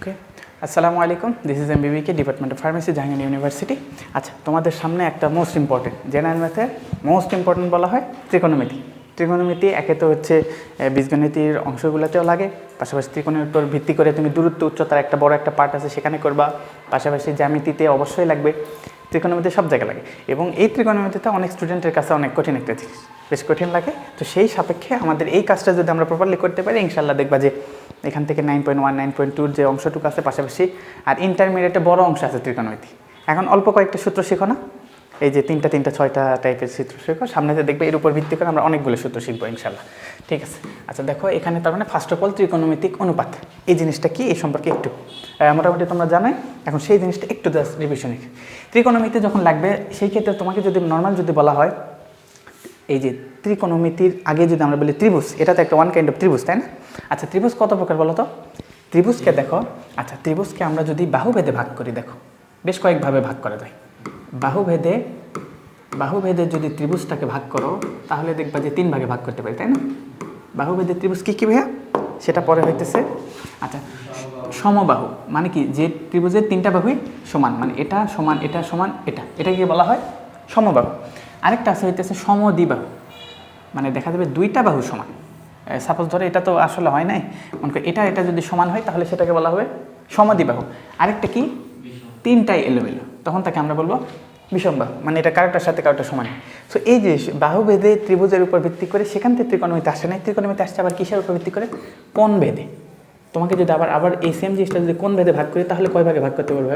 ওকে, আসসালামু আলাইকুম। This is MBBK, department of pharmacy, Jahangir university. আচ্ছা, তোমাদের সামনে একটা মোস্ট ইম্পর্টেন্ট জেনারেল ম্যাথের মোস্ট ইম্পর্টেন্ট বলা হয় ত্রিকোণমিতি। ত্রিকোণমিতি একে তো হচ্ছে বীজগণিতির অংশগুলোতেও লাগে, পাশাপাশি ত্রিকোণের উপর ভিত্তি করে তুমি দূরত্ব উচ্চতার একটা বড় একটা পার্ট আছে সেখানে করবা, পাশাপাশি জ্যামিতিতে অবশ্যই লাগবে, ত্রিকোণমিতি সব জায়গায় লাগে। এবং এই ত্রিকোণমিতিতে অনেক স্টুডেন্টের কাছে অনেক কঠিন একটা জিনিস, বেশ কঠিন লাগে। তো সেই সাপেক্ষে আমাদের এই কাজটা যদি আমরা প্রপারলি করতে পারি, ইনশাল্লাহ দেখবা যে এখান থেকে 9.1 9.2 যে অংশটুকু আছে, পাশাপাশি আর ইন্টারমিডিয়েটে বড় অংশ আছে ত্রিকোণমিতি। এখন অল্প কয়েকটা সূত্র শিখো না, এই যে তিনটা 6টা টাইপের সূত্র শিখো, সামনেতে দেখবে এর উপর ভিত্তি করে আমরা অনেকগুলো সূত্র শিখবো ইনশাল্লাহ। ঠিক আছে, আচ্ছা দেখো এখানে তার মানে ফার্স্ট অফ অল ত্রিকোণমিতিক অনুপাত এই জিনিসটা কি, এই সম্পর্কে একটু মোটামুটি তোমরা জানাই। এখন সেই জিনিসটা একটু জাস্ট রিভিশন। ত্রিকোণমিতি যখন লাগবে সেই ক্ষেত্রে তোমাকে যদি নর্মাল যদি বলা হয়, এই যে ত্রিকোণমিতির আগে যদি আমরা বলি ত্রিভুজ, এটা তো একটা ওয়ান কাইন্ড অফ ত্রিভুজ, তাই না? আচ্ছা, ত্রিভুজ কত প্রকার বলো তো? ত্রিভুজকে দেখো, আচ্ছা ত্রিভুজকে আমরা যদি বাহুভেদে ভাগ করি, দেখো বেশ কয়েকভাবে ভাগ করা যায়। বাহুভেদে যদি ত্রিভুজটাকে ভাগ করো তাহলে দেখবা যে 3 ভাগে ভাগ করতে পারি, তাই না? বাহুভেদে ত্রিভুজ কী কী ভাইয়া, সেটা পরে হইতেছে। আচ্ছা, সমবাহু মানে কি, যে ত্রিভুজের 3টা বাহুই সমান, মানে এটা সমান এটা সমান এটা, এটাকে বলা হয় সমবাহু। আরেকটা আছে হইতেছে সমদ্বিবাহু, মানে দেখা যাবে 2টা বাহু সমান। সাপোজ ধরো এটা তো আসলে হয় নাই, মনে করি এটা যদি সমান হয় তাহলে সেটাকে বলা হবে সমদ্বিবাহু। আরেকটা কি, 3টাই এলোমেলো, তখন তাকে আমরা বলবো বিষমবাহু, মানে এটা কারোটার সাথে কারোটা সমান। সো এই যে বাহুভেদে ত্রিভুজের উপর ভিত্তি করে সেখান থেকে ত্রিকোণমিতি আসে নাই, ত্রিকোণমিতি আসছে আবার কিসের উপর ভিত্তি করে, কোণ ভেদে। তোমাকে যদি আবার এই সেম জিনিসটা যদি কোণ ভেদে ভাগ করি তাহলে কয় ভাগে ভাগ করতে পারবে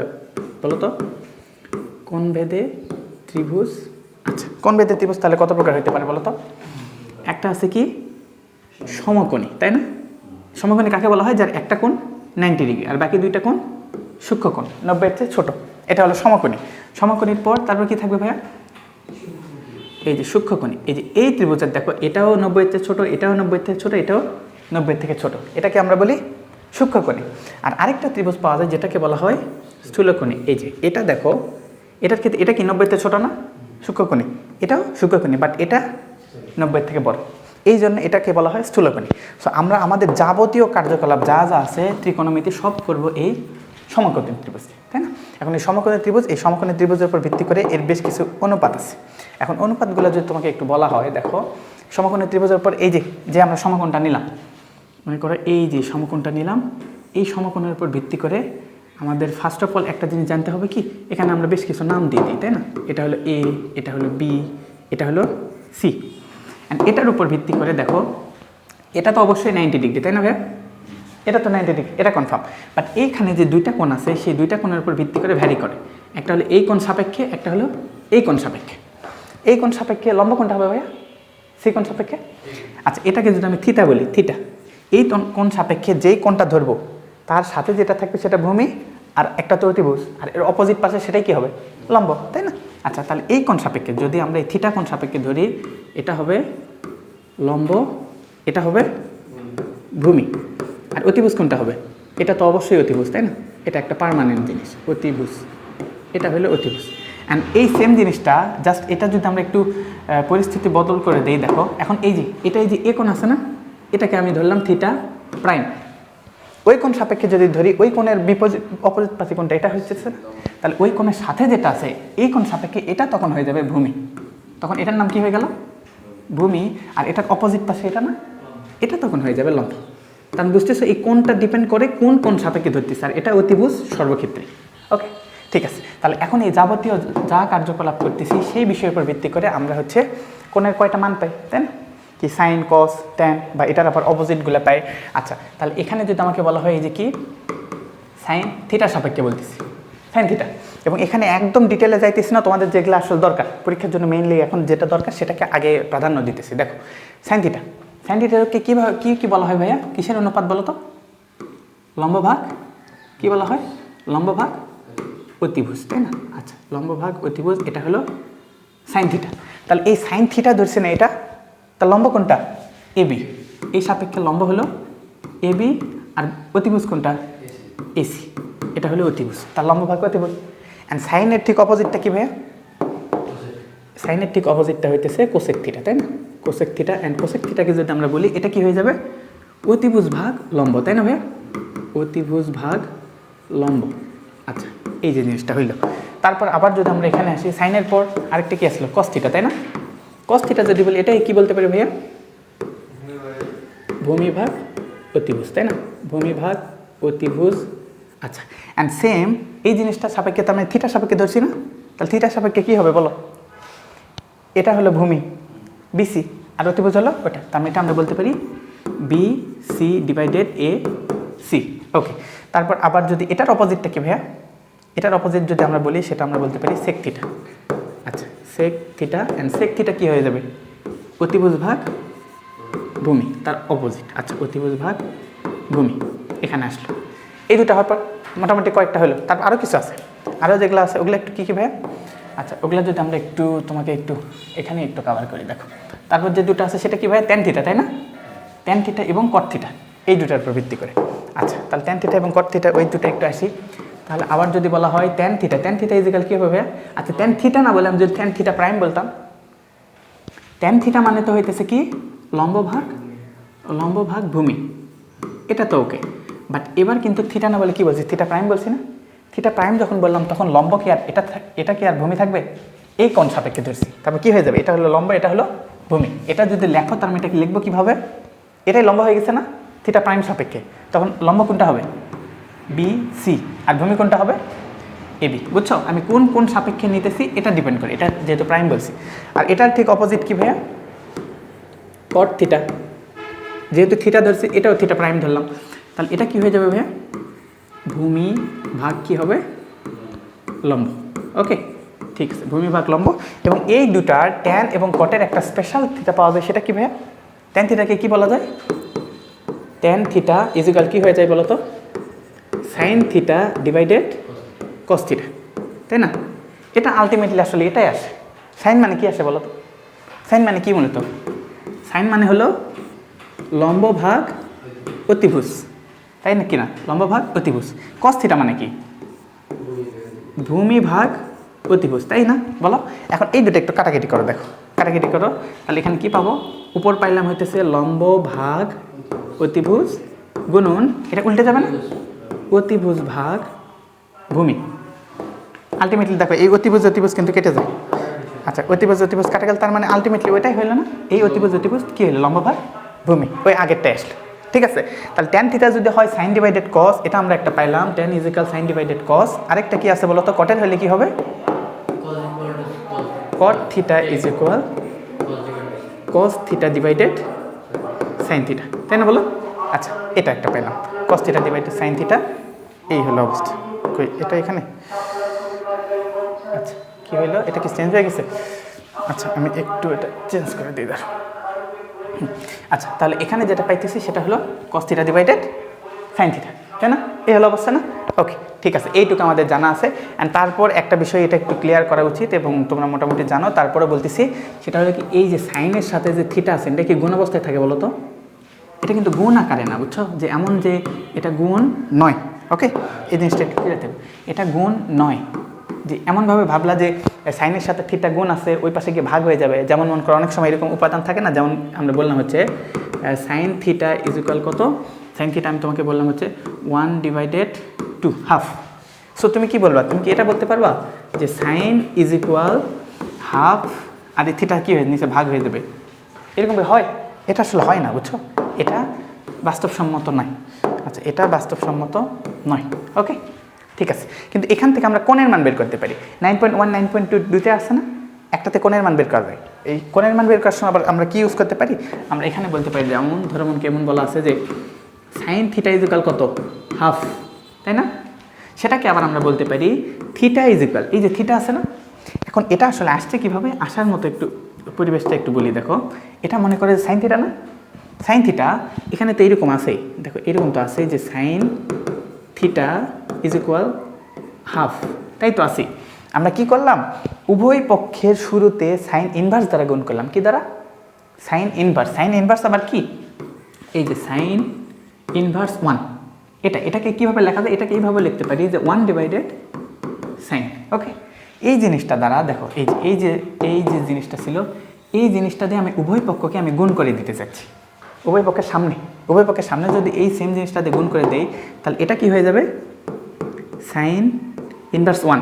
বলো তো? কোণ ভেদে ত্রিভুজ, আচ্ছা কোণ ভেদে ত্রিভুজ তাহলে কত প্রকার হতে পারে বলো তো? একটা আছে কি সমকোণী, তাই না? সমকোণী কাকে বলা হয়? যার একটা কোণ 90 ডিগ্রি আর বাকি 2টা কোণ সূক্ষ্মকোণ, 90-এর চেয়ে ছোটো, এটা হলো সমকোণী। সমকোণীর পর তারপর কি থাকবে ভাইয়া? এই যে সূক্ষ্মকোণী। এই যে এই ত্রিভুজের দেখো, এটাও 90-এর চেয়ে ছোটো, এটাও 90-এর থেকে ছোটো, এটাও 90-এর থেকে ছোটো, এটাকে আমরা বলি সূক্ষ্মকোণী। আর আরেকটা ত্রিভুজ পাওয়া যায় যেটাকে বলা হয় স্থূলকোণী। এই যে এটা দেখো, এটার ক্ষেত্রে এটা কি 90-এর থেকে ছোটো না, সূক্ষ্মকোণী, এটাও সূক্ষ্মকোণী, বাট এটা 90-এর থেকে বড়, এই জন্য এটাকে বলা হয় স্থূলকোণী। সো আমরা আমাদের যাবতীয় কার্যকলাপ যা যা আছে ত্রিকোণমিতি সব করবো এই সমকোণী ত্রিভুজ, তাই না? এখন এই সমকোণী ত্রিভুজ, এই সমকোণী ত্রিভুজের উপর ভিত্তি করে এর বেশ কিছু অনুপাত আছে। এখন অনুপাতগুলো যদি তোমাকে একটু বলা হয়, দেখো সমকোণী ত্রিভুজের উপর এই যে আমরা সমকোণটা নিলাম, মনে করো এই যে সমকোণটা নিলাম, এই সমকোণের উপর ভিত্তি করে আমাদের ফার্স্ট অফ অল একটা জিনিস জানতে হবে কি, এখানে আমরা বেশ কিছু নাম দিয়ে দিই, তাই না? এটা হলো এ, এটা হলো বি, এটা হলো সি। অ্যান্ড এটার উপর ভিত্তি করে দেখো, এটা তো অবশ্যই 90 ডিগ্রি, তাই না ভাইয়া? এটা তো 90 ডিগ্রি, এটা কনফার্ম। বাট এইখানে যে 2টা কোণ আছে সেই 2টা কোণের উপর ভিত্তি করে ভ্যারি করে, একটা হলো এই কোণ সাপেক্ষে, একটা হলো এই কোণ সাপেক্ষে। এই কোণ সাপেক্ষে লম্ব কোণটা হবে ভাইয়া সেই কোণ সাপেক্ষে। আচ্ছা, এটাকে যদি আমি থিটা বলি, থিটা, এই কোণ সাপেক্ষে যেই কোণটা ধরবো তার সাথে যেটা থাকবে সেটা ভূমি, আর একটা তো অতিভুজ, আর এর অপোজিট পাশে সেটাই কি হবে, লম্ব, তাই না? আচ্ছা, তাহলে এই কোণ সাপেক্ষে যদি আমরা এই থিটা কোণ সাপেক্ষে ধরি, এটা হবে লম্ব, এটা হবে ভূমি, আর অতিভুজ কোনটা হবে? এটা তো অবশ্যই অতিভুজ, তাই না? এটা একটা পার্মানেন্ট জিনিস, অতিভুজ, এটা হলো অতিভুজ। অ্যান্ড এই সেম জিনিসটা জাস্ট এটা যদি আমরা একটু পরিস্থিতি বদল করে দেই, দেখো এখন এই যে এটা, এই যে এ কোণ আছে না, এটাকে আমি ধরলাম থিটা প্রাইম, ওই কোণ সাপেক্ষে যদি ধরি ওই কোণের অপোজিট পাশে কোণটা এটা হচ্ছে, তাহলে ওই কোণের সাথে যেটা আছে এই কোণ সাপেক্ষে এটা তখন হয়ে যাবে ভূমি, তখন এটার নাম কি হয়ে গেল, ভূমি। আর এটার অপোজিট পাশে এটা না, এটা তখন হয়ে যাবে লম্ব। কারণ বুঝতেছো এই কোণটা ডিপেন্ড করে কোণ সাপেক্ষে ধরতেছে, আর এটা অতিভুজ সর্বক্ষেত্রে। ওকে, ঠিক আছে। তাহলে এখন এই যাবতীয় যা কার্যকলাপ করতেছি সেই বিষয়ের উপর ভিত্তি করে আমরা হচ্ছে কোণের কয়টা মান পাই, তাই না? কি সাইন, কস, ট্যান, বা এটার আবার অপোজিটগুলো পাই। আচ্ছা, তাহলে এখানে যদি আমাকে বলা হয় এই যে কি সাইন থিটার সাপেক্ষে বলতেছি, সাইন থিটা, এবং এখানে একদম ডিটেলে যাইতেছি না, তোমাদের যেগুলো আসলে দরকার পরীক্ষার জন্য মেইনলি এখন যেটা দরকার সেটাকে আগে প্রাধান্য দিতেছি। দেখো সাইন থিটা, সাইন থিটাকে কীভাবে কী বলা হয় ভাইয়া, কিসের অনুপাত বলো তো? লম্ব ভাগ কী বলা হয়? লম্ব ভাগ অতিভুজ, তাই না? আচ্ছা, লম্ব ভাগ অতিভুজ, এটা হলো সাইন থিটা। তাহলে এই সাইন থিটা ধরছে না এটা, তার লম্ব কোনটা? এবি, এই সাপেক্ষে লম্ব হলো এবি, আর অতিভুজ কোনটা? এসি, এটা হলো অতিভুজ, তার লম্ব ভাগ অতিভুজ। অ্যান্ড সাইনের ঠিক অপোজিটটা কি ভাইয়া? সাইনের ঠিক অপোজিটটা হইতেছে কোসেক থিটা, তাই না? Cosec theta. অ্যান্ড কোসেক থিটাকে যদি আমরা বলি এটা কি হয়ে যাবে? অতিভুজ ভাগ লম্ব, তাই না ভাইয়া? অতিভুজ ভাগ লম্ব। আচ্ছা, এই যে জিনিসটা হইল। তারপর আবার যদি আমরা এখানে আসি, সাইনের পর আরেকটা কি আসলো, কস থিটা, তাই না? কস থিটা যদি বলি, এটাই কি বলতে পারি ভাইয়া? ভূমি ভাগ অতিভুজ, তাই না? ভূমি ভাগ অতিভুজ। আচ্ছা, অ্যান্ড সেম এই জিনিসটা সাপেক্ষে তো আমরা থিটার সাপেক্ষে ধরছি না? তাহলে থিটার সাপেক্ষে কী হবে বলো? এটা হলো ভূমি বিসি, আর অতিভুজ হলো ওটা। তার মানে এটা আমরা বলতে পারি B C divided A C. Okay, তারপর আবার যদি এটার অপোজিটটা কি ভাইয়া? এটার অপোজিট যদি আমরা বলি, সেটা আমরা বলতে পারি সেক থিটা। আচ্ছা, sec theta, and sec theta কী হয়ে যাবে? অতিভুজ ভাগ ভূমি, তার অপোজিট। আচ্ছা, অতিভুজ ভাগ ভূমি এখানে আসলো। এই দুটো হওয়ার পর মোটামুটি কয়েকটা হলো। তারপর আরও কিছু আছে, আরও যেগুলো আছে ওগুলো একটু কী কী ভাইয়া? আচ্ছা, ওগুলো যদি আমরা একটু তোমাকে একটু এখানে একটু কভার করি, দেখো। তারপর যে দুটো আছে সেটা কি ভাইয়া? ট্যান থিটা, তাই না? ট্যান থিটা এবং কট থিটা, এই দুটার উপর ভিত্তি করে। আচ্ছা, তাহলে ট্যান থিটা এবং কট থিটা, ওই দুটো একটু আসি। তাহলে আবার যদি বলা হয় tan theta, tan theta is equal কী হবে ভাইয়া? আচ্ছা, ট্যান থিটা না বলে আমি যদি ট্যান থিটা প্রাইম বলতাম, ট্যান থিটা মানে তো হইতেছে কি লম্ব ভাগ ভূমি, এটা তো ওকে। বাট এবার কিন্তু থিটা না বলে কি বলছি? থিটা প্রাইম বলছি না? থিটা প্রাইম যখন বললাম তখন লম্ব কি আর এটা কি আর ভূমি থাকবে? এই কোণ সাপেক্ষে ধরছি, তারপর কী হয়ে যাবে? এটা হলো লম্ব, এটা হলো ভূমি। এটা যদি লেখো তার মানে এটাকে লিখবো কীভাবে? এটাই লম্ব হয়ে গেছে না থিটা প্রাইম সাপেক্ষে, তখন লম্ব কোনটা হবে? বি সি, আর ভূমি কোনটা হবে? এবি। বুঝছো আমি কোন সাপেক্ষে নিতেছি এটা ডিপেন্ড করে, এটা যেহেতু প্রাইম বলছি। আর এটার ঠিক অপোজিট কি ভাইয়া? কট থিটা। যেহেতু থিটা ধরছি, এটাও থিটা প্রাইম ধরলাম, তাহলে এটা কি হয়ে যাবে ভাইয়া? ভূমি ভাগ কি হবে? লম্ব। ওকে, ঠিক আছে, ভূমি ভাগ লম্ব। এবং এই দুটার ট্যান এবং কটের একটা স্পেশাল থিটা পাওয়া যায়, সেটা কি ভাইয়া? ট্যান থিটাকে কি বলা যায়? ট্যান থিটা ইজিক্যাল কি হয়ে যায় বলো তো? Sine theta divided cos theta, তাই না? এটা আলটিমেটলি আসলে এটাই আসে। সাইন মানে কি আসে বলো তো? সাইন মানে কি মূলত? সাইন মানে হলো লম্ব ভাগ অতিভুজ, তাই না কি না? লম্ব ভাগ অতিভুজ। কস থিটা মানে কি? ভূমি ভাগ অতিভুজ, তাই না? বলো। এখন এই দুটো একটু কাটাকাটি করো, দেখো কাটাকাটি করো। তাহলে এখানে কি পাবো? উপর পাইলাম হইতেছে লম্ব ভাগ অতিভুজ গুণন, এটা উল্টে যাবে না? অতিভুজ ভাগ ভূমি। আলটিমেটলি দেখো এই অতিভুজ কিন্তু কেটে যায়। আচ্ছা, অতিভুজ কাটা গেল, তার মানে আলটিমেটলি ওইটাই হইলো না? এই অতিভুজ কি হলো? লম্ব ভাগ ভূমি, ওই আগেরটাই আসলো। ঠিক আছে, তাহলে ট্যান থিটা যদি হয় সাইন ডিভাইডেড কস, এটা আমরা একটা পাইলাম, tan equal sine divided cos. আরেকটা কি আছে বলো তো? কটের হলে কি হবে? Cot theta is equal cos theta divided sine theta, তাই না বলো? আচ্ছা, এটা একটা পেলাম, cos theta divided sine theta. এই হলো অবস্থা। কই এটা এখানে? আচ্ছা, কী হইলো? এটা কি চেঞ্জ হয়ে গেছে? আচ্ছা, আমি একটু এটা চেঞ্জ করে দিই দাঁড়া। আচ্ছা, তাহলে এখানে যেটা পাইতেছি সেটা হলো কস থিটা ডিভাইডেড সাইন থিটা, তাই না? এই হলো অবস্থা না? ওকে, ঠিক আছে, এইটুকু আমাদের জানা আছে। অ্যান্ড তারপর একটা বিষয় এটা একটু ক্লিয়ার করা উচিত, এবং তোমরা মোটামুটি জানো, তারপরে বলতেছি, সেটা হলো কি এই যে সাইনের সাথে যে থিটা আছে, এটা কি গুণ অবস্থায় থাকে বলো তো? এটা কিন্তু গুণ আকারে না, বুঝছো? যে এমন যে এটা গুণ নয়। ওকে, এই জিনিসটা একটু ক্লিয়ার থাকবে, এটা গুণ নয়। যে এমনভাবে ভাবলা যে সাইনের সাথে থিটা গুণ আছে, ওই পাশে গিয়ে ভাগ হয়ে যাবে। যেমন মনে করো অনেক সময় এরকম উপাদান থাকে না, যেমন আমরা বললাম হচ্ছে সাইন থিটা ইজ ইকুয়াল কত? সাইন থিটা আমি তোমাকে বললাম হচ্ছে 1/2 সো তুমি কি বলবা? তুমি কি এটা বলতে পারবা যে সাইন ইজ ইকুয়াল হাফ, আর এই থিটা কী হয়ে নিচে ভাগ হয়ে যাবে? এরকম হয়? এটা আসলে হয় না, বুঝছো? এটা বাস্তবসম্মত নয়। আচ্ছা, এটা বাস্তবসম্মত নয়। ওকে, ঠিক আছে, কিন্তু এখান থেকে আমরা কোণের মান বের করতে পারি। 9.1 9.2 দুইটা আছে না? একটাতে কোণের মান বের করা যায়। এই কোণের মান বের করার সময় আবার আমরা কি ইউজ করতে পারি? আমরা এখানে বলতে পারি, যেমন ধরো মন কেমন বলা আছে যে সাইন থিটা ইজ ইকুয়াল কত? হাফ, তাই না? সেটাকে আবার আমরা বলতে পারি থিটা ইজ ইকুয়াল, এই যে থিটা আছে না, এখন এটা আসলে আসছে কীভাবে? আসার মতো একটু পরিবেশটা একটু বলি। দেখো, এটা মনে করে সাইন থিটা না? সাইন থিটা এখানে তো এইরকম আছেই, দেখো এরকম তো আছে যে sine theta is equal half, তাই তো আছি। আমরা কি করলাম? উভয় পক্ষের শুরুতে সাইন ইনভার্স দ্বারা গুণ করলাম। কি দ্বারা? Sign inverse. সাইন ইনভার্স আবার কি? এই যে সাইন ইনভার্স 1, এটাকে কীভাবে লেখা যায়? এটাকে এইভাবে লিখতে পারি যে 1 ডিভাইডেড সাইন। ওকে, এই জিনিসটা দ্বারা দেখো এই যে জিনিসটা ছিল, এই জিনিসটা দিয়ে আমি উভয় পক্ষকে আমি গুণ করে দিতে চাচ্ছি। উভয় পক্ষের সামনে যদি এই সেম জিনিসটা দিয়ে গুণ করে দেই, তাহলে এটা কি হয়ে যাবে? সাইন ইনভার্স 1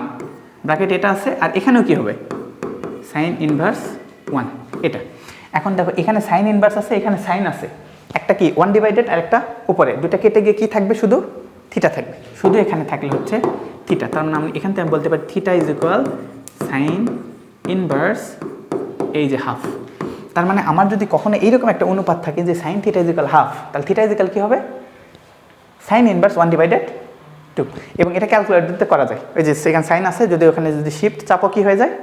ব্র্যাকেট এটা আছে, আর এখানেও কি হবে সাইন ইনভার্স 1 এটা। এখন দেখো এখানে সাইন ইনভার্স আছে, এখানে সাইন আছে, একটা কি 1 ডিভাইডেড আর একটা উপরে, দুটা কেটে গিয়ে কি থাকবে, শুধু থিটা থাকবে, শুধু এখানে থাকলে হচ্ছে থিটা। তার মানে আমি এখান থেকে আমি বলতে পারি theta is equal sign inverse এই যে হাফ। তার মানে আমার যদি কখনো এইরকম একটা অনুপাত থাকে যে sine theta is equal half, তাহলে থিটা ইজ ইকুয়াল কী হবে, সাইন ইনভার্স 1 ডিভাইডেড 2। এবং এটা ক্যালকুলেটর দিতে করা যায়, ওই যে সেখানে সাইন আছে, যদি ওখানে যদি শিফট চাপও কী হয়ে যায়,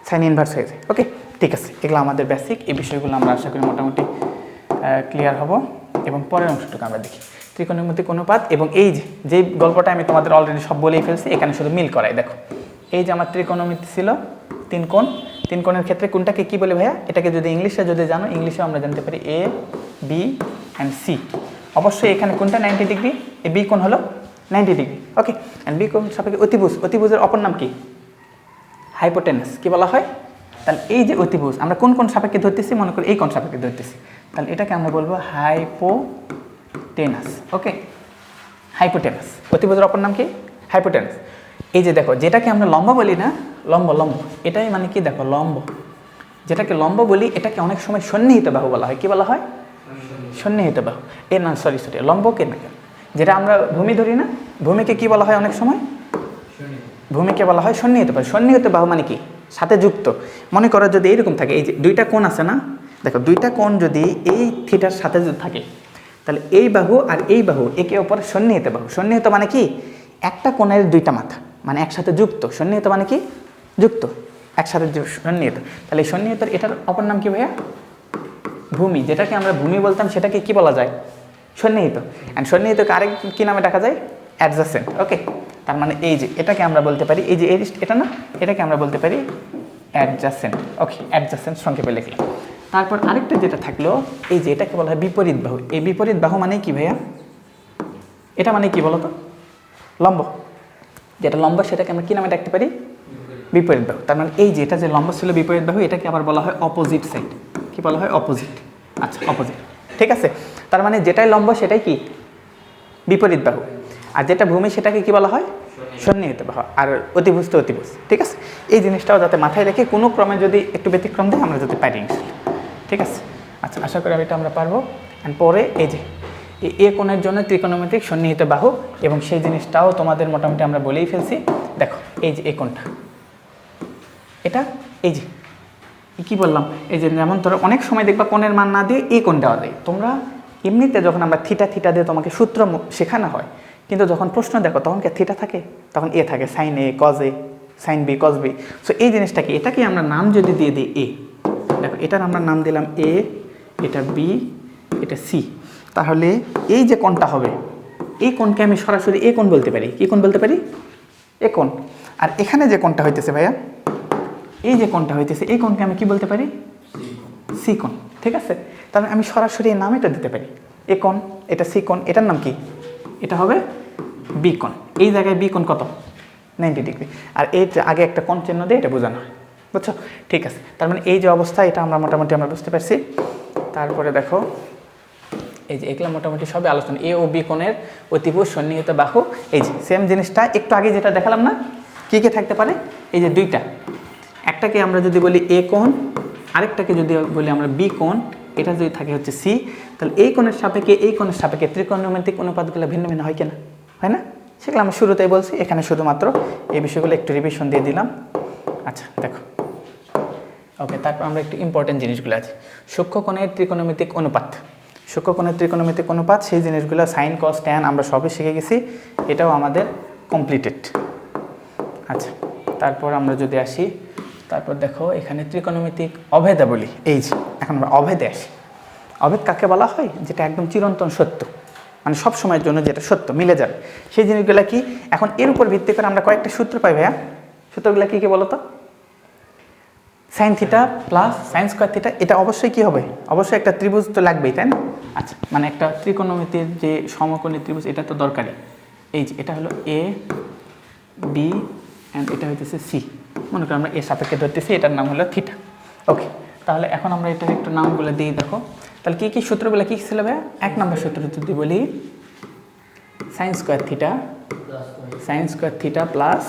সাইন ইনভার্স হয়ে যায়। ওকে, ঠিক আছে, এগুলো আমাদের বেসিক, এই বিষয়গুলো আমরা আশা করি মোটামুটি ক্লিয়ার হব। এবং পরের অংশটুকু আমরা দেখি ত্রিকোণমিতিক অনুপাত। এবং এই যে গল্পটা আমি তোমাদের অলরেডি সব বলেই ফেলছি, এখানে শুধু মিল করাই। দেখো এই যে আমার ত্রিকোণমিতি ছিল তিন কোণের ক্ষেত্রে কোনটাকে কি বলে ভাইয়া, এটাকে যদি ইংলিশে যদি জানো, ইংলিশে আমরা জানতে পারি এ বি অ্যান্ড সি। অবশ্যই এখানে কোনটা 90 ডিগ্রি, এ বি কোণ হলো 90 ডিগ্রি। ওকে, অ্যান্ড বি কোণ সাপেক্ষে অতিভুজ, অতিভুজের অপর নাম কি, হাইপোটেনাস কি বলা হয়। তাহলে এই যে অতিভুজ আমরা কোন সাপেক্ষে ধরতেছি, মনে করি এই কোণ সাপেক্ষে ধরতেছি, তাহলে এটাকে আমরা বলবো হাইপোটেনাস। ওকে, হাইপোটেনাস, অতিভুজের অপর নাম কি, হাইপোটেনাস। এই যে দেখো যেটাকে আমরা লম্ব বলি না, লম্ব এটাই মানে কি, দেখো লম্ব, যেটাকে লম্ব বলি এটাকে অনেক সময় সন্নিহিত বাহু বলা হয়। কি বলা হয়, সন্নিহিত বাহু। এ না সরি লম্বকে না, যেটা আমরা ভূমি ধরি না, ভূমিকে কি বলা হয় অনেক সময়, ভূমিকে বলা হয় সন্নিহিত বাহু। সন্নিহিত বাহু মানে কি, সাথে যুক্ত। মনে করো যদি এইরকম থাকে, এই যে দুইটা কোণ আছে না, দেখো দুইটা কোণ যদি এই থিটার সাথে যদি থাকে, তাহলে এই বাহু আর এই বাহু একে অপরের সন্নিহিত বাহু। সন্নিহিত মানে কি, একটা কোণের দুইটা মাথা, মানে একসাথে যুক্ত। সন্নিহিত মানে কি, যুক্ত, একসাথে সন্নিহিত। তাহলে এই সন্নিহিতর এটার অপর নাম কি ভাইয়া, ভূমি। যেটাকে আমরা ভূমি বলতাম সেটাকে কি বলা যায়, সন্নিহিত। অ্যান্ড সন্নিহিতকে আরেক কী নামে ডাকা যায়, অ্যাডজাসেন্ট। ওকে, তার মানে এই যে এটাকে আমরা বলতে পারি, এই যে এটা না, এটাকে আমরা বলতে পারি অ্যাডজাসেন্ট। ওকে, অ্যাডজাসেন্ট সংক্ষেপে লিখলাম। তারপর আরেকটা যেটা থাকলো, এই যে এটাকে বলা হয় বিপরীত বাহু। এই বিপরীত বাহু মানে কি ভাইয়া, এটা মানে কি বলো তো, লম্ব। যেটা লম্ব সেটাকে আমরা কী নামে ডাকতে পারি, বিপরীত বাহু। তার মানে এই যে এটা যে লম্ব ছিল বিপরীত বাহু, এটাকে আবার বলা হয় অপোজিট সাইড। কি বলা হয়, অপোজিট। আচ্ছা, অপোজিট, ঠিক আছে। তার মানে যেটাই লম্ব সেটাই কি, বিপরীত বাহু। আর যেটা ভূমি সেটাকে কি বলা হয়, সন্নিহিত বাহু। আর অতিভুজ তো অতিভুজ, ঠিক আছে। এই জিনিসটাও যাতে মাথায় রেখে কোনো ক্রমে যদি একটু ব্যতিক্রম দেয় আমরা যাতে পারি, ঠিক আছে। আচ্ছা, আশা করি এটা আমরা পারবো। অ্যান্ড পরে এই যে এ কোণের জন্য ত্রিকোণমিতিক সন্নিহিত বাহু, এবং সেই জিনিসটাও তোমাদের মোটামুটি আমরা বলেই ফেলছি। দেখো এই যে এই কোণটা, এটা এই যে কী বললাম, এই যে যেমন ধরো অনেক সময় দেখবা কোণের মান না দিয়ে এই কোণ দেওয়া দেয়। তোমরা এমনিতে যখন আমরা থিটা দিয়ে তোমাকে সূত্র শেখানো হয়, কিন্তু যখন প্রশ্ন দেখো তখন কি থিটা থাকে, তখন এ থাকে, sine A cos A, sine B cos B. So এই জিনিসটাকে, এটাকে আমরা নাম যদি দিয়ে দিই এ, দেখো এটার আমরা নাম দিলাম এ, এটা বি, এটা সি, তাহলে এই যে কোণটা হবে, এই কোণকে আমি সরাসরি এ কোণ বলতে পারি। কি কোণ বলতে পারি, এ কোণ। আর এখানে যে কোণটা হইতেছে ভাইয়া, এই যে কোণটা হইতেছে, এই কোণকে আমি কি বলতে পারি, সি কোণ, ঠিক আছে। তাহলে আমি সরাসরি এই নামটা দিতে পারি, এ কোণ, এটা সি কোণ, এটার নাম কি, এটা হবে বি কোণ। এই জায়গায় বি কোণ কত, 90 ডিগ্রি। আর এই আগে একটা কোণ চিহ্ন দিয়ে এটা বোঝানো হয়, বুঝছো, ঠিক আছে। তার মানে এই যে অবস্থা, এটা আমরা মোটামুটি আমরা বুঝতে পারছি। তারপরে দেখো এই যে এগুলো মোটামুটি সবই আলোচনা, এ ও বি কোণের অতিভুজ সন্নিহিত বাহু। এই যে সেম জিনিসটা একটু আগে যেটা দেখালাম না, কী কী থাকতে পারে, এই যে দুইটা, একটাকে আমরা যদি বলি এ কোণ, আরেকটাকে যদি বলি আমরা বি কোণ, এটা যদি থাকে হচ্ছে সি, তাহলে এই কোণের সাপেক্ষে এই কোণের সাপেক্ষে ত্রিকোণমিতিক অনুপাতগুলো ভিন্ন ভিন্ন হয় কিনা, হয় না, সেগুলো আমরা শুরুতেই বলছি। এখানে শুধুমাত্র এই বিষয়গুলো একটু রিভিশন দিয়ে দিলাম। আচ্ছা দেখো, ওকে, তারপর আমরা একটু ইম্পর্টেন্ট জিনিসগুলো আছে, সূক্ষ্মকোণের ত্রিকোণমিতিক অনুপাত। সূক্ষ্মকোণের ত্রিকোণমিতিক অনুপাত, সেই জিনিসগুলো সাইন কস ট্যান আমরা সবই শিখে গেছি, এটাও আমাদের কমপ্লিটেড। আচ্ছা, তারপর আমরা যদি আসি, তারপর দেখো এখানে ত্রিকোণমিতিক অভেদাবলী। এই যে এখন আমরা অভেদে আসি। অভেদ কাকে বলা হয়, যেটা একদম চিরন্তন সত্য, মানে সব সময়ের জন্য যেটা সত্য মিলে যাবে, সেই জিনিসগুলো কি। এখন এর উপর ভিত্তি করে আমরা কয়েকটা সূত্র পাই ভাইয়া, সূত্রগুলো কী কী বলো তো, sine theta plus sine square theta, এটা অবশ্যই কী হবে, অবশ্যই একটা ত্রিভুজ তো লাগবেই, তাই না। আচ্ছা, মানে একটা ত্রিকোণমিতির যে সমকোণী ত্রিভুজ, এটা তো দরকারি। এই যে এটা হলো এ বি অ্যান্ড এটা হইতেছে সি, মনে করি আমরা এর সাপেক্ষে ধরতেছি, এটার নাম হলো থিটা। ওকে, তাহলে এখন আমরা এটার একটু নামগুলো দিই। দেখো তাহলে কী কী সূত্রগুলো কী ছিল ভাইয়া, 1 নম্বর সূত্র যদি বলি sine square theta plus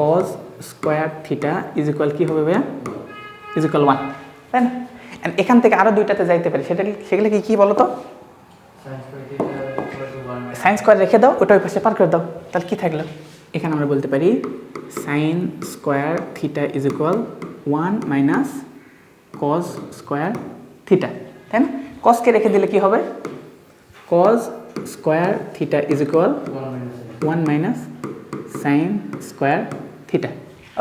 cos square theta is equal কী হবে ভাইয়া? ইজ ইকুয়াল 1, তাই না? অ্যান্ড এখান থেকে আরও দুইটাতে যাইতে পারি, সেগুলো কি বলো তো? সাইন স্কোয়ার রেখে দাও, ওটা ওই পাশে পার করে দাও, তাহলে কী থাকলো? এখানে আমরা বলতে পারি sine square theta is equal 1 minus cos square theta, তাই না? কজকে রেখে দিলে কি হবে? Cos square theta is equal 1 minus sine square theta.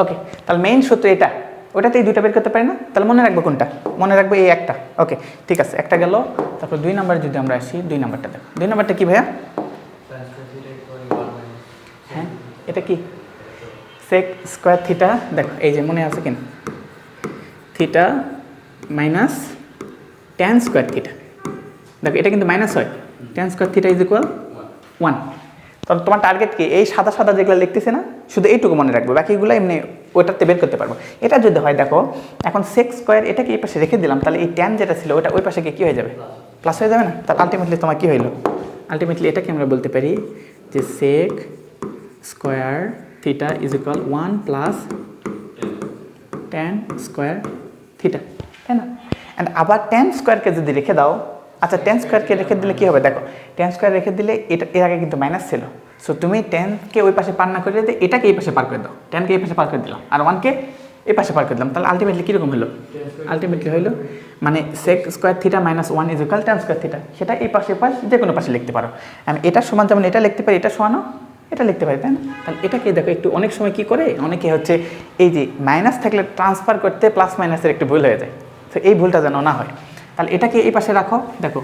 Okay, তাহলে মেইন সূত্র এটা, ওটাতেই দুইটা বের করতে পারি না? তাহলে মনে রাখবো কোনটা? মনে রাখবো এই একটা। ওকে, ঠিক আছে, একটা গেল। তারপর 2 নম্বরে যদি আমরা আসি, 2 নম্বরটা দেখো। 2 নম্বরটা কি ভাইয়া? হ্যাঁ, এটা কি? Sec square theta. দেখো এই যে মনে আছে কিনা, theta minus tan square theta. দেখো এটা কিন্তু মাইনাস হয়, tan square theta is equal 1। তাহলে তোমার টার্গেট কি? এই সাদা সাদা যেগুলো লিখতেছে না, শুধু এইটুকু মনে রাখবো, বাকিগুলো এমনি ওইটাতে বের করতে পারবো। এটা যদি হয়, দেখো এখন সেক স্কোয়ার এটাকে এই পাশে রেখে দিলাম, তাহলে এই ট্যান যেটা ছিল ওটা ওই পাশে কী হয়ে যাবে? প্লাস হয়ে যাবে না? তাহলে আলটিমেটলি তোমার কী হইলো? আলটিমেটলি এটাকে আমরা বলতে পারি যে sec square theta is equal 1 plus tan square theta, তাই না? অ্যান্ড আবার ট্যান স্কোয়ারকে যদি রেখে দাও, আচ্ছা ট্যান স্কোয়ারকে রেখে দিলে কী হবে? দেখো ট্যান স্কোয়ার রেখে দিলে এটা এর আগে কিন্তু মাইনাস ছিল, সো তুমি ট্যানকে ওই পাশে পার না করে দিয়ে এটাকে এই পাশে পার করে দাও, ট্যানকে এই পাশে পার করে দিলাম আর 1কে এই পাশে পার করে দিলাম, তাহলে আলটিমেটলি কীরকম হলো? আলটিমেটলি হইলো মানে sec square theta minus 1 is equal tan square theta. সেটা এই পাশে যে কোনো পাশে লিখতে পারো। আমি এটার সমান যেমন এটা লিখতে পারি, এটা সমানও এটা লিখতে পারি, তাই না? তাহলে এটাকে দেখো একটু অনেক সময় কী করে, অনেকে হচ্ছে এই যে মাইনাস থাকলে ট্রান্সফার করতে প্লাস মাইনাসের একটু ভুল হয়ে যায়, তো এই ভুলটা যেন না হয়। তাহলে এটাকে এই পাশে রাখো, দেখো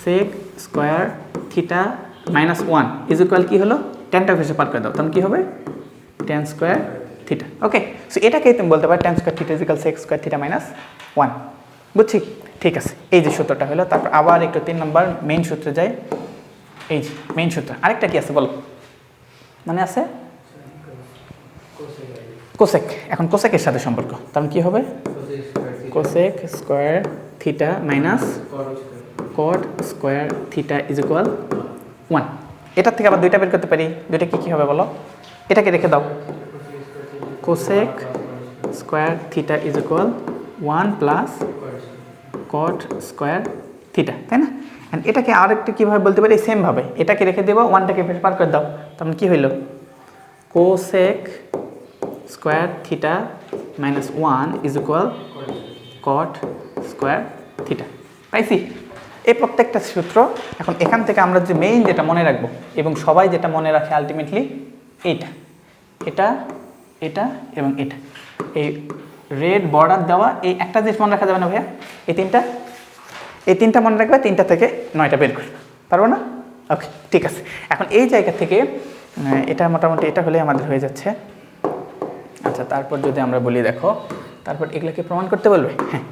sec square theta minus 1 is equal কী হলো? ট্যানটা পাশে পার করে দাও, তখন কী হবে? Tan square theta. Okay, so এটাকেই তুমি বলতে পারো tan square theta is equal sec square theta minus 1। বুঝছি? ঠিক আছে, এই যে সূত্রটা হলো। তারপর আবার একটু 3 নম্বর মেইন সূত্রে যাই। এই যে মেইন সূত্র, আরেকটা কি আছে বলো, মানে আছে কোসেক। এখন কোসেকের সাথে সম্পর্ক, তখন কি হবে? Cosec square theta minus cot square theta is equal 1। এটার থেকে আবার দুইটা বের করতে পারি, দুইটা কী হবে বলো? এটাকে রেখে দাও, cosec square theta is equal 1 plus cot square theta, তাই না? অ্যান্ড এটাকে আরেকটা কীভাবে বলতে পারি? সেমভাবে এটাকে রেখে দেবো, 1টাকে পার করে দাও, তখন কী হইল? Cosec square theta minus 1 is equal cot square theta. পাইছি? এই প্রত্যেকটা সূত্র। এখন এখান থেকে আমরা যে মেইন যেটা মনে রাখবো এবং সবাই যেটা মনে রাখে আলটিমেটলি এইটা, এটা এটা এবং এটা, এই রেড বর্ডার দেওয়া এই একটা জিনিস মনে রাখা যাবে না ভাইয়া? এই তিনটা মনে রাখবে, 3টা থেকে 9টা বের করবে, পারবো না? ওকে, ঠিক আছে। এখন এই জায়গা থেকে এটা মোটামুটি এটা হলে আমাদের হয়ে যাচ্ছে। আচ্ছা, তারপর যদি আমরা বলি, দেখো তারপর এগুলোকে প্রমাণ করতে বলবে। হ্যাঁ,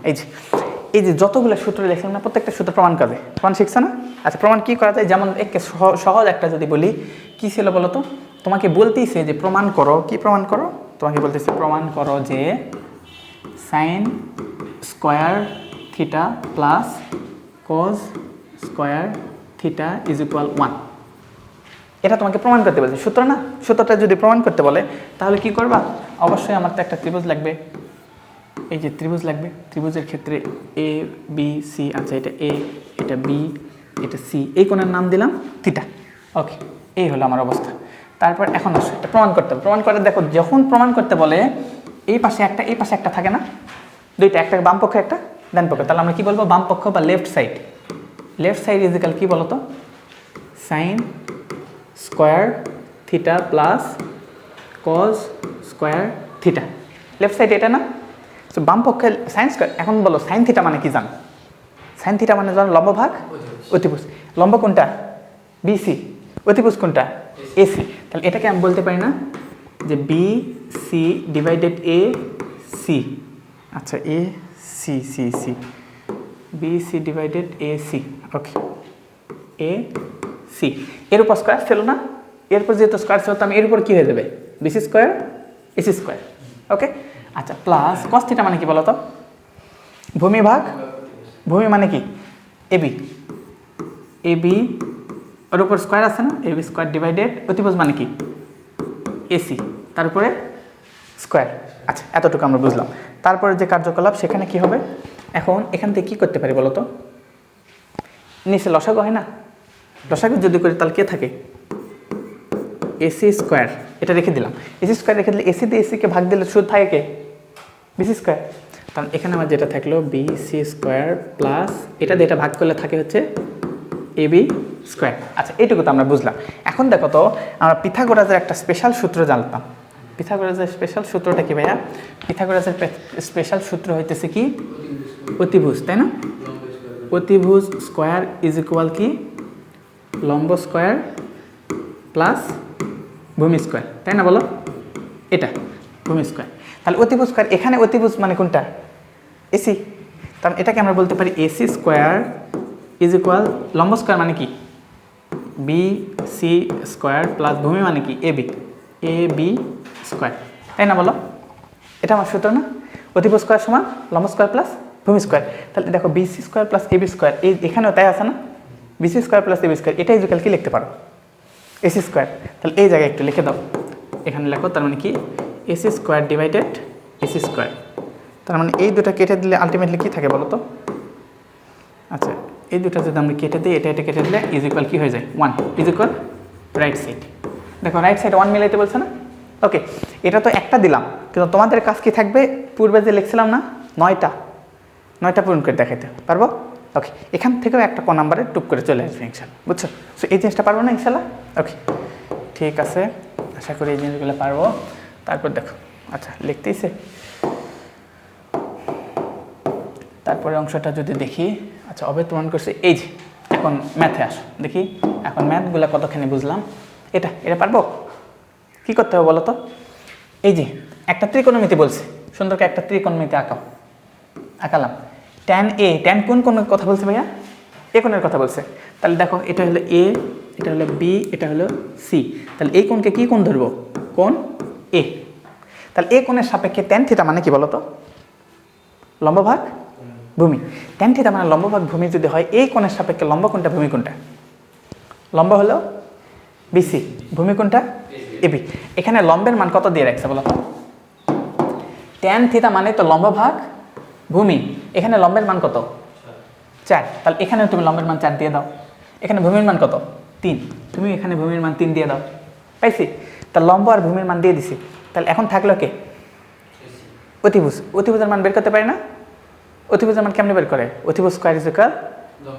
এই যে যতগুলো সূত্র লিখলাম না, প্রত্যেকটা সূত্র প্রমাণ করবে। প্রমাণ শিখছো না? আচ্ছা, প্রমাণ কী করা যায়? যেমন একে সহজ একটা যদি বলি, কী ছিল বলো তো? তোমাকে বলতেইছে যে প্রমাণ করো। কি প্রমাণ করো? তোমাকে বলতেছে প্রমাণ করো যে sign square theta plus cos square theta is equal 1। এটা তোমাকে প্রমাণ করতে বলছে, সূত্র না? সূত্রটা যদি প্রমাণ করতে বলে তাহলে কি করবা? অবশ্যই আমার তো একটা ত্রিভুজ লাগবে, এই যে ত্রিভুজ লাগবে। ত্রিভুজের ক্ষেত্রে এ বি সি, আচ্ছা এটা এ, এটা বি, এটা সি, এই কোণের নাম দিলাম থিটা। ওকে, এই হলো আমার অবস্থা। তারপর এখন আসো এটা প্রমাণ করতে হবে। প্রমাণ করে দেখো, যখন প্রমাণ করতে বলে এই পাশে একটা এই পাশে একটা থাকে না, দুইটা, একটা বাম পক্ষে একটা ডান পক্ষে, তাহলে আমরা কি বলবো? বাম পক্ষ বা left side. Left side is equal কি বলতো? Sign square theta plus cos square theta. Left side এটা না? তো বাম পক্ষে সাইন স্কোয়ার। এখন বলো সাইন থিটা মানে কি জানো? সাইন থিটা মানে জানো লম্ব ভাগ অতিভুজ। লম্ব কোনটা? বিসি। অতিভুজ কোনটা? এসি। তাহলে এটাকে আমি বলতে পারি না যে B C divided A C. আচ্ছা, A C C C, B C divided A C. Okay, A C এর উপর স্কোয়ার ছিল না? এরপর যেহেতু স্কোয়ার ছিল, তো আমি এর উপর কী হয়ে যাবে? BC square AC square. Okay, আচ্ছা, প্লাস কস থিটা মানে কি বলো তো? ভূমি ভাগ ভূমি মানে কি? এবি, এবি ওর উপর স্কোয়ার আছে না, এবি স্কোয়ার ডিভাইডেড অতিভুজ মানে কি এসি, তারপরে স্কোয়ার। আচ্ছা এতটুকু আমরা বুঝলাম। তারপরে যে কার্যকলাপ সেখানে কি হবে, এখন এখান থেকে কী করতে পারি বলো তো, নিচে লসাগু হয় না, লসাগু যদি করি তাহলে কে থাকে, এসি স্কোয়ার, এটা রেখে দিলাম, এসি স্কোয়ার রেখে দিলে এসি দিয়ে এসিকে ভাগ দিলে শুধু থাকে কে, বিসি স্কোয়ার। কারণ এখানে আমার যেটা থাকলো বিসি স্কোয়ার প্লাস এটা দিয়ে এটা ভাগ করলে থাকে হচ্ছে এবি স্কোয়ার। আচ্ছা এইটুকু তো আমরা বুঝলাম। এখন দেখো তো আমরা পিথাগোরাসের একটা স্পেশাল সূত্র জানতাম। পিথাগোরাসের স্পেশাল সূত্রটা কি ভাইয়া, পিথাগোরাসের স্পেশাল সূত্র হইতেছে কি অতিভুজ, তাই না, অতিভুজ স্কোয়ার ইজ ইকুয়াল কি লম্ব স্কোয়ার প্লাস ভূমি স্কোয়ার, তাই না বলো, এটা ভূমি স্কোয়ার। তাহলে অতিভুজ স্কোয়ার, এখানে অতিভুজ মানে কোনটা, এসি, তাহলে এটাকে আমরা বলতে পারি এসি স্কোয়ার ইজ ইকুয়াল লম্ব স্কোয়ার মানে কি বি সি স্কোয়ার প্লাস ভূমি মানে কি এ বি স্কোয়ার, তাই না বলো, এটা আমার সূত্র না, অতিভুজ স্কোয়ার সমান লম্ব স্কোয়ার প্লাস ভূমি স্কোয়ার। তাহলে দেখো BC square plus AB square, এই এখানেও তাই আছে না, BC square plus AB square, এটা ইজুকাল কি লিখতে পারো এসি স্কোয়ার। তাহলে এই জায়গায় একটু লিখে দাও, এখানে লেখো, তার মানে কি AC square divided AC square, তার মানে এই দুটো কেটে দিলে আলটিমেটলি কী থাকে বলো তো, আচ্ছা এই দুটো যদি আমরা কেটে দিই, এটা কেটে দিলে ইজ ইকুয়াল কী হয়ে যায় 1 ইজ ইকুয়াল রাইট সাইড। দেখো রাইট সাইড 1 মিলাইতে বলছে না, ওকে এটা তো একটা দিলাম, কিন্তু তোমাদের কাজ কি থাকবে, পূর্বে যে লিখছিলাম না 9টা পূরণ করে দেখাইতে পারবো, ওকে এখান থেকেও একটা ক নাম্বারে টুক করে চলে আসবে ইনশাল্লাহ, বুঝছো, সো এই জিনিসটা পারবো না ইনশাল্লাহ, ওকে ঠিক আছে, আশা করি এই জিনিসগুলো পারবো। তারপর দেখো আচ্ছা লিখতেইছে, তারপরে অংশটা যদি দেখি, আচ্ছা অবে প্রমাণ করছে, এই যে এখন ম্যাথে আসো দেখি, এখন ম্যাথগুলো কতখানি বুঝলাম, এটা পারবো, কি করতে হবে বলো তো, এই যে একটা ত্রিকোণমিতি বলছে, সুন্দর করে একটা ত্রিকোণমিতি আঁকালাম, ট্যান এ, ট্যান কোন কথা বলছে ভাইয়া, এ কোণের কথা বলছে, তাহলে দেখো এটা হলো এ, এটা হলো বি, এটা হলো সি, তাহলে এই কোণকে কি কোণ ধরবো, কোণ এ, তাহলে এ কোণের সাপেক্ষে ট্যান থিটা মানে কি বলো তো, লম্ব ভাগ ভূমি, ট্যান থিটা মানে লম্ব ভাগ ভূমি যদি হয়, এই কোণের সাপেক্ষে লম্ব কোণটা ভূমি কোণটা, লম্ব হলো বিসি, ভূমি কোণটা এবি, এখানে লম্বের মান কত দিয়ে রাখছে বলো তো, ট্যান থিটা মানে তো লম্ব ভাগ ভূমি, এখানে লম্বের মান কত 4, তাহলে এখানে তুমি লম্বের মান 4 দিয়ে দাও, এখানে ভূমির মান কত 3, তুমি এখানে ভূমির মান 3 দিয়ে দাও, পাইছি, তাহলে লম্ব আর ভূমির মান দিয়ে দিছি, তাহলে এখন থাকলো কে অতিভুজের মান বের করতে পারি না, অতিভুজের মান কেমনে বের করে, অতিভুজ স্কোয়ার ইজ ইকুয়াল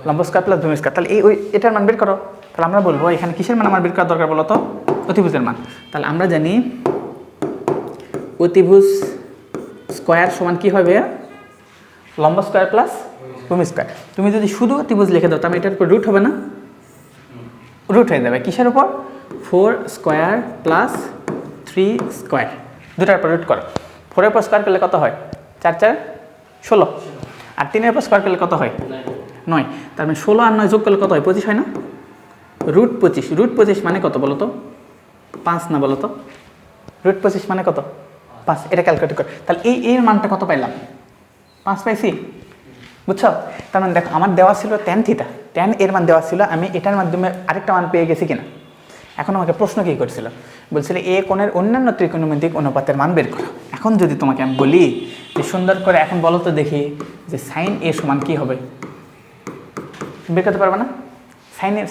লম্ব স্কোয়ার প্লাস ভূমি স্কোয়ার, তাহলে এটার মান বের করো, তাহলে আমরা বলবো এখানে কিসের মান আমার বের করা দরকার বলো তো, অতিভুজের মান, তাহলে আমরা জানি অতিভুজ স্কোয়ার সমান কি হবে, লম্ব স্কোয়ার প্লাস ভূমি স্কোয়ার, তুমি যদি শুধু অতিভুজ লিখে দাও তাহলে এটার উপর রুট হবে না, রুট হয়ে যাবে কিসের উপর, 4 স্কোয়ার প্লাস 3 স্কোয়ার, দুটার উপর রুট করো, 4-এর উপর স্কোয়ার করলে কত হয় 4 4 16, আর 3-এর উপর স্কোয়ার করলে কত হয় 9, তার মানে 16 আর 9 যোগ করলে কত হয় 25 হয় না, রুট 25 মানে কত বলো তো 5 না বলো তো, রুট 25 মানে কত 5, এটা ক্যালকুলেট কর, তাহলে এর মানটা কত পাইলাম 5 পাইছি, বুঝছো, তার মানে দেখো আমার দেওয়া ছিল ট্যান থিটা, ট্যান এর মান দেওয়া ছিল, আমি এটার মাধ্যমে আরেকটা মান পেয়ে গেছি কিনা, এখন আমাকে প্রশ্ন কী করছিল, বলছিল এ কোণের অন্যান্য ত্রিকোণমিতিক অনুপাতের মান বের করো, এখন যদি তোমাকে আমি বলি যে সুন্দর করে এখন বলো তো দেখি যে সাইন এ সমান কী হবে, বের করতে পারবে না,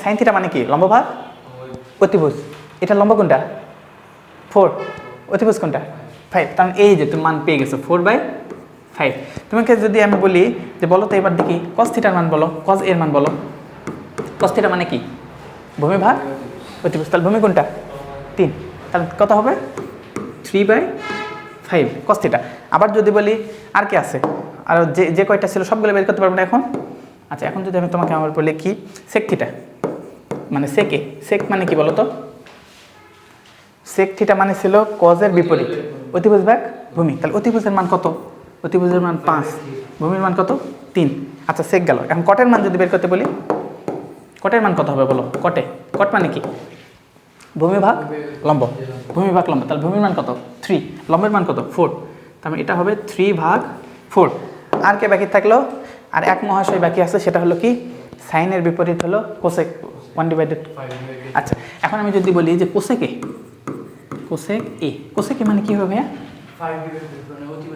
সাইন থিটা মানে কি লম্ব ভাগ অতিভুজ, এটা লম্ব কোনটা 4, অতিভুজ কোনটা 5, কারণ এই যে তুমি মান পেয়ে গেছো 4/5, তোমাকে যদি আমি বলি যে বলো তো এবার দেখি কস থিটার মান বলো, কস এর মান বলো, কস থিটা মানে কি ভূমি ভাগ অতিভুজ, তাহলে ভূমি কোনটা 3, তাহলে কত হবে 3/5 কস থিটা, আবার যদি বলি আর কি আছে, আর যে কয়টা ছিল সবগুলো বের করতে পারবো না এখন, আচ্ছা এখন যদি আমি তোমাকে আমার বলি কি সেক থিটা মানে সেক মানে কি বলো তো, সেক থিটা মানে ছিল কজের বিপরীত অতিভুজ ভাগ ভূমি, তাহলে অতিভুজের মান কত, অতিভুজের মান 5, ভূমির মান কত 3, আচ্ছা সেক গেল, এখন কটের মান যদি বের করতে বলি, কটের মান কত হবে বলো, কট মানে কি ভূমি ভাগ লম্ব, ভূমি ভাগ লম্ব, তাহলে ভূমির মান কত 3, লম্বের মান কত 4, তার মানে এটা হবে 3/4, আর কে বাকি থাকলো, আর এক মহাশয় বাকি আছে, সেটা হলো কি সাইনের বিপরীত হলো কোসেক, 1 ডিভাইডেড। আচ্ছা এখন আমি যদি বলি যে কোসেক এ, কোসেক এ, কোসেক এ মানে কী হবে ভাইয়া?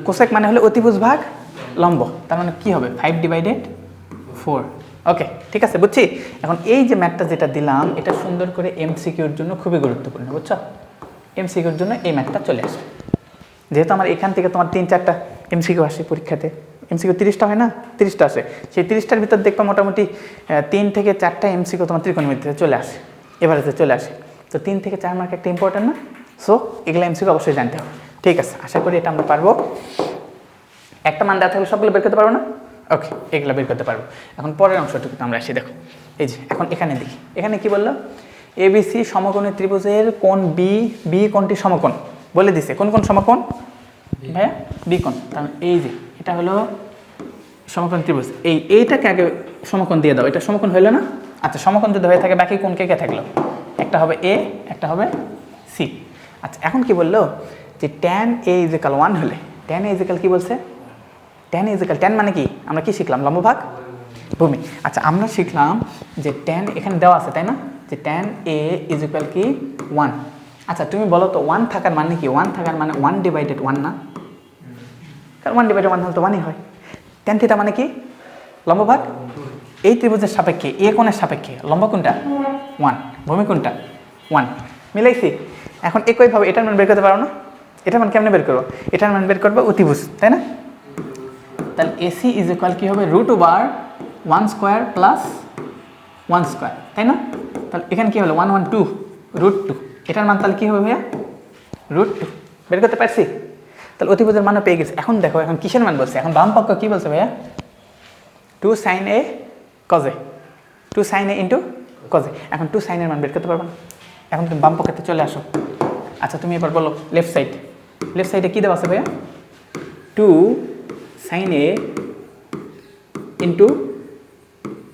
কোসেক মানে হলো অতিভুজ ভাগ লম্ব, তার মানে কী হবে 5 ডিভাইডেড 4। ওকে ঠিক আছে, বুঝছি। এখন এই যে ম্যাথটা যেটা দিলাম এটা সুন্দর করে এমসিকিউর জন্য খুবই গুরুত্বপূর্ণ, বুঝছো? এমসিকিউর জন্য এই ম্যাথটা চলে আসে, যেহেতু আমার এখান থেকে তোমার 3-4টা এমসিকিউ আসে পরীক্ষাতে। এমসিকিউ 30টা হয় না, 30টা আসে, সেই 30টার ভিতর দেখবা মোটামুটি 3 থেকে 4টা এমসিকিউ তোমার ত্রিকোণমিতিতে চলে আসে, এভারেজে চলে আসে। তো 3 থেকে 4 মার্ক একটা ইম্পর্টেন্ট না? সো এগুলো এমসিকিউ অবশ্যই জানতে হবে। ঠিক আছে, আশা করি এটা আমরা পারবো। একটা মান দেওয়া থাকলে সবগুলো বের করতে পারবো না? ওকে, এগুলো বের করতে পারবো। এখন পরের অংশটুকু আমরা আসি, দেখো এই যে এখন এখানে দেখি, এখানে কি বললো? এবিসি সমকোণী ত্রিভুজের কোণ বি, বি কোণটি সমকোণ বলে দিছে। কোন কোণ সমকোণ ভাইয়া? বি কোণ। তাহলে এই যে এটা হলো সমকোণ ত্রিভুজ, এইটাকে আগে সমকোণ দিয়ে দাও, এটা সমকোণ হইলো না? আচ্ছা সমকোণ যদি হয়ে থাকে বাকি কোণ কে কে থাকলো? একটা হবে এ, একটা হবে সি। আচ্ছা এখন কি বললো যে tan a = 1 হলে, tan a কি বলছে? tan a tan মানে কি? আমরা কি শিখলাম? লম্বভাগ ভূমি। আচ্ছা আমরা শিখলাম যে tan এখানে দেওয়া আছে তাই না, যে tan a কি 1। আচ্ছা তুমি বলো তো 1 থাকার মানে কি? 1 থাকার মানে 1 ডিভাইডেড 1 না? কারণ 1 ডিভাইডেড 1 হলে তো 1ই হয়। tan থিটা মানে কি? লম্বভাগ এই ত্রিভুজের সাপেক্ষে, এ কোণের সাপেক্ষে লম্ব কোনটা? 1, ভূমি কোনটা? 1। মিলাইছি। এখন একইভাবে এটার মান বের করতে পারো না? এটার মান কেমনে বের করবো? এটার মান বের করবো অতিভুজ, তাই না? তাহলে এসি কি হবে? √1² প্লাস 1², তাই না? তাহলে এখানে কি হলো? 1 1 2 √2। এটার মান তাহলে কি হবে ভাইয়া? √2। বের করতে পারছি? তাহলে অতিভুজের মানও পেয়ে গেছে। এখন দেখো এখন কিসের মান বলছে? এখন বাম পক্ষ কি বলছে ভাইয়া? 2 sin a cos a, 2 sin a into cos a। এখন 2 sin এর মান বের করতে পারবো না? এখন তুমি বাম পক্ষেতে চলে আসো। আচ্ছা তুমি এবার বলো লেফট সাইড, লেফট সাইডে কী দেওয়া আছে ভাইয়া? 2 sin a into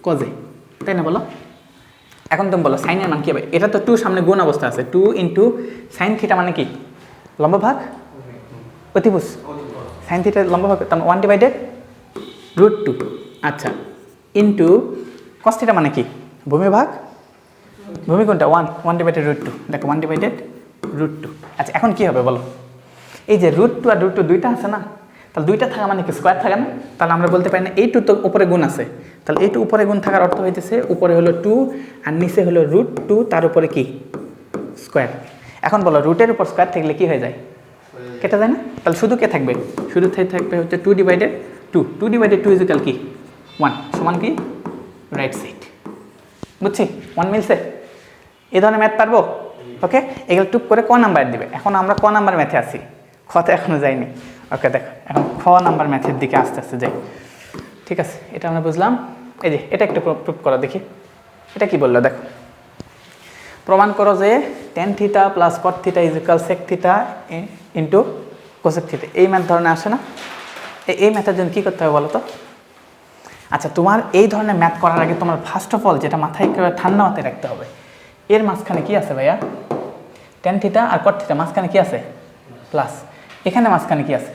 cos a, তাই না? বলো এখন তুমি বলো সাইনের মান কী হবে? এটা তো 2 সামনে গুণ অবস্থা আছে, 2 ইন্টু সাইন থিটা মানে কি? লম্বভাগ অতিভুজ। সাইন থিটা লম্বভাগ, তার 1 ডিভাইডেড √2। আচ্ছা ইন্টু কস থিটা মানে কি? ভূমিভাগ, ভূমি কোনটা? 1 ডিভাইডেড √2। দেখো 1 ডিভাইডেড √2। আচ্ছা এখন কি হবে বলো? এই যে √2 আর √2 দুইটা আছে না, তাহলে দুইটা থাকা মানে কি স্কোয়ার থাকে না? তাহলে আমরা বলতে পারি না এই 2 তো উপরে গুণ আছে, তাহলে এই 2 উপরে গুণ থাকার অর্থ হইতেছে উপরে হলো 2 আর নিচে হলো √2, তার উপরে কি স্কোয়ার। এখন বলো রুটের উপর স্কোয়ার থাকলে কি হয়ে যায়? কেটে যায় না? তাহলে শুধু কে থাকবে? শুধু থাকবে হচ্ছে 2 ডিভাইডেড 2। 2 ডিভাইডেড 2 কি 1 সমান কি রাইট সাইড। বুঝছি? 1 মিলছে? এই ধরনের ম্যাথ পারবো? ওকে, এগুলো টুক করে ক নাম্বার দিবে। এখন আমরা ক নাম্বার ম্যাথে আছি, খতে এখনো যাইনি। ওকে দেখো এখন খ নাম্বার ম্যাথের দিকে আস্তে আস্তে যাই। ঠিক আছে, এটা আমরা বুঝলাম। এই যে এটা একটু প্রুফ করো দেখি, এটা কি বললো দেখো। প্রমাণ করো যে tan theta plus cot theta sec theta into cosec theta. এই ম্যাথ ধরনের আসে না? এই ম্যাথের জন্য কী করতে হবে বলো তো? আচ্ছা তোমার এই ধরনের ম্যাথ করার আগে তোমার ফার্স্ট অফ অল যেটা মাথায় একেবারে ঠান্ডা মাথায় রাখতে হবে, এর মাঝখানে কি আছে ভাইয়া? tan থিটা আর cot থিটা মাঝখানে কি আছে? প্লাস। এখানে মাঝখানে কি আছে?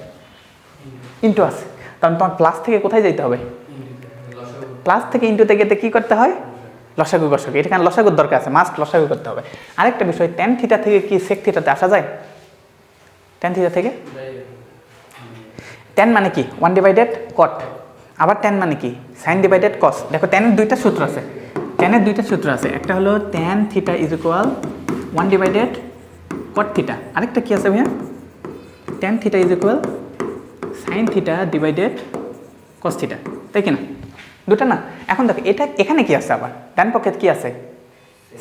ইন্টু আছে। কারণ তোমার প্লাস থেকে কোথায় যেতে হবে? প্লাস থেকে ইন্টুতে গেতে কী করতে হয়? লসাগু গসাগু। এখানে লসাগুর দরকার আছে, মাস্ট লসাগু করতে হবে। আরেকটা বিষয়, tan থিটা থেকে কি sec থিটাতে আসা যায়? tan থিটা থেকে tan মানে কি 1 ডিভাইডেড cot, আবার tan মানে কি sin ডিভাইডেড cos। দেখো tan এর দুইটা সূত্র আছে, tan এর দুইটা সূত্র আছে। একটা হলো tan theta 1 divided cot theta, আরেকটা কি আছে ভাইয়া? tan theta sin theta divided cos theta, তাই কি না? দুটা না? এখন দেখো এটা এখানে কি আছে? আবার ডান পক্ষে কি আছে?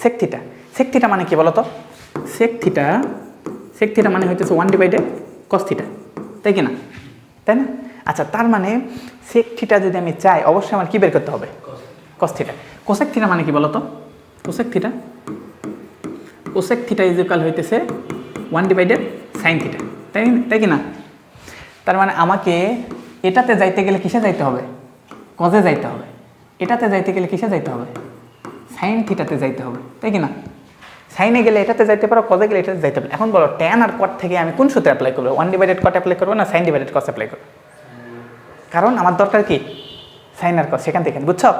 sec theta. sec থিটা মানে কি বলো তো? sec থিটা মানে হইতেছে 1 ডিভাইডেড cos থিটা, তাই কি না? তাই না? আচ্ছা তার মানে sec থিটা যদি আমি চাই অবশ্যই আমার কি বের করতে হবে? cos theta. cosec থিটা মানে কি বলো তো? cosec থিটা হইতেছে 1 ডিভাইডেড sin থিটা, তাই কি না? তার মানে আমাকে এটাতে যাইতে গেলে কিসে যাইতে হবে? কজে যাইতে হবে। এটাতে যাইতে গেলে কিসে যাইতে হবে? সাইন থিটাতে যাইতে হবে, তাই কি না? সাইনে গেলে এটাতে যাইতে পারো, কজে গেলে এটাতে যাইতে হবে। এখন বলো tan আর cot থেকে আমি কোন সূত্রে অ্যাপ্লাই করবো? 1 ডিভাইডেড cot অ্যাপ্লাই করবো না sin ডিভাইডেড cos অ্যাপ্লাই করবো? কারণ আমার দরকার কি সাইন আর cos, সেখান থেকে। বুঝছো?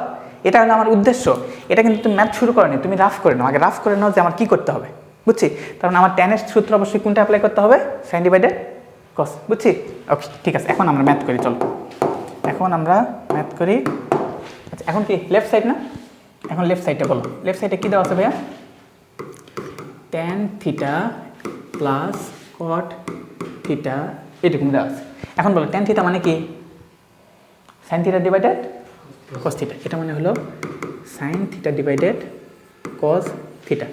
এটা হলো আমার উদ্দেশ্য। এটা কিন্তু তুমি ম্যাথ শুরু করো নি, তুমি রাফ করে নাও, আগে রাফ করে নাও যে আমার কী করতে হবে, বুঝছি? কারণ আমার ট্যানের সূত্র অবশ্যই কোনটা অ্যাপ্লাই করতে হবে, সাইন ডিভাইডেড কস, বুঝছি? ওকে ঠিক আছে, এখন আমরা ম্যাথ করি, চলো এখন আমরা ম্যাথ করি। আচ্ছা এখন কি লেফট সাইড না, এখন লেফট সাইডটা বলো, লেফট সাইডে কী দেওয়া আছে ভাইয়া? Tan theta plus cot theta এরকম দেওয়া আছে। এখন বলো ট্যান থিটা মানে কি? Sine theta divided cos theta, এটা মানে হলো sine theta divided cos theta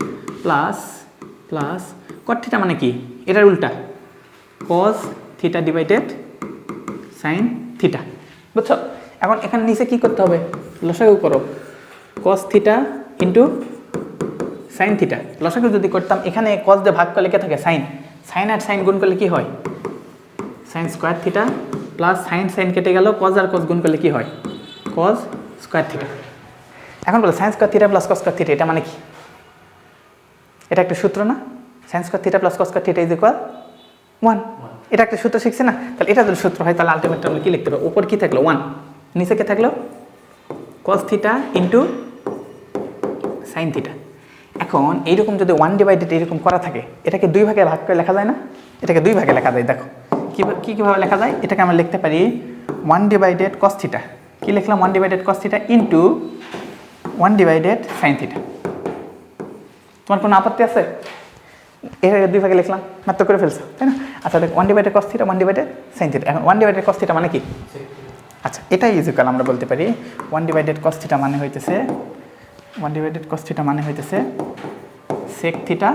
plus plus cot theta মানে কি? এটার উল্টা, কস থিটা ডিভাইডেড সাইন থিটা, বুঝছো? এখন এখানে নিচে কি করতে হবে? লসাগু করো, cos theta into sine theta. লসাগু যদি করতাম এখানে কস দিয়ে ভাগ করলে কে থাকে? সাইন। সাইন আর সাইন গুণ করলে কি হয়? Sine square theta plus sine sine কেটে গেল, কস আর কস গুণ করলে কি হয়? Cos square theta. এখন বলো sine square theta plus cos square theta এটা মানে কি? এটা একটা সূত্র না? Sine square theta plus cos square theta is equal 1। এটা একটা সূত্র শিখছে না? তাহলে এটা যদি সূত্র হয় তাহলে আলটিমেটলি আমরা কী লিখতে পারবো? উপর কী থাকলো? 1, নিচে কে থাকলো? Cos theta into sine theta. এখন এইরকম যদি 1 ডিভাইডেড এরকম করা থাকে, এটাকে 2 ভাগে ভাগ করে লেখা যায় না? এটাকে 2 ভাগে লেখা যায়, দেখো কীভাবে লেখা যায়? এটাকে আমরা লিখতে পারি 1 ডিভাইডেড কস থিটা, কী লিখলাম? 1 divided cos theta into 1 divided sine theta. তোমার কোনো আপত্তি আছে? এটাকে 2 ভাগে লিখলাম, মাত্র করে ফেলছো, তাই না? আচ্ছা দেখ 1 divided cos theta 1 divided sine theta. এখন 1 ডিভাইডেড কস থিটা মানে কি? আচ্ছা এটাই ইজিক্যাল আমরা বলতে পারি 1 ডিভাইডেড কস থিটা মানে হইতেছে 1 ডিভাইডেড কস থিটা মানে হইতেছে sec theta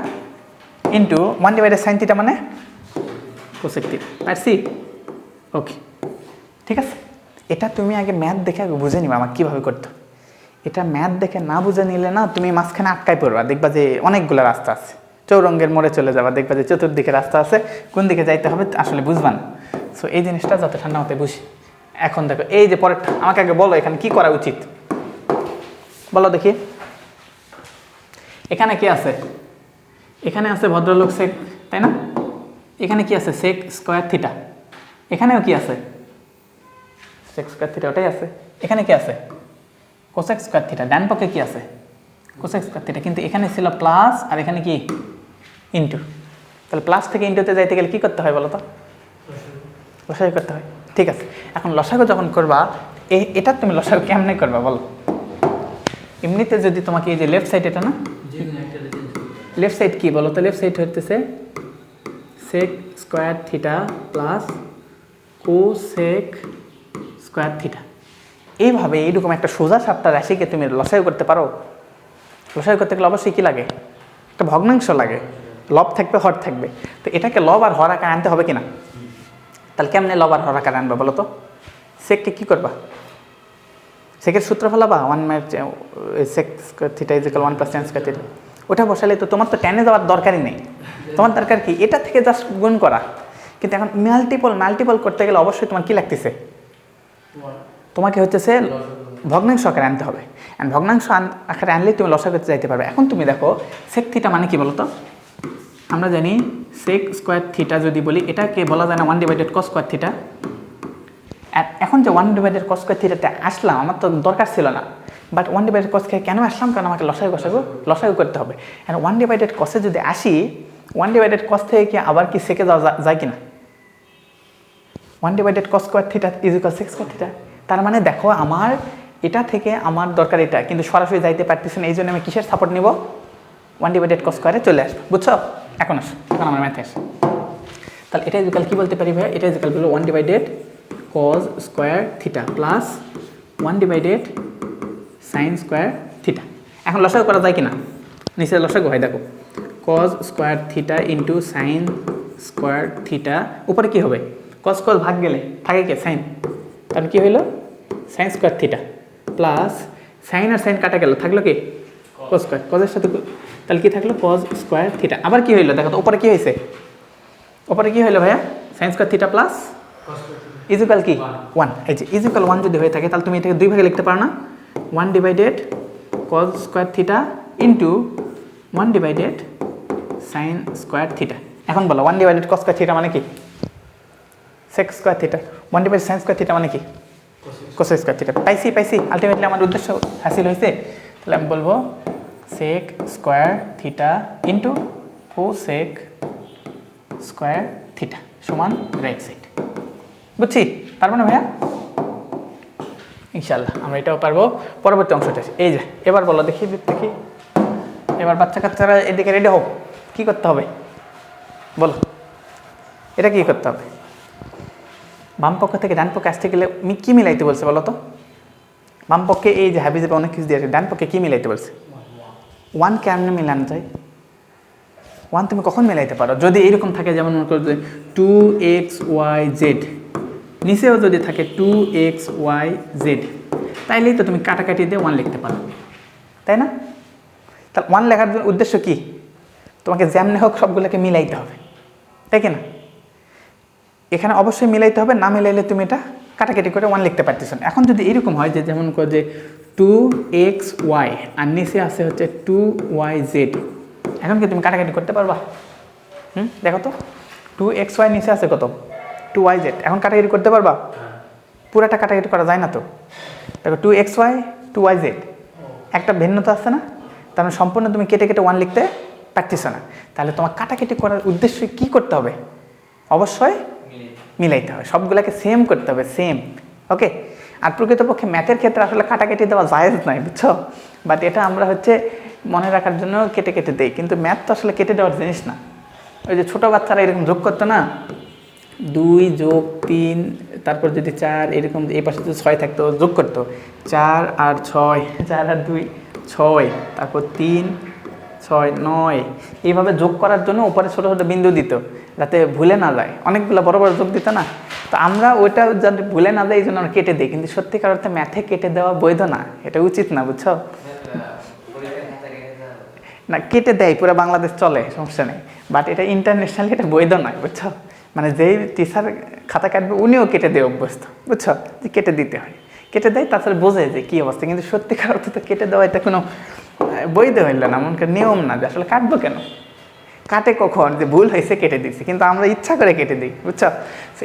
into 1 divided sine theta মানে কোসেক থিটা। পারছি? ওকে ঠিক আছে। এটা তুমি আগে ম্যাথ দেখে আগে বুঝে নিবা আমার কীভাবে করতে। এটা ম্যাথ দেখে না বুঝে নিলে না তুমি মাঝখানে আটকায় পড়বা, দেখবা যে অনেকগুলো রাস্তা আছে, চৌরঙ্গের মোড়ে চলে যাবা, দেখবা যে চতুর্দিকে রাস্তা আছে, কোন দিকে যাইতে হবে আসলে বুঝবা না। সো এই জিনিসটা যত ঠান্ডা মতে বুঝি। এখন দেখো এই যে পরেরটা, আমাকে আগে বলো এখানে কি করা উচিত বলো দেখি। এখানে কি আছে? এখানে আছে ভদ্রলোক সেক, তাই না? এখানে কি আছে? Sec square theta. এখানেও কি আছে? সেক স্কোয়ার থিটা, ওটাই আছে। এখানে কি আছে? Cosec square theta. ডান পক্ষে কি আছে? Cosec square theta. কিন্তু এখানে ছিল প্লাস আর এখানে কি ইন্টু। তাহলে প্লাস থেকে ইন্টুতে যাইতে গেলে কী করতে হয় বলো তো? লসাগু করতে হয়। ঠিক আছে, এখন লসাগু যখন করবা এটা তুমি লসাগু কেমনে করবা বলো? এমনিতে যদি তোমাকে এই যে লেফট সাইড, এটা না লেফট সাইড কি বলো তো? লেফট সাইড হচ্ছে sec square theta plus cosec square theta. এইভাবে এইরকম একটা সোজা সাপটা রাশিকে তুমি লসাগু করতে পারো? লসাগু করতে গেলে অবশ্যই কী লাগে? একটা ভগ্নাংশ লাগে, লব থাকবে হর থাকবে। তো এটাকে লব আর হর আকারে আনতে হবে কিনা? তাহলে কেমনে লব আর হর আকারে আনবে বলো তো? সেককে কী করবা? সেকের সূত্র ফেলাবা 1 sec square theta is equal 1 plus tan square theta. ওটা বসালে তো তোমার তো ট্যানে যাওয়ার দরকারই নেই, তোমার দরকার কি এটা থেকে জাস্ট গুণ করা। কিন্তু এখন মাল্টিপল করতে গেলে অবশ্যই তোমার কী লাগতেছে? তোমাকে হচ্ছে ভগ্নাংশ আকারে আনতে হবে। অ্যান্ড ভগ্নাংশ আকারে আনলেই তুমি লসাগু করতে যাইতে পারবে। এখন তুমি দেখো সেক থিটা মানে কি বলো তো? আমরা জানি সেক স্কোয়ার থিটা যদি বলি এটাকে বলা যায় না 1 ডিভাইডেড কস স্কোয়ার থিটা। আর এখন যে 1 ডিভাইডেড কস স্কোয়ার থিটাতে আসলাম, আমার তো দরকার ছিল না, বাট 1 ডিভাইডেড কস কেন আসলাম? কারণ আমাকে লসাগু করতে হবে। আর 1 ডিভাইডেড কসে যদি আসি, 1 ডিভাইডেড কস থেকে কি আবার কি সেকে যাওয়া যায় কিনা? 1 divided cos square theta is equal sec square theta. তার মানে দেখো আমার এটা থেকে আমার দরকার এটা, কিন্তু সরাসরি যাইতে পারতেছি না, এই জন্য আমি কিসের সাপোর্ট নিব? 1 ডিভাইডেড কস স্কোয়ারে চলে আসবো, বুঝছো? এখন এখন আমার ম্যাথে আসে। তাহলে এটা ইজিক্যাল কী বলতে পারি ভাই? এটা ইজিক্যাল বললো 1 divided cos square theta plus 1 divided sine square theta. এখন লসাগু করা যায় কিনা? নিচে লসাগু হয় দেখো, কস square theta into sine square theta. উপরে কী হবে? কস কস ভাগ গেলে থাকে কি? সাইন। তাহলে কী হইলো? Sine square theta plus sine আর সাইন কাটা গেল, থাকলো কি? Cos square. কসের সাথে তাহলে কি থাকলো? কস স্কোয়ার থিটা। আবার কি হইলো দেখো তো, উপরে কি হয়েছে? উপরে কি হইলো ভাইয়া? Sine square theta plus equal কি? 1। এই যে ইজিক্যাল 1 যদি হয়ে থাকে তাহলে তুমি এটাকে 2 ভাগে লিখতে পারো না? 1 divided cos square theta into 1 divided sine square theta. এখন বলো 1 ডিভাইডেড কস স্কোয়ার থিটা মানে কি? Sec square theta. 1 divided sine square theta মানে কি? Cosec square theta. পাইছি আলটিমেটলি আমার উদ্দেশ্য হাসিল হয়েছে। তাহলে আমি বলবো sec square theta into cosec square theta সমান রাইট সাইড। বুঝছি? পারবো না ভাইয়া? ইনশাল্লাহ আমরা এটাও পারবো। পরবর্তী অংশটা এই যে, এবার বলো দেখি। এবার বাচ্চা কাচ্চারা এদিকে রেডি হোক। কী করতে হবে বলো? এটা কী করতে হবে? বাম পক্ষ থেকে ডান পক্ষে আসতে গেলে কী মিলাইতে বলছে বলো তো? বাম পক্ষে এই যে হাবিজাবে অনেক কিছু দিয়েছে, ডান পক্ষে কী মিলাইতে বলছে? 1 কেমনে মিলানো যায়? 1 তুমি কখন মিলাইতে পারো? যদি এইরকম থাকে, যেমন মনে করো যে 2xyz, নিচেও যদি থাকে 2xyz, তাইলেই তো তুমি কাটাকাটি দিয়ে 1 লিখতে পারো, তাই না? তাহলে 1 লেখার উদ্দেশ্য কি? তোমাকে যেমনি হোক সবগুলোকে মিলাইতে হবে, তাই কি না? এখানে অবশ্যই মিলাইতে হবে, না মিলাইলে তুমি এটা কাটাকাটি করে 1 লিখতে পারতেছ না। এখন যদি এরকম হয় যে যেমন করে যে 2xy আর নিচে আছে হচ্ছে 2yz, এখন কি তুমি কাটাকাটি করতে পারবা? দেখো তো, 2xy নিচে আছে কত? 2yz, এখন কাটাকাটি করতে পারবা? পুরাটা কাটাকাটি করা যায় না তো। দেখো 2xy 2yz একটা ভিন্নতা আছে না? তার মানে সম্পূর্ণ তুমি কেটে কেটে 1 লিখতে পারতেছ না। তাহলে তোমার কাটাকাটি করার উদ্দেশ্যে কি করতে হবে? অবশ্যই মিলাইতে হবে, সবগুলোকে সেম করতে হবে, সেম। ওকে? আর প্রকৃতপক্ষে ম্যাথের ক্ষেত্রে আসলে কাটাকাটি দেওয়া জায়েজ নয়, বুঝছো? বাট এটা আমরা হচ্ছে মনে রাখার জন্য কেটে কেটে দেই, কিন্তু ম্যাথ তো আসলে কেটে দেওয়ার জিনিস না। ওই যে ছোটো বাচ্চারা এরকম যোগ করতো না, 2 + 3, তারপর যদি 4, এরকম এই পাশে যদি 6 থাকতো যোগ করতো, 4 আর 6, 4 আর 2 6, তারপর 3 6 9, এইভাবে যোগ করার জন্য উপরে ছোটো ছোটো বিন্দু দিত যাতে ভুলে না যায়। অনেকগুলো বড় বড় যোগ দিত না, তো আমরা ওইটা যাতে ভুলে না যায় এই জন্য আমরা কেটে দিই। কিন্তু সত্যিকার অর্থে ম্যাথে কেটে দেওয়া বৈধ না, এটা উচিত না, বুঝছো? না, কেটে দেয়, পুরো বাংলাদেশ চলে, সমস্যা নেই, বাট এটা ইন্টারন্যাশনালি এটা বৈধ নয়, বুঝছো? মানে যেই টিচার খাতা কাটবে উনিও কেটে দেয় অভ্যস্ত, বুঝছো? যে কেটে দিতে হয়, কেটে দেয়, তাছাড়া বোঝে যে কী অবস্থা। কিন্তু সত্যিকার অর্থে তো কেটে দেওয়া এটা কোনো বৈধ হইল না, এমনকি নিয়ম না যে আসলে কাটবো কেন। কাটে কখন যে ভুল হয়েছে কেটে দিচ্ছি, কিন্তু আমরা ইচ্ছা করে কেটে দিই, বুঝছো?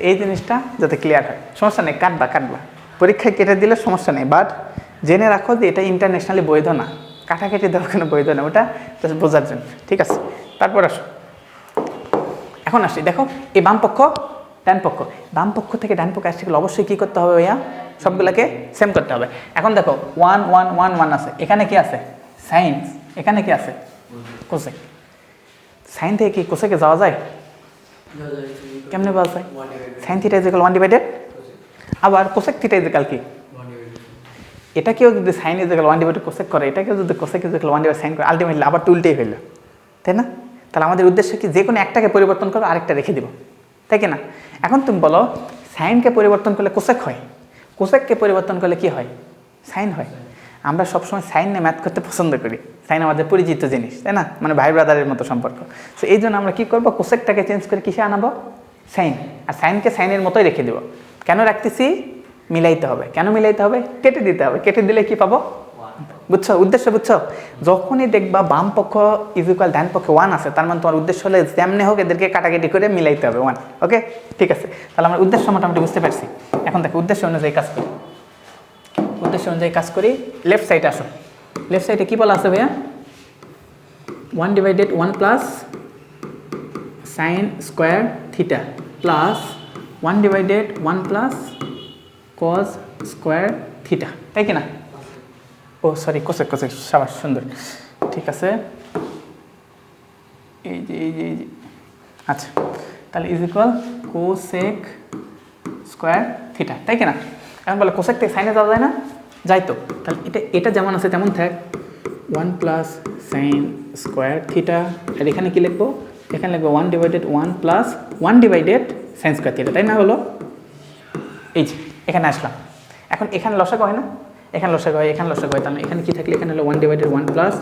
এই জিনিসটা যাতে ক্লিয়ার হয়। সমস্যা নেই, কাটবা, পরীক্ষায় কেটে দিলে সমস্যা নেই, বাট জেনে রাখো যে এটা ইন্টারন্যাশনালি বৈধ না, কাটাকাটি দেওয়া কোনো বৈধ না, ওটা বোঝার জন্য, ঠিক আছে? তারপর আসো, এখন আসি, দেখো এই বাম পক্ষ ডান পক্ষ, বাম পক্ষ থেকে ডান পক্ষে আসতে গেলে অবশ্যই কী করতে হবে ভাইয়া? সবগুলোকে সেম করতে হবে। এখন দেখো 1 1 1 1 আছে, এখানে কি আছে? সাইন, এখানে কি আছে? কোসেক। সাইন থেকে কি কোসেকে যাওয়া যায়? কেমনে পাওয়া যায়? সাইন থিটা ইকুয়াল 1/, আবার কোসেক থিটা ইকুয়াল কি? এটাকেও যদি সাইন ইকুয়াল 1/, কোসেক করে, এটাকেও যদি কোসেক ইকুয়াল 1/, সাইন করে, আলটিমেটলি আবার উল্টেই হইল, তাই না? তাহলে আমাদের উদ্দেশ্য কি? যে কোনো একটাকে পরিবর্তন করো, আরেকটা রেখে দিব, তাই কি না? এখন তুমি বলো, সাইনকে পরিবর্তন করলে কোসেক হয়, কোসেককে পরিবর্তন করলে কি হয়? সাইন হয়। আমরা সবসময় সাইন নিয়ে ম্যাথ করতে পছন্দ করি, সাইন আমাদের পরিচিত জিনিস, তাই না? মানে ভাই ব্রাদারের মতো সম্পর্ক। সো এই জন্য আমরা কী করবো? কোসেকটাকে চেঞ্জ করে কিসে আনাবো? সাইন। আর সাইনকে সাইনের মতোই রেখে দেবো। কেন রাখতেছি? মিলাইতে হবে। কেন মিলাইতে হবে? কেটে দিতে হবে। কেটে দিলে কি পাবো? বুঝছো উদ্দেশ্য? বুঝছো? যখনই দেখবা বাম পক্ষ ইকুয়াল ডান পক্ষে 1 আছে, তার মানে তোমার উদ্দেশ্য হলে যেমনি হোক এদেরকে কাটাকাটি করে মিলাইতে হবে 1। ওকে, ঠিক আছে। তাহলে আমার উদ্দেশ্য মোটামুটি বুঝতে পারছি। এখন দেখো উদ্দেশ্য অনুযায়ী কাজ করি, উদ্দেশ্য অনুযায়ী কাজ করি। লেফট সাইডে আসো, লেফট সাইডে কী বলা আছে ভাইয়া? 1/1 plus sine square theta plus 1/1 plus cos square theta, তাই কি না? ও সরি, কোসেক, সাবাস, সুন্দর, ঠিক আছে। এই যে আচ্ছা, তাহলে is equal cosec square theta, তাই কি না? এখন বলে কোসেক থেকে সাইনে যাওয়া যায় না? যাই তো। তাহলে এটা যেমন আছে তেমন থাক, 1 প্লাস সাইন স্কোয়ার থিটা। আর এখানে কী লিখবো? এখানে লিখবো 1/1 প্লাস 1/ সাইন স্কোয়ার থিটা, তাই না? হলো এই যে এখানে আসলাম। এখন এখানে লসাগু হয় না? এখানে লসাগু হয়, এখানে লসাগু হয়, তাহলে এখানে কী থাকলে? এখানে হলো 1/1 plus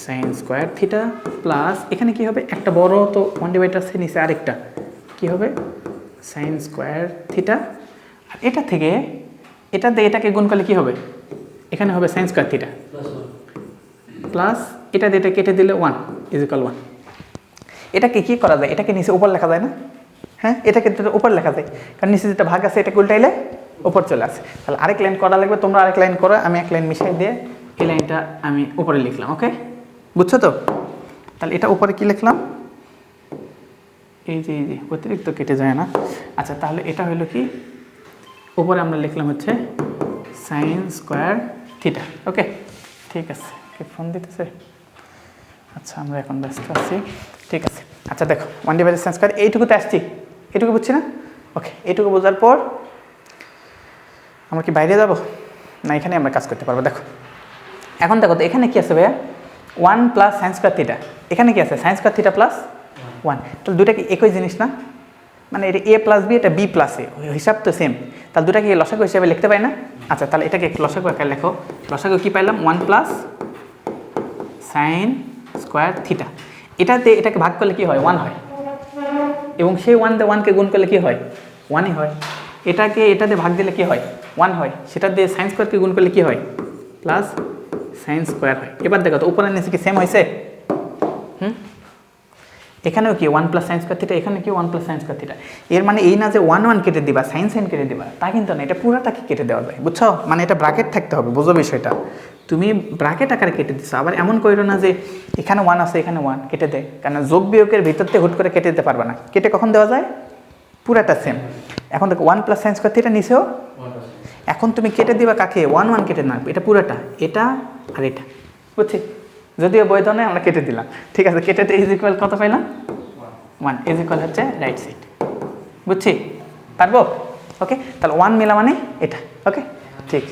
sine square theta plus এখানে কী হবে? একটা বড় তো 1/, আছে নিচে আরেকটা, কী হবে? Sign square theta. আর এটা থেকে এটা দিয়ে এটাকে গুণ করলে কী হবে? এখানে হবে সাইন স্কোয়ার থিটা প্লাস এটা দিয়ে এটা কেটে দিলে 1 = 1। এটাকে কী করা যায়? এটাকে নিচে উপর লেখা যায় না? হ্যাঁ, এটাকে উপর লেখা যায়, কারণ নিচে যেটা ভাগ আছে এটাকে উল্টাইলে উপর চলে আসে। তাহলে আরেক লাইন করা লাগবে, তোমরা আরেক লাইন করো, আমি এক লাইন মিশাই দিয়ে এই লাইনটা আমি উপরে লিখলাম। ওকে, বুঝছো তো? তাহলে এটা উপরে কি লিখলাম, এই যে অতিরিক্ত কেটে যায় না। আচ্ছা, তাহলে এটা হলো কি, উপরে আমরা লিখলাম হচ্ছে সাইন স্কোয়ার থিটা। ওকে, ঠিক আছে। কে ফোন দিতেছে? আচ্ছা, আমরা এখন ব্যস্ত আছি, ঠিক আছে। আচ্ছা দেখো, 1/sin স্কোয়ার, এইটুকুতে আসছি, এইটুকু বুঝছি না? ওকে, এইটুকু বোঝার পর আমরা কি বাইরে যাব না এখানে আমরা কাজ করতে পারবো? দেখো এখন দেখো তো এখানে কি আছে ভাইয়া, 1 প্লাস সাইন স্কোয়ার থিটা, এখানে কি আছে সাইন স্কোয়ার থিটা প্লাস 1, তাহলে দুটা কি একই জিনিস না? মানে এটা a প্লাস বি, এটা b প্লাস এ, হিসাব তো সেম, তাহলে দুটাকে লসাগু হিসাবে লিখতে পাই না? আচ্ছা, তাহলে এটাকে লসাগু আকারে লেখো। লসাগু কি পাইলাম, 1 প্লাস সাইন স্কোয়ার থিটা, এটাকে ভাগ করলে কি হয়, 1 হয়, এবং সেই 1 দিয়ে 1কে গুণ করলে কি হয়, 1ই হয়। এটা দিয়ে ভাগ দিলে কি হয়, 1 হয়। সেটা দিয়ে সাইন স্কোয়ারকে গুণ করলে কি হয়, প্লাস সাইন স্কোয়ার হয়। এবার দেখো তো উপরে নিচে কি সেম হয়েছে? এখানেও কি 1 প্লাস সাইন স্কোয়ার থিটা, এখানে কি 1 প্লাস সাইন স্কোয়ার থিটা। এর মানে এই না যে 1 কেটে দিবা, সাইন কেটে দিবা, তা কিন্তু না, এটা পুরাটাকে কেটে দেওয়া যায়, বুঝছো? মানে এটা ব্র্যাকেট থাকতে হবে, বুঝো বিষয়টা। তুমি ব্র্যাকেট আকারে কেটে দিচ্ছ, আবার এমন করো না যে এখানে 1 আছে এখানে 1 কেটে দেয়, কারণ যোগ বিয়োগের ভিতর থেকে হুট করে কেটে দিতে পারবে না। কেটে কখন দেওয়া যায়, পুরাটা সেম। এখন দেখো 1 প্লাস সাইন স্কোয়ার থিটা নিচেও, এখন তুমি কেটে দিবা কাকে, 1 কেটে না, এটা পুরাটা, এটা আর এটা, বুঝছি? যদিও বৈধ নয়, আমরা কেটে দিলাম, ঠিক আছে। কেটে ইজ ইকুয়াল কত পাইলাম, 1 ইজ ইকুয়াল হচ্ছে রাইট সাইড, বুঝছি? পারবো? ওকে, তাহলে 1 মিলা মানে এটা। ওকে, ঠিক,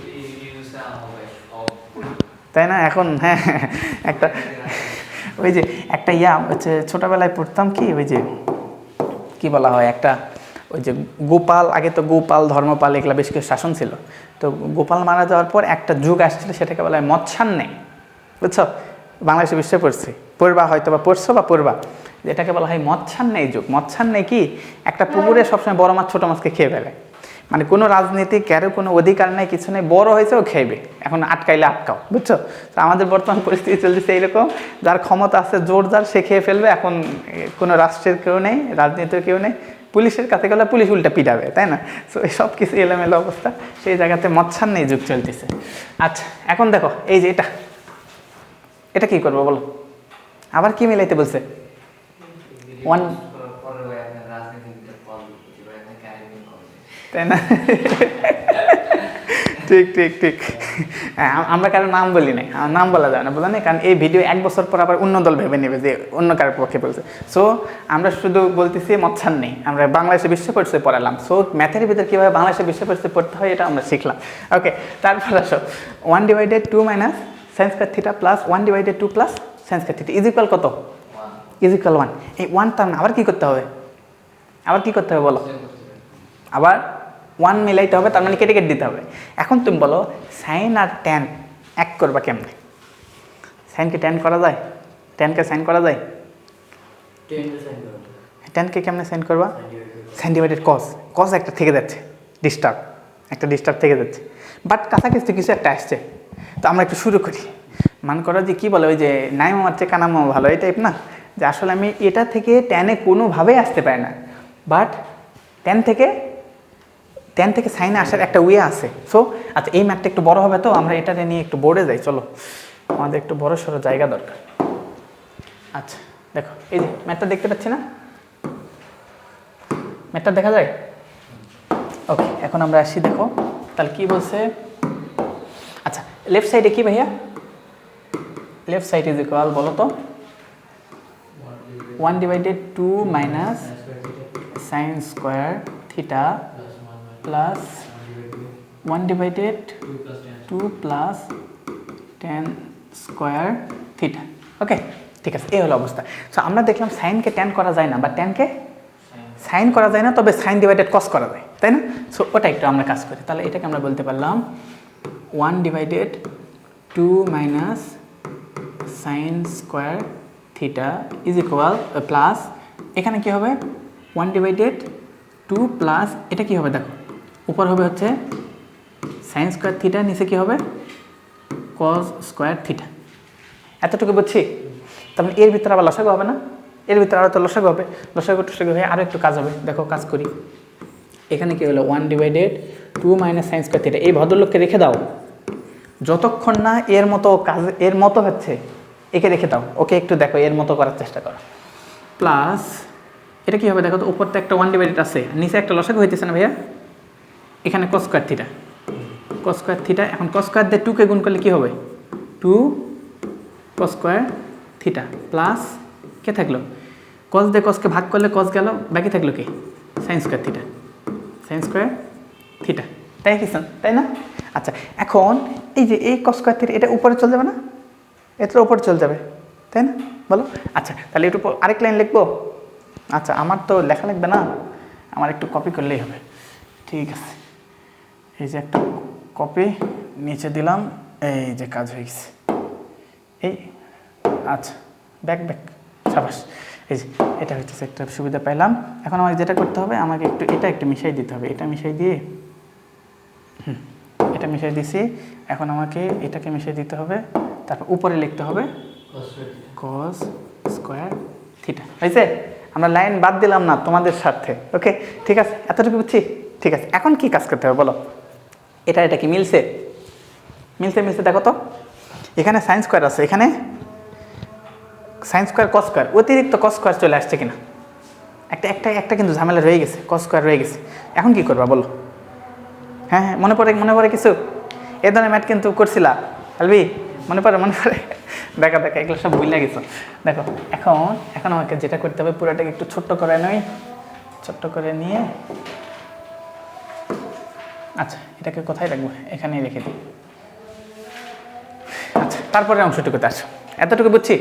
তাই না? এখন হ্যাঁ, একটা ওই যে একটা হচ্ছে ছোটোবেলায় পড়তাম কি, ওই যে কি বলা হয়, একটা ওই যে গোপাল, আগে তো গোপাল ধর্মপাল এগুলো বেশ কিছু শাসন ছিল। তো গোপাল মারা যাওয়ার পর একটা যুগ আসছিল, সেটাকে বলা হয় মৎস্যান্নে, বুঝছো? বাংলাদেশে বিশ্বে পড়ছি, পড়বা হয়তো বা পড়ছো বা পড়বা, যেটাকে বলা হয় মৎস্যান্নেয় যুগ। মৎস্যান্নে কি, একটা পুকুরে সবসময় বড় মাছ ছোটো মাছকে খেয়ে ফেলে, মানে কোনো রাজনীতি কারো কোনো অধিকার নেই, কিছু নেই, বড় হয়েছে ও খেয়েবে, এখন আটকাইলে আটকাও, বুঝছো? তো আমাদের বর্তমান পরিস্থিতি চলতেছে এইরকম, যার ক্ষমতা আছে জোর যার, সে খেয়ে ফেলবে। এখন কোনো রাষ্ট্রের কেউ নেই, রাজনীতির কেউ নেই, পুলিশের কাছে গেলে পুলিশ উল্টা পিটাবে, তাই না? সো এই সব কিছু এলোমেলো অবস্থা, সেই জায়গাতে মৎস্যান্নেয় যুগ চলতেছে। আচ্ছা, এখন দেখো এই যে এটা কি করবো বলো, আবার কি মিলাইতে বলছে, 1, তাই না? ঠিক ঠিক ঠিক, আমরা কারো নাম বলি নাই, নাম বলা যায় না, বলা নেই, কারণ এই ভিডিও 1 বছর পর আবার অন্য দল ভেবে নেবে যে অন্য কারোর পক্ষে বলছে। সো আমরা শুধু বলতেছি মৎস্যান্নেই, আমরা বাংলাদেশে বিশ্ব পরিচয় পড়ালাম। সো ম্যাথের ভিতরে কীভাবে বাংলাদেশে বিশ্ব পরিচয় পড়তে হয় এটা আমরা শিখলাম। ওকে, তারপর আসো 1/2 minus sine square theta plus 1/2 plus sine square theta is equal কত, ইজ ইকুয়াল 1। এই 1 তার আবার কী করতে হবে, আবার কী করতে হবে বলো, আবার 1 মিলাইতে হবে, তার মানে কেটে কেটে দিতে হবে। এখন তুমি বলো সাইন আর ট্যান এক করবা কেমনে? সাইনকে ট্যান করা যায়, ট্যানকে সাইন করা যায়, ট্যানকে কেমনে সাইন করবা, সাইন ডিভাইডেড কস, কস একটা থেকে যাচ্ছে, ডিস্টার্ব, একটা ডিস্টার্ব থেকে যাচ্ছে, বাট কাছাকাছি কিছু একটা আসছে। তো আমরা একটু শুরু করি, মান করা যে কী বলে, ওই যে নাই মামার চেয়ে কানা মামা ভালো, এই টাইপ না, যে আসলে আমি এটা থেকে ট্যানে কোনোভাবেই আসতে পারি না, বাট ট্যান থেকে সাইনে আসার একটা ওয়ে আছে। সো আচ্ছা, এই ম্যাথটা একটু বড় হবে, তো আমরা এটা নিয়ে একটু বোর্ডে যাই, চলো, আমাদের একটু বড় সড়ো জায়গা দরকার। আচ্ছা দেখো, এই যে ম্যাথটা দেখতে পাচ্ছি না, ম্যাথটা দেখা যায়? ওকে, এখন আমরা আসি, দেখো তাহলে কি বলছে। আচ্ছা, লেফট সাইডে কি ভাইয়া, লেফট সাইড ইজ ইকুয়াল বলো তো 1/2 minus sine square theta plus 1/2 plus tan square theta. Okay, ঠিক আছে, এই হলো অবস্থা। সো আমরা দেখলাম সাইনকে ট্যান করা যায় না, বা ট্যানকে সাইন করা যায় না, তবে সাইন ডিভাইডেড কস করা যায়, তাই না? সো ওটা একটু আমরা কাজ করি, তাহলে এটাকে আমরা বলতে পারলাম 1/2 minus sine square theta is equal plus, এখানে কি হবে 1/2 প্লাস, এটা কি হবে দেখো, উপর হবে হচ্ছে সাইন স্কোয়ার থিটা, নিচে কি হবে কস স্কোয়ার থিটা। এতটুকু বুঝছি? তারপরে এর ভিতরে আবার লসাগু হবে না, এর ভিতরে আরও তো লসাগু হবে, লসাগু টসাগু হয়ে আরও একটু কাজ হবে। দেখো কাজ করি, এখানে কি হলো 1/2 মাইনাস সাইন স্কোয়ার থিটা। এই ভদ্রলোককে রেখে দাও, যতক্ষণ না এর মতো কাজ এর মতো হচ্ছে একে রেখে দাও, ওকে একটু দেখো এর মতো করার চেষ্টা করো। প্লাস এটা কী হবে দেখো তো, উপরতে একটা 1/, আছে, নিচে একটা লসাগু হইতেছে না ভাইয়া, এখানে cos square theta, cos square theta. এখন cos স্কোয়ার দিয়ে 2কে গুণ করলে কী হবে, 2 cos স্কোয়ার থিটা প্লাস কে থাকলো, cos দিয়ে cosকে ভাগ করলে cos গেল, বাকি থাকলো কি sign square theta, sign square theta, তাই কি তাই না? আচ্ছা এখন এই যে এই cos স্কোয়ার থিটা এটা উপরে চলে যাবে না, এটা উপরে চলে যাবে তাই না, বলো? আচ্ছা তাহলে একটু আরেক লাইন লিখবো। আচ্ছা আমার তো লেখা লাগবে না, আমার একটু কপি করলেই হবে। ঠিক আছে, এই যে একটা কপি নিচে দিলাম, এই যে কাজ হয়ে গেছে এই। আচ্ছা ব্যাক সাবাস, এই যে এটা হচ্ছে একটা সুবিধা পাইলাম। এখন আমাকে যেটা করতে হবে, আমাকে একটু এটা একটু মিশাই দিতে হবে, এটা মিশাই দিয়ে এটা মিশাই দিছি। এখন আমাকে এটাকে মিশাই দিতে হবে, তারপর উপরে লিখতে হবে cos স্কোয়ার থিটা। হয়েছে? আমরা লাইন বাদ দিলাম না তোমাদের স্বার্থে। ওকে ঠিক আছে, এতটুকু বুঝছি। ঠিক আছে, এখন কি কাজ করতে হবে বলো? এটা কি মিলছে? মিলছে দেখো তো, এখানে সাইন স্কোয়ার আছে, এখানে সাইন স্কোয়ার cos স্কোয়ার, অতিরিক্ত cos স্কোয়ার চলে আসছে কিনা, একটা কিন্তু ঝামেলা রয়ে গেছে, cos স্কোয়ার রয়ে গেছে। এখন কি করবা বলো? হ্যাঁ মনে পড়ে কিছু? এ ধরনের ম্যাথ কিন্তু করছিলা আলবি, মনে পড়ে? দেখা এগুলো সব ভুলে গেছো। দেখো এখন আমাকে যেটা করতে হবে, পুরোটাকে একটু ছোট্ট করে নই, ছোট্ট করে নিয়ে, আচ্ছা এটাকে কোথায় রাখবো, এখানেই রেখে দিই। আচ্ছা তারপরে অংশটুকুতে আসো, এতটুকু বুঝছি,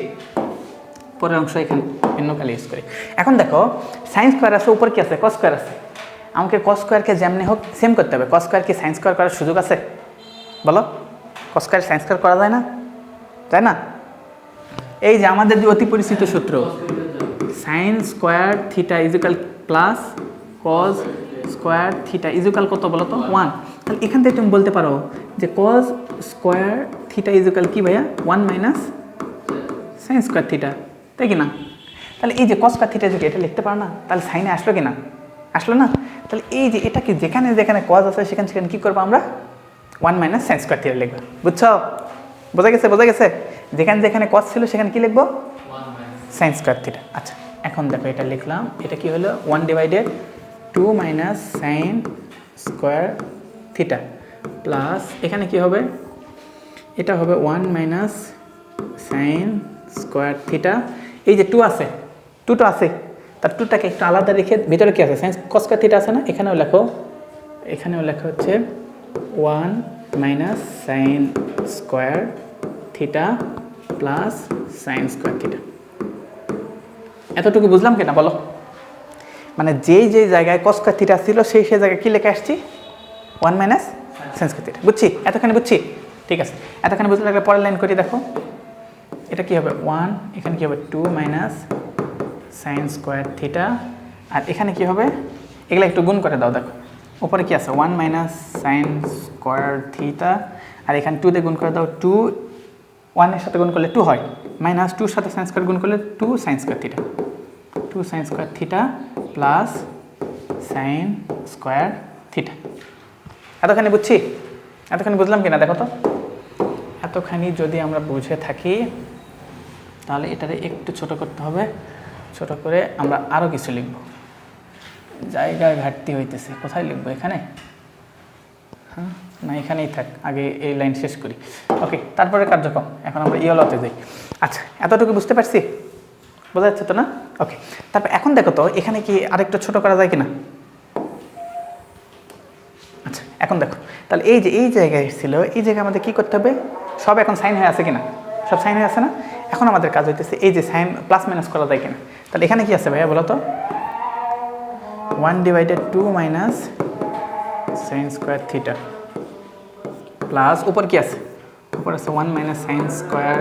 পরের অংশ এখানে ভিন্ন কালি ইউজ করি। এখন দেখো সাইন স্কোয়ার আছে, উপর কি আছে, cos স্কোয়ার আছে। আমাকে cos স্কোয়ারকে যেমনি হোক সেম করতে হবে। cos স্কোয়ার কি সাইন স্কোয়ার করার সুযোগ আছে বলো? cos স্কোয়ার সাইন স্কোয়ার করা যায় না, তাই না? এই যে আমাদের যে অতি পরিচিত সূত্র, sign square theta equal plus cos square theta equal কত বলো তো, 1। তাহলে এখান থেকে তুমি বলতে পারো যে cos স্কোয়ার থিটা ইজুকাল কি ভাইয়া, 1 মাইনাস সাইন স্কোয়ার থিটা, তাই কি না? তাহলে এই যে cos স্কোয়ার থিটা যদি এটা লিখতে পারো না, তাহলে সাইনে আসলো কি না, আসলো না? তাহলে এই যে এটাকে যেখানে cos আছে সেখানে কী করবো আমরা, 1 মাইনাস সাইন স্কোয়ার থিটা লিখবো। বুঝছো? বোঝা গেছে? যেখানে cos ছিল সেখানে কি লিখবো, সাইন স্কোয়ার থিটা। আচ্ছা এখন দেখো এটা লিখলাম, এটা কি হলো 1/2 minus sine square theta plus এখানে কি হবে, এটা হবে 1 মাইনাস সাইন স্কোয়ার থিটা। এই যে 2 আছে, 2টা আছে, তার 2টাকে একটু আলাদা রেখে ভিতরে কি আছে, সাইন cos স্কোয়ার থিটা আছে না, এখানেও লেখা হচ্ছে 1 minus sine square theta plus sine square theta. এতটুকু বুঝলাম কিনা বলো? মানে যেই জায়গায় cos স্কোয়ার থিটা ছিল সেই জায়গায় কি লেখা আসছি, 1 মাইনাস সাইন স্কোয়ার থিটা। বুঝছি? এতখানি বুঝছি? ঠিক আছে, এতখানি বুঝতে লাগলে পরের লাইন করি। দেখো এটা কি হবে 1, এখানে কি হবে 2 মাইনাস সাইন স্কোয়ার থিটা, আর এখানে কি হবে, এগুলো একটু গুণ করে দাও। দেখো উপরে কি আছে, 1 মাইনাস সাইন স্কোয়ার থিটা, আর এখানে 2 দিয়ে গুণ করে দাও, 2 1 এর সাথে গুণ করলে 2 হয়, মাইনাস 2 সাথে সাইন স্কোয়ার গুণ করলে 2 sign square theta, 2 sign square theta plus sine square theta. এতখানি বুঝছি? এতখানি বুঝলাম কিনা দেখো তো? এতখানি যদি আমরা বুঝে থাকি তাহলে এটারে একটু ছোট করতে হবে, ছোট করে আমরা আরও কিছু লিখব। জায়গায় ঘাটতি হইতেছে, কোথায় লিখবো, এখানে? হ্যাঁ না এখানেই থাক, আগে এই লাইন শেষ করি। ওকে তারপরে কার্যক্রম, এখন আমরা ইয়েলোতে যাই। আচ্ছা এতটুকু বুঝতে পারছি, বোঝা যাচ্ছে তো না? ওকে তারপর এখন দেখো তো এখানে কি আরেকটু ছোট করা যায় কিনা। আচ্ছা এখন দেখো তাহলে এই জায়গায় ছিল, এই জায়গায় আমাদের কি করতে হবে, সব এখন সাইন হয়ে আছে কিনা, সব সাইন হয়ে আছে না? এখন আমাদের কাজ হইতেছে এই যে সাইন প্লাস মাইনাস করা যায় কিনা। তাহলে এখানে কি আছে ভাইয়া বলো তো, 1/2 minus sine square theta plus উপর কি আছে, উপর আছে 1 মাইনাস সাইন স্কোয়ার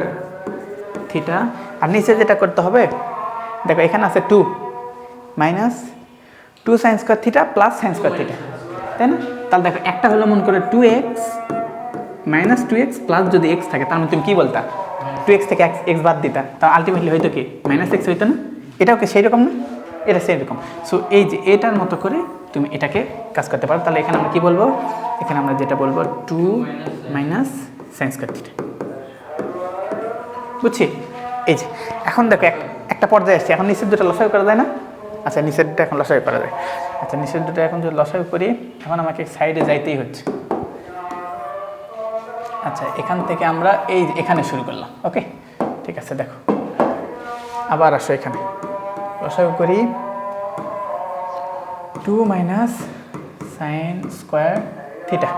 থিটা, আর নিচে যেটা করতে হবে দেখো এখানে আছে 2 minus 2 sign square theta plus sine square theta, তাই না? তাহলে দেখো একটা হলো মনে করে 2x মাইনাস 2x প্লাস, যদি x থাকে তার মানে তুমি কী বলতা, 2x থেকে x বাদ দিতা, তার আলটিমেটলি হয়তো কি মাইনাস x হইতো না? এটাও কি সেই রকম না? এটা সেই রকম। সো এই যে এটার মতো করে তুমি এটাকে কাজ করতে পারো। তাহলে এখানে আমরা কি বলবো, এখানে আমরা যেটা বলবো 2 মাইনাস সাইন স্কয়ার থিটা। বুঝছি? এই যে এখন দেখো একটা পর্যায়ে আসছে, এখন নিচের দুটো লসাগু করা যায় না? আচ্ছা নিচের দুটো এখন লসাগু করা যায়। আচ্ছা নিচের দুটো এখন যদি লসাগু করি, এখন আমাকে সাইডে যাইতেই হচ্ছে। আচ্ছা এখান থেকে আমরা এখানে শুরু করলাম। ওকে ঠিক আছে, দেখো আবার আসো এখানে লসাগু করি 2 মাইনাস সাইন স্কোয়ার থিটা।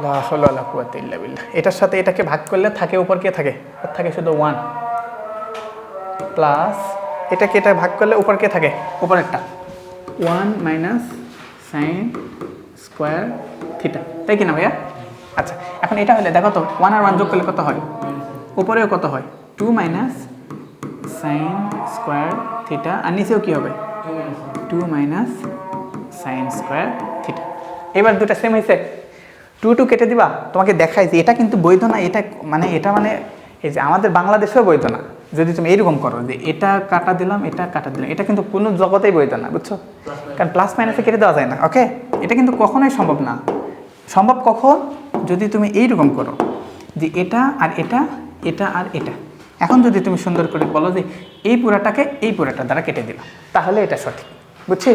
লা হাওলা ওয়ালা কুওয়াতা ইল্লা বিল্লাহ। এটার সাথে এটাকে ভাগ করলে থাকে উপর কে থাকে? থাকে শুধু 1 প্লাস এটাকে এটা ভাগ করলে উপর কে থাকে? উপরেরটা 1 মাইনাস সাইন স্কোয়ার থিটা, তাই কি না ভাইয়া? আচ্ছা এখন এটা হলে দেখো তো 1 আর 1 যোগ করলে কত হয়? উপরেও কত হয়? 2 মাইনাস সাইন স্কোয়ার থিটা, আর নিচেও কি হবে? 2 মাইনাস সাইন স্কোয়ার থিটা। এবার দুটা সেম হয়েছে, 2 কেটে দিবা। তোমাকে দেখাই যে এটা কিন্তু বৈধ না, এটা মানে এই যে আমাদের বাংলাদেশেও বৈধ না। যদি তুমি এইরকম করো যে এটা কাটা দিলাম, এটা কাটা দিলাম, এটা কিন্তু কোনো জগতেই বৈধ না, বুঝছো? কারণ প্লাস মাইনাসে কেটে দেওয়া যায় না। ওকে, এটা কিন্তু কখনোই সম্ভব না। সম্ভব কখন? যদি তুমি এইরকম করো যে এটা আর এটা, এটা আর এটা। এখন যদি তুমি সুন্দর করে বলো যে এই পুরাটাকে এই পুরাটা দ্বারা কেটে দিলাম, তাহলে এটা সঠিক। বুঝছি?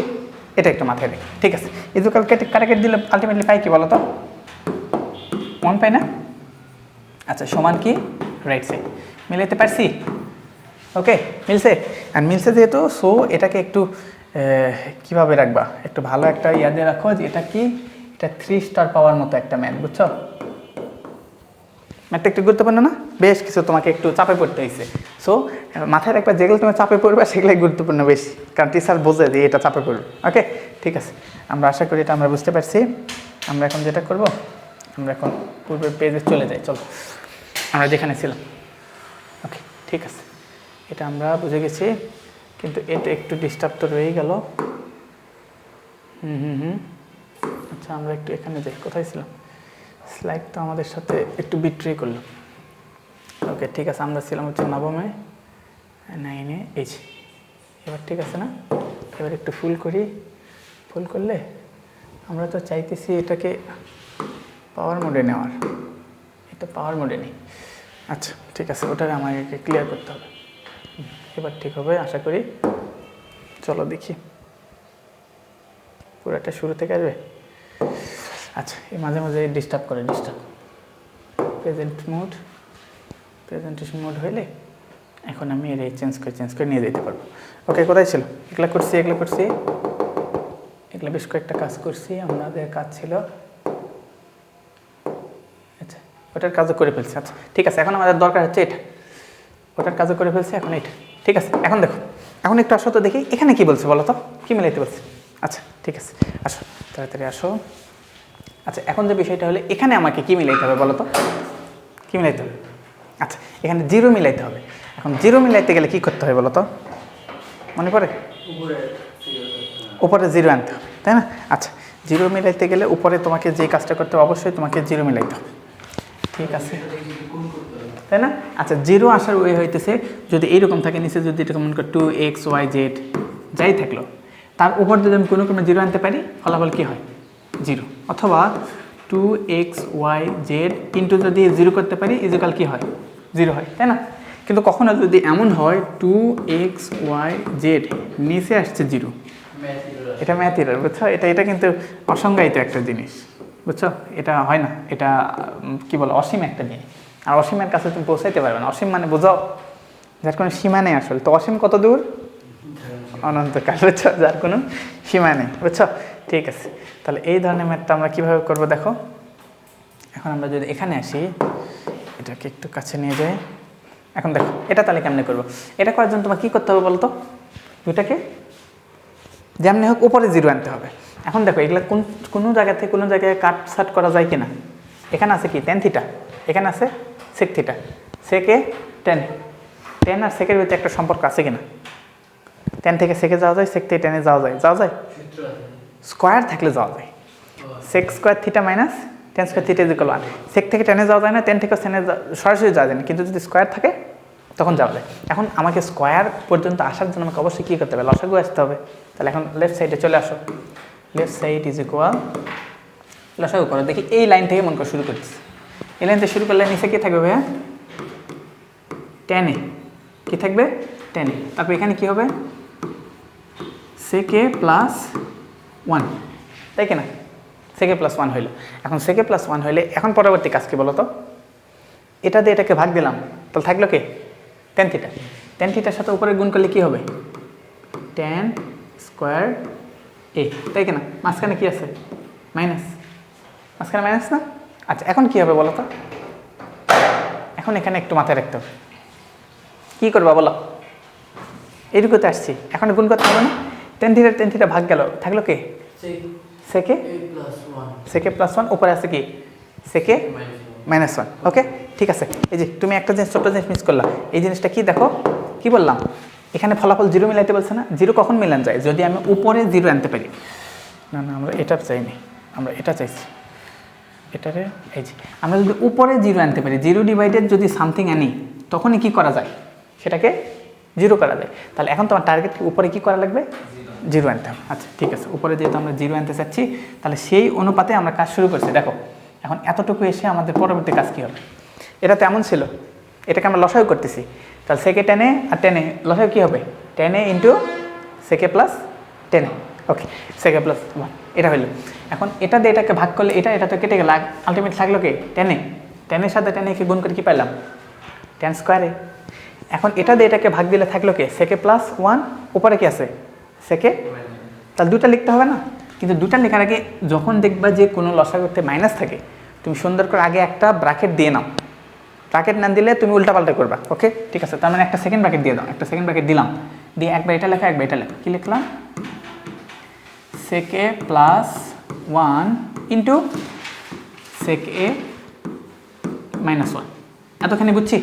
এটা একটু মাথায় রেখে, ঠিক আছে? ইজুকাল কেটে দিলে আলটিমেটলি পাই কি বলো তো? 1 পাই না? আচ্ছা সমান কি? রাইট সাইড মিলাইতে পারছি? ওকে মিলছে। আর মিলছে যেহেতু, সো এটাকে একটু কীভাবে রাখবা, একটু ভালো একটা ইয়াদে রাখো যে এটা কি, এটা 3 স্টার পাওয়ার মতো একটা ম্যাথ, বুঝছো? ম্যাথটা একটু গুরুত্বপূর্ণ না? বেশ কিছু তোমাকে একটু চাপে পড়তে হয়েছে। সো মাথায় রাখবা যেগুলো তুমি চাপে পড়বে সেগুলোই গুরুত্বপূর্ণ বেশি, কারণ টিচার বোঝে যে এটা চাপে পড়বে। ওকে ঠিক আছে, আমরা আশা করি এটা আমরা বুঝতে পারছি। আমরা এখন যেটা করব, আমরা এখন পূর্বের পেজে চলে যাই। চলো আমরা যেখানে ছিলাম। ওকে ঠিক আছে, এটা আমরা বুঝে গেছি, কিন্তু এটা একটু ডিস্টার্ব তো রয়েই গেল। আচ্ছা আমরা একটু এখানে যাই, কোথায় ছিলাম? স্লাইড তো আমাদের সাথে একটু বিট্রে করলো। ওকে ঠিক আছে, আমরা ছিলাম হচ্ছে নবমে, 9-এ, এই যে এবার ঠিক আছে না? এবার একটু ফুল করি। ফুল করলে আমরা তো চাইতেছি এটাকে পাওয়ার মোডে নেওয়ার, এটা পাওয়ার মোডে নেই। আচ্ছা ঠিক আছে, ওটাকে আমাকে ক্লিয়ার করতে হবে। এবার ঠিক হবে আশা করি। চলো দেখি পুরোটা শুরু থেকে আসবে। আচ্ছা এই মাঝে মাঝে ডিস্টার্ব প্রেজেন্টেশন মোড হইলে এখন আমি এর চেঞ্জ করে নিয়ে যেতে পারবো। ওকে কোথায় ছিল? এগুলো করছি এগুলো বেশ কয়েকটা কাজ করছি। আমাদের কাজ ছিল, আচ্ছা ওটার কাজও করে ফেলছি। আচ্ছা ঠিক আছে, এখন আমাদের দরকার হচ্ছে এটা, ওটার কাজও করে ফেলছি, এখন এটা। ঠিক আছে এখন দেখো, এখন একটু আসো তো দেখি এখানে কি বলছে বলো তো, কী মিলাইতে বলছে? আচ্ছা ঠিক আছে আসো, তাড়াতাড়ি আসো। আচ্ছা এখন যে বিষয়টা হলে এখানে আমাকে কি মিলাইতে হবে বলো তো? কী মিলাইতে হবে? আচ্ছা এখানে 0 মিলাইতে হবে। এখন 0 মিলাইতে গেলে কি করতে হবে বলো তো? মনে পড়ে? উপরে 0 আনতে হবে, তাই না? আচ্ছা 0 মিলাইতে গেলে উপরে তোমাকে যে কাজটা করতে হবে, অবশ্যই তোমাকে 0 মিলাইতে হবে। ঠিক আছে তাই না? আচ্ছা 0 আসার ওয়ে হইতেছে, যদি এইরকম থাকে নিচে যদি এটা মনে করো 2x y z যাই থাকলো, তার উপর যদি আমি কোনো 0 আনতে পারি, ফলাফল কী হয়? 0। অথবা 2x y z ইন্টু যদি 0 করতে পারি, ইজিক্যাল কী হয়? 0 হয়, তাই না? কিন্তু কখনো যদি এমন হয় 2x y z নিচে আসছে 0, এটা ম্যাথ এরর, বুঝছো? এটা কিন্তু অসংজ্ঞায়িত একটা জিনিস, বুঝছো? এটা হয় না, এটা কি বলো, অসীম একটা জিনিস। আর অসীমের কাছে তুমি পৌঁছাইতে পারবে না। অসীম মানে বোঝাও যার কোনো সীমা নেই আসলে। তো অসীম কত দূর? অনন্তকাল, বুঝছো? যার কোনো সীমা নেই, বুঝছো? ঠিক আছে, তাহলে এই ধরনের ম্যাথটা আমরা কীভাবে করবো দেখো। এখন আমরা যদি এখানে আসি, এটাকে একটু কাছে নিয়ে যাই। এখন দেখো এটা তাহলে কেমনে করবো? এটা করার জন্য তোমার কী করতে হবে বলো তো? দুইটাকে যেমনি হোক উপরে 0 আনতে হবে। এখন দেখো এগুলো কোনো জায়গা থেকে কোনো জায়গায় কাট করা যায় কি না? এখানে আছে কি tan থিটা, এখানে আছে sec থিটা, সেকে tan আর সেকের ভিতরে একটা সম্পর্ক আছে কিনা? tan থেকে সেকে যাওয়া যায়, sec থেকে tan যাওয়া যায়, স্কোয়ার থাকলে যাওয়া যায়। sec square theta minus tan square theta equal 1। sec থেকে tan যাওয়া যায় না, tan থেকে tan সরাসরি যাওয়া যায় না, কিন্তু যদি স্কোয়ার থাকে তখন যাওয়া যায়। এখন আমাকে স্কোয়ার পর্যন্ত আসার জন্য আমাকে অবশ্যই কী করতে হবে, লসাগু আসতে হবে। তাহলে এখন লেফট সাইডে চলে আসো, লেফট সাইড ইজ ইকুয়াল লসাগু করো। দেখি এই লাইন থেকে মনে করে শুরু করছি, এই লাইন থেকে শুরু করলে নিচে কী থাকবে ভাইয়া, 10a, কী থাকবে 10a। তারপর এখানে কী হবে, sec a প্লাস 1, তাই কিনা, sec a প্লাস 1 হইল। এখন sec a প্লাস 1 হইলে এখন পরবর্তী কাজ কি বলো তো, এটা দিয়ে এটাকে ভাগ দিলাম, তাহলে থাকলো কি tan থিটা। tan থিটার সাথে উপরে গুণ করলে কি হবে, tan স্কোয়ার a, তাই কিনা। মাঝখানে কি আছে, মাইনাস, মাঝখানে মাইনাস না। আচ্ছা এখন কি হবে বলো তো, এখন এখানে একটু মাথায় রাখতে হবে, কী করবা বলো, এইটুকুতে আসছি, এখন গুণ করতে হবে না। tan থিটা ভাগ গেল, থাকলো কি sec a প্লাস 1, উপরে আছে কি sec a মাইনাস 1। ওকে ঠিক আছে। এই যে তুমি একটা জিনিস, ছোট্ট জিনিস মিস করলা, এই জিনিসটা কি দেখো, কি বললাম, এখানে ফলাফল 0 মিলাইতে বলছে না। 0 কখন মিলান যায়, যদি আমি উপরে 0 আনতে পারি। না না, আমরা এটা চাইনি, আমরা এটা চাইছি, এটারে এই যে আমরা যদি উপরে 0 আনতে পারি, 0 ডিভাইডেড যদি সামথিং আনি, তখনই কি করা যায়, সেটাকে 0 করা যায়। তাহলে এখন তোমার টার্গেট উপরে কি করা লাগবে, 0 আনতে হবে। আচ্ছা ঠিক আছে, উপরে যেহেতু আমরা 0 আনতে চাচ্ছি, তাহলে সেই অনুপাতে আমরা কাজ শুরু করছি। দেখো এখন এতটুকু এসে আমাদের পরবর্তী কাজ কী হবে, এটা তো এমন ছিল, এটাকে আমরা লসাগু করতেছি, তাহলে sec a tan a R tan a লসাগু কী হবে, tan a into sec a plus tan a। Okay sec a plus 1 এটা হইল। এখন এটা দিয়ে এটাকে ভাগ করলে এটা তো কেটে গেল, আলটিমেট থাকলো কি tan a, tan এর সাথে tan a কে গুণ করে কি পাইলাম, tan স্কোয়ার a। এখন এটা দিয়ে এটাকে ভাগ দিলে থাকলো কি sec a প্লাস 1, উপরে কি আছে sec a, তাহলে দুটা লিখতে হবে না। কিন্তু দুটা লেখার আগে যখন দেখবা যে কোনো লসাগুতে মাইনাস থাকে, তুমি সুন্দর করে আগে একটা ব্র্যাকেট দিয়ে নাও, ব্র্যাকেট না দিলে তুমি উল্টাপাল্টা করবা। ওকে ঠিক আছে, তার মানে একটা সেকেন্ড ব্র্যাকেট দিয়ে দাও, একটা সেকেন্ড ব্র্যাকেট দিলাম, দিয়ে একবার এটা লেখা একবার এটা লেখা, কী লিখলাম, sec a plus 1 into sec a minus 1। এতখানি বুঝছি,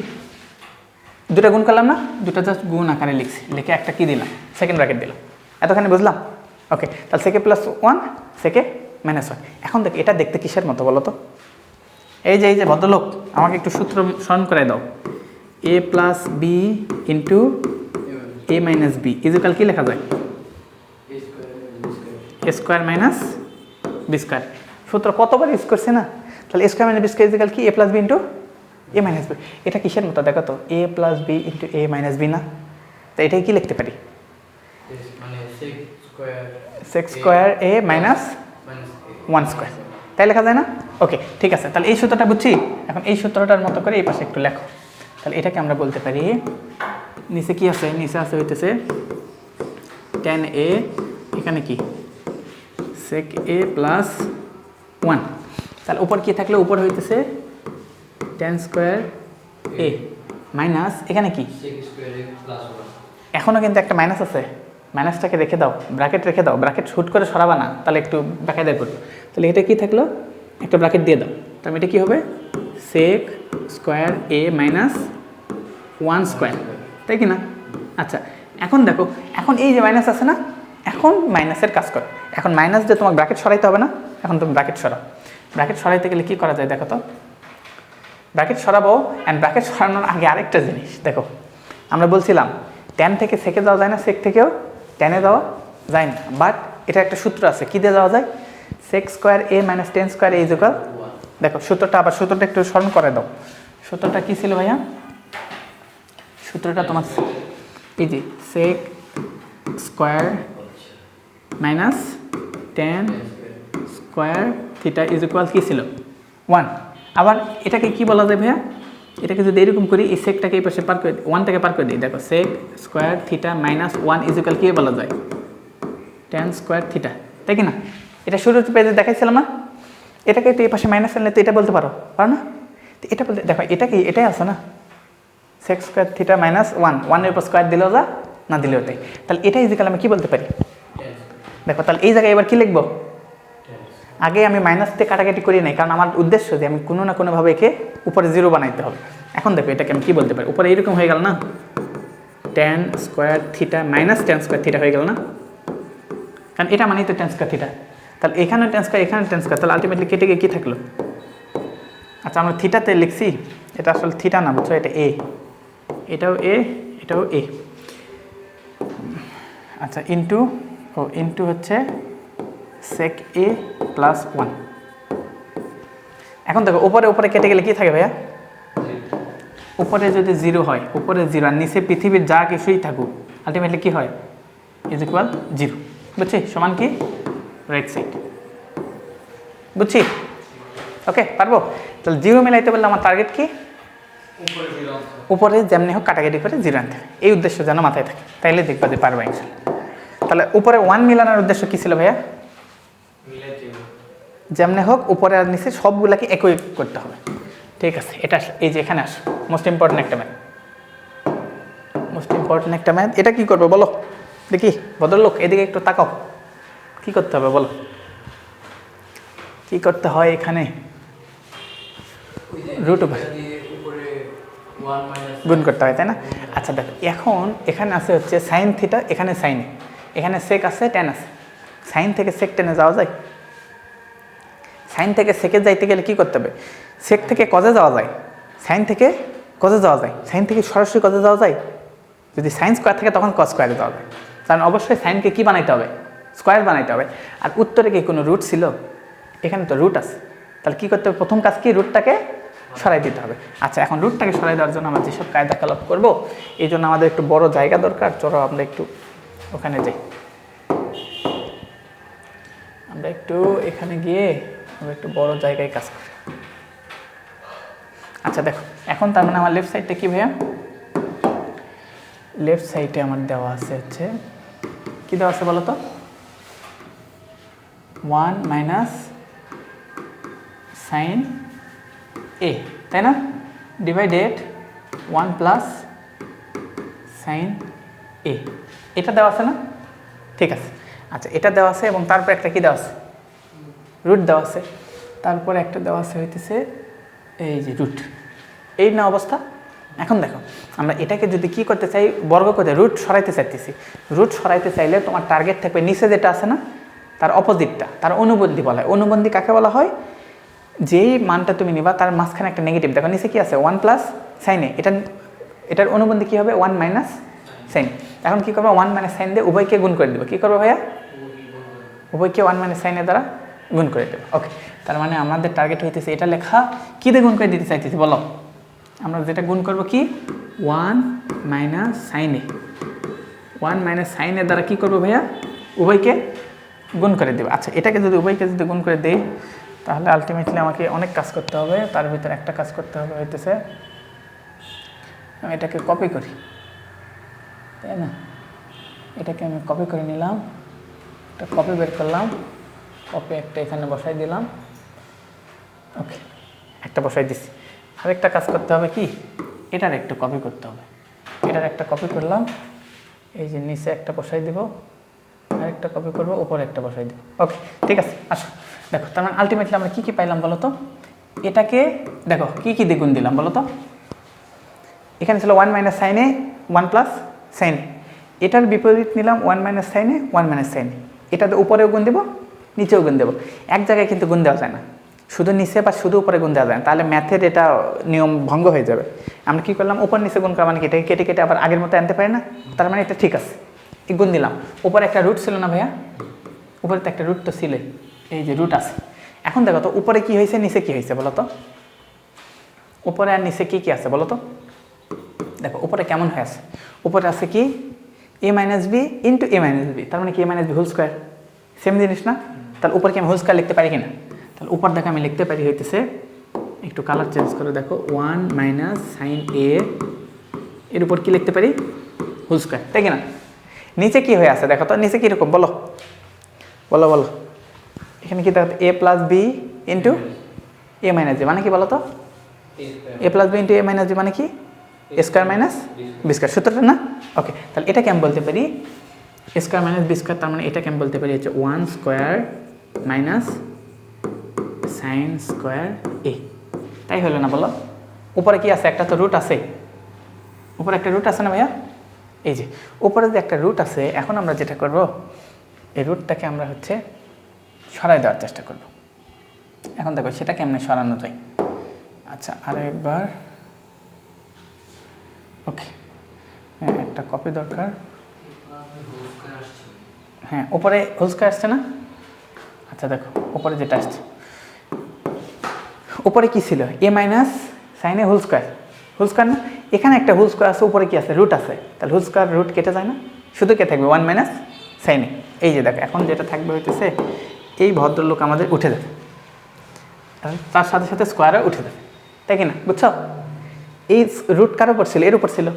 দুটা গুণ করলাম না, দুটা জাস্ট গুণ আকারে লিখছি, লিখে একটা কি দিলাম, সেকেন্ড ব্র্যাকেট দিলাম, এতখানি বুঝলাম। ওকে তাহলে sec a plus 1 sec a minus 1। এখন দেখ এটা দেখতে কিসের মতো বলো তো, এই যে ভদ্রলোক আমাকে একটু সূত্র স্মরণ করে দাও, a plus B into a minus B is equal কী লেখা যায়, a square minus B square. সূত্র কতবার ইউজ করছে না, তাহলে a square minus B square is equal কি a plus B into a minus B. এটা কিসের মতো দেখো তো, a plus B into a minus B না, তো এটাই কি লিখতে পারি, sec square a minus 1 square, তাই লেখা যায় না। ওকে ঠিক আছে, তাহলে এই সূত্রটা বুঝছি। এখন এই সূত্রটার মতো করে এই পাশে একটু লেখো, তাহলে এটাকে আমরা বলতে পারি, নিচে কি আছে, নিচে আছে হইতেছে tan a, এখানে কি sec a প্লাস 1, তাহলে উপর কি থাকলে, উপর হইতেছে tan স্কোয়ার a মাইনাস এখানে কি, এখনও কিন্তু একটা মাইনাস আছে, মাইনাসটাকে রেখে দাও, ব্র্যাকেট রেখে দাও, ব্র্যাকেট শুট করে সরাবা না, তাহলে একটু বেকায়দায় করবে। তাহলে এটা কি থাকলো, একটা ব্র্যাকেট দিয়ে দাও, তাহলে এটা কী হবে, sec square a minus 1 square, তাই কি না। আচ্ছা এখন দেখো, এখন এই যে মাইনাস আছে না, এখন মাইনাসের কাজ করো, এখন মাইনাস দিয়ে তোমার ব্র্যাকেট সরাইতে হবে না, এখন তুমি ব্র্যাকেট সরাও। ব্র্যাকেট সরাইতে গেলে কী করা যায় দেখো তো, ব্র্যাকেট সরাবো, অ্যান্ড ব্র্যাকেট সরানোর আগে আরেকটা জিনিস দেখো, আমরা বলছিলাম tan থেকে সেকে যাওয়া যায় না, সেক থেকেও tan এ যাওয়া যায় না, বাট এটা একটা সূত্র আছে, কী দিয়ে যাওয়া যায়, sec square a minus tan square a equal, দেখো সূত্রটা আবার, সূত্রটা একটু স্মরণ করে দাও, সূত্রটা কী ছিল ভাইয়া, সূত্রটা তোমার এই যে sec square minus tan square theta is equal কী ছিল 1। আবার এটাকে কি বলা যায় ভাইয়া, এটাকে যদি এরকম করি, এই সেকটাকে এই পাশে পার করে, 1টাকে পার করে দিই, দেখো sec square theta minus 1 is equal কী বলা যায়, tan স্কোয়ার থিটা, তাই কি না। এটা শুরুর পেজে দেখাইছিলাম না, এটাকে তো এই পাশে মাইনাস আনলে তো এটা বলতে পারো না, তো এটা বলতে দেখো এটা কি, এটাই আছে না, sec স্কোয়ার থিটা মাইনাস 1 এর উপর স্কোয়ার দিলেও যা, না দিলেও তাই, তাহলে এটা ইজুকাল আমি কী বলতে পারি, দেখো তাহলে এই জায়গায় এবার কী লিখবো, আগে আমি মাইনাস দিয়ে কাটাকাটি করি নাই, কারণ আমার উদ্দেশ্য যে আমি কোনো না কোনোভাবে একে উপরে 0 বানাইতে হবে। এখন দেখো এটাকে আমি কী বলতে পারি, উপরে এরকম হয়ে গেল না, tan square theta minus tan square theta হয়ে গেল না, কারণ এটা মানেই তো tan স্কোয়ার থিটা, তাহলে এখানে tan স্কোয়ার, এখানে tan স্কোয়ার, তাহলে আলটিমেটলি কেটে গিয়ে কী থাকলো, আচ্ছা আমরা থিটাতে লিখছি, এটা আসলে থিটা না বুঝছো, এটা a, এটাও এ, এটাও এ। আচ্ছা ইন্টু হচ্ছে sec a প্লাস 1। এখন দেখো উপরে উপরে কেটে গেলে কি থাকে ভাইয়া? উপরে যদি 0 হয়, উপরে 0 আর নিচে পৃথিবীর যা কিছুই থাকুক আলটিমেটলি কি হয়? Is equal 0। বুঝছি? সমান কি? Right side. বুঝছি? ওকে, পারবো? তাহলে 0 মিলাইতে পারলে আমার টার্গেট কি? উপরে যেমনি হোক কাটাকাটি করে 0 আনতে হবে। এই উদ্দেশ্য যেন মাথায় থাকে, তাইলে দেখবা যে পারবা ইনশাল্লাহ। তাহলে উপরে 1 মিলানোর উদ্দেশ্য কি ছিল ভাইয়া? যেমনি হোক উপরে আর নিচে সবগুলাকে একই করতে হবে। ঠিক আছে, এটা এই যে এখানে আস, মোস্ট ইম্পর্টেন্ট একটা ম্যাথ, মোস্ট ইম্পর্টেন্ট একটা ম্যাথ। এটা কি করবে বলো দেখি? ভদ্রলোক এদিকে একটু তাকাও, কি করতে হবে বলো? কি করতে হয় এখানে? রুট উপরে গুণ করতে হয়, তাই না? আচ্ছা দেখো, এখন এখানে আছে হচ্ছে সাইন থিটা, এখানে সাইন, এখানে সেক আছে, ট্যান আছে। সাইন থেকে সেক টেনে যাওয়া যায়? সাইন থেকে সেকে যাইতে গেলে কি করতে হবে? সেক থেকে কজে যাওয়া যায়, সাইন থেকে কজে যাওয়া যায়, সাইন থেকে সরাসরি কজে যাওয়া যায়? যদি সাইন স্কোয়ার থাকে তখন কস স্কোয়ারে যাওয়া যায়, কারণ অবশ্যই সাইনকে কি বানাইতে হবে? স্কোয়ার বানাইতে হবে। আর উত্তরে কি কোনো রুট ছিল? এখানে তো রুট আছে, তাহলে কী করতে হবে? প্রথম কাজ কি? রুটটাকে সরাই দিতে হবে। আচ্ছা, এখন রুটটাকে সরাই দেওয়ার জন্য আমরা যেসব কায়দা কলাপ করবো, এই জন্য আমাদের একটু বড় জায়গা দরকার। চলো আমরা একটু ওখানে যাই, আমরা একটু এখানে গিয়ে আমরা একটু বড় জায়গায় কাজ করি। আচ্ছা দেখো, এখন তার মানে আমার লেফট সাইডটা কি ভাইয়া? লেফট সাইডে আমার দেওয়া আছে হচ্ছে, কি দেওয়া আছে বলো তো? 1 মাইনাস সাইন এ, তাই না? ডিভাইডেড 1 প্লাস সাইন এ, এটা দেওয়া আছে না? ঠিক আছে। আচ্ছা, এটা দেওয়া আছে এবং তারপর একটা কি দেওয়া আছে? রুট দেওয়া আছে। তারপরে একটা দেওয়া আছে হইতেছে এই যে রুট, এই না অবস্থা। এখন দেখো, আমরা এটাকে যদি কি করতে চাই, বর্গ করতে, রুট সরাইতে চাইতেছি। রুট সরাইতে চাইলে তোমার টার্গেট থাকবে নিচে যেটা আছে না, তার অপোজিটটা, তার অনুবন্ধী বলা হয়। অনুবন্ধী কাকে বলা হয়? যেই মানটা তুমি নিবা তার মাঝখানে একটা নেগেটিভ, দেখো নিচে কি আছে? 1 প্লাস সাইন এ, এটার অনুবন্ধী কী হবে? 1 মাইনাস সাইন। এখন কী করবো? 1 মাইনাস সাইন দিয়ে উভয়কে গুণ করে দেবো। কী করবো ভাইয়া? উভয়কে 1 মাইনাস সাইনের দ্বারা গুণ করে দেবো। ওকে, তার মানে আমাদের টার্গেট হইতেছে এটা লেখা। কী দিয়ে গুণ করে দিতে চাইতেছি বলো? আমরা যেটা গুণ করবো কি? 1 মাইনাস সাইন এ, 1 মাইনাস সাইনের দ্বারা কী করবো ভাইয়া? উভয়কে গুণ করে দেবো। আচ্ছা, এটাকে যদি উভয়কে যদি গুণ করে দেই, তাহলে আলটিমেটলি আমাকে অনেক কাজ করতে হবে। তার ভিতরে একটা কাজ করতে হবে হইতেছে, আমি এটাকে কপি করি, তাই না? এটাকে আমি কপি করে নিলাম, একটা কপি বের করলাম, কপি একটা এখানে বসাই দিলাম। ওকে, একটা বসাই দিছি। আরেকটা কাজ করতে হবে কি? এটার একটা কপি করতে হবে। এটার একটা কপি করলাম, এই যে নিচে একটা বসাই দিব, আরেকটা কপি করবো, উপরে একটা বসাই দিব। ওকে, ঠিক আছে। আসো দেখো, তার মানে আলটিমেটলি আমরা কী কী পাইলাম বলো তো? এটাকে দেখো কী কী দ্বিগুণ দিলাম বলো তো? এখানে ছিল 1 মাইনাস সাইনে 1 প্লাস সাইনে, এটার বিপরীত নিলাম 1 মাইনাস সাইনে 1 মাইনাস সাইনে। এটাতে উপরেও গুণ দেবো, নিচেও গুণ দেবো। এক জায়গায় কিন্তু গুণ দেওয়া যায় না, শুধু নিচে বা শুধু উপরে গুণ দেওয়া যায় না, তাহলে ম্যাথের এটা নিয়ম ভঙ্গ হয়ে যাবে। আমরা কী করলাম? উপর নিচে গুণ করা মানে কি? এটাকে কেটে কেটে আবার আগের মতো আনতে পারি না, তার মানে এটা ঠিক আছে। এই গুণ দিলাম, উপরে একটা রুট ছিল না ভাইয়া? উপরে তো একটা রুট তো ছিল, এই যে রুট আছে। এখন দেখো তো উপরে কি হয়েছে, নিচে কি হয়েছে বলো তো? উপরে আর নিচে কি কি আছে বলো তো? দেখো উপরে কেমন হয়ে আছে? উপরে আছে কি? A minus B into A minus B, তার মানে কি? A minus B whole square, same জিনিস না? তাহলে উপরে কি আমি হোল স্কোয়ার লিখতে পারি কিনা? তাহলে উপর দেখো আমি লিখতে পারি হইতেছে, একটু কালার চেঞ্জ করে দেখো, 1 মাইনাস সাইন এ, এর উপর কি লিখতে পারি? হোল স্কোয়ার, তাই কিনা? নিচে কি হয়ে আছে দেখো তো? নিচে কীরকম বলো? বলো বলো, এখানে কি দেখো? এ plus B into A minus B মানে কি বলো তো? এ plus B into A minus B মানে কি? এ স্কোয়ার মাইনাস বি স্কোয়ার, সূত্রটা না? ওকে, তাহলে এটাকে আমি বলতে পারি এ স্কোয়ার মাইনাস বি স্কোয়ার, তার মানে এটাকে আমি বলতে পারি হচ্ছে 1 স্কোয়ার মাইনাস সাইন স্কোয়ার এ। তাই হলো না বলো? উপরে কি আছে? একটা তো রুট আছে, উপরে একটা রুট আছে না ভাইয়া? এই যে উপরে যে একটা রুট আছে, এখন আমরা যেটা করব, এই রুটটাকে আমরা হচ্ছে সরাই দেওয়ার চেষ্টা করব। এখন দেখো সেটা কেমনে সরানো যায়। আচ্ছা, আরও একবার। ওকে, হ্যাঁ একটা কপি দরকার। হ্যাঁ উপরে হোল স্কয়ার আসছে না? আচ্ছা দেখো উপরে যেটা আসছে, উপরে কি ছিল? এ মাইনাস সাইন এ হোল স্কয়ার, হোল স্কয়ার না? এখানে একটা হোল স্কয়ার আছে, উপরে কি আছে? রুট আছে। তাহলে হোল স্কয়ার রুট কেটে যায় না, শুধু কে থাকবে? 1 মাইনাস সাইন এ। এই যে দেখো এখন যেটা থাকবে হইতেছে এই ভদ্রলোক আমাদের উঠে যাবে, তাহলে তার সাথে সাথে স্কোয়ারও উঠে যাবে, তাই কি না? বুঝছো? এই রুট কার উপর ছিল? এর উপর ছিল।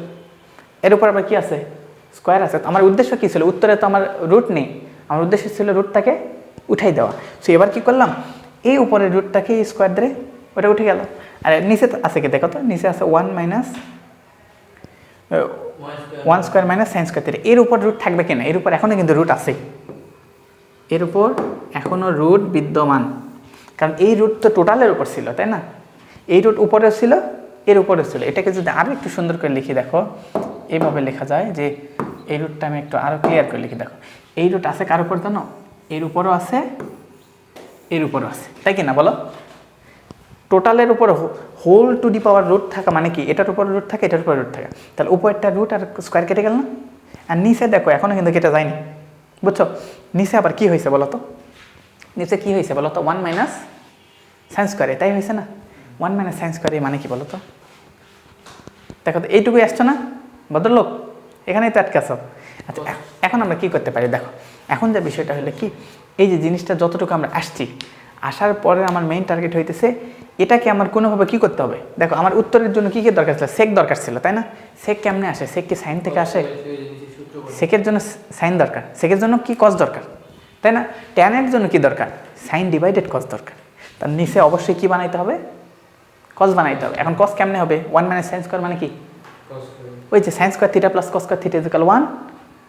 এর উপর আবার কি আছে? স্কোয়ার আছে। আমার উদ্দেশ্য কী ছিল? উত্তরে তো আমার রুট নেই, আমার উদ্দেশ্য ছিল রুটটাকে উঠাই দেওয়া। সো এবার কি করলাম, এই উপরের রুটটাকে এই স্কোয়ার ধরে ওটা উঠে গেল। আর নিচে তো আছে কি দেখো তো, নিচে আছে 1 minus 1 square minus sine square theta. এর উপর রুট থাকবে কিনা? এর উপর এখনও কিন্তু রুট আছে, এর উপর এখনও রুট বিদ্যমান, কারণ এই রুট তো টোটালের উপর ছিল, তাই না? এই রুট উপরেও ছিল, এর উপরেও ছিল। এটাকে যদি আরও একটু সুন্দর করে লিখি, দেখো এইভাবে লেখা যায় যে এই রুটটা আমি একটু আরও ক্লিয়ার করে লিখি। দেখো এই রুট আছে কার উপর জানো? এর উপরও আছে, এর উপরও আছে, তাই কি না বলো? টোটালের উপর whole to the power root থাকা মানে কি? এটার উপর রুট থাকে, এটার উপর রুট থাকে, তাহলে উপরটা রুট আর স্কোয়ার কেটে গেল না? আর নিচে দেখো এখনও কিন্তু কেটে যায়নি, বুঝছো? নিচে আবার কি হয়েছে বলো তো? নিচে কি হয়েছে বলো তো? 1 মাইনাস সাইন স্কোয়ারে, তাই হয়েছে না? 1 মাইনাস সাইন স্কোয়ারে মানে কি বলো তো? দেখো তো এইটুকুই আসছো না ভদ্রলোক? এখানেই তো আটকে আছো। আচ্ছা এখন আমরা কি করতে পারি দেখো, এখন যে বিষয়টা হলো কি, এই যে জিনিসটা যতটুকু আমরা আসছি, আসার পরে আমার মেইন টার্গেট হইতেছে এটাকে আমার কোনোভাবে কী করতে হবে। দেখো আমার উত্তরের জন্য কী কী দরকার ছিল? সেক দরকার ছিল, তাই না? সেক কেমনে আসে? সেক কি সাইন থেকে আসে? সেকের জন্য সাইন দরকার, সেকের জন্য কি কস দরকার, তাই না? ট্যানের জন্য কি দরকার? সাইন ডিভাইডেড কস দরকার। তার নিচে অবশ্যই কি বানাইতে হবে? কস বানাইতে হবে। এখন কস কেমনে হবে? 1 মাইনাস সাইন স্কোয়ার মানে কি? ওই যে sign square theta plus cos square theta equal 1,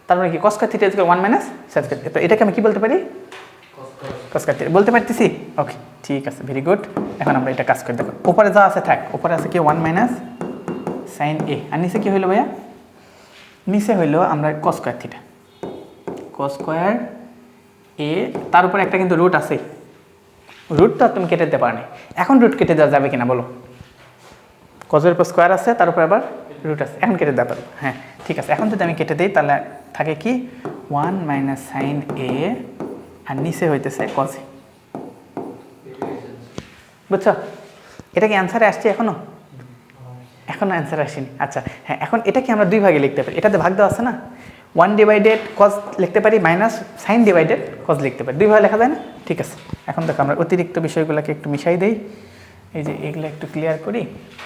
তার মানে কি কস square theta equal 1 minus sine square. তো এটাকে আমি কি বলতে পারি? কস স্কোয়ার থিটা বলতে পারতেছি। ওকে ঠিক আছে, ভেরি গুড। এখন আমরা এটা কাজ করি। দেখো উপরে যা আছে থাক, উপরে আছে কি 1 মাইনাস সাইন এ, আর নিচে কি হইলো ভাইয়া? নিচে হইলো আমরা cos square theta, cos square A, তার উপরে একটা কিন্তু রুট আছে, রুট তো তুমি কেটে দিতে পারো। এখন রুট কেটে দেওয়া যাবে কিনা বলো? কজের উপর স্কোয়ার আছে, তার উপর আবার রুট আছে, এখন কেটে দেওয়া পারবো। হ্যাঁ ঠিক আছে, এখন যদি আমি কেটে দিই তাহলে থাকে কি 1 মাইনাস সাইন এ, আর নিচে হইতেছে কজ এ। বুঝছো? এটা কি অ্যান্সারে আসছে এখনো? এখনো অ্যান্সার আসেনি। আচ্ছা হ্যাঁ, এখন এটাকে আমরা দুই ভাগে লিখতে পারি, এটাতে ভাগ দেওয়া আছে না, 1 ডিভাইডেড কজ লিখতে পারি, মাইনাস সাইন ডিভাইডেড কজ লিখতে পারি, দুইভাবে লেখা যায় না? ঠিক আছে, এখন দেখো আমরা অতিরিক্ত বিষয়গুলোকে একটু মিশাই দিই। এই যে এগুলো একটু ক্লিয়ার করি,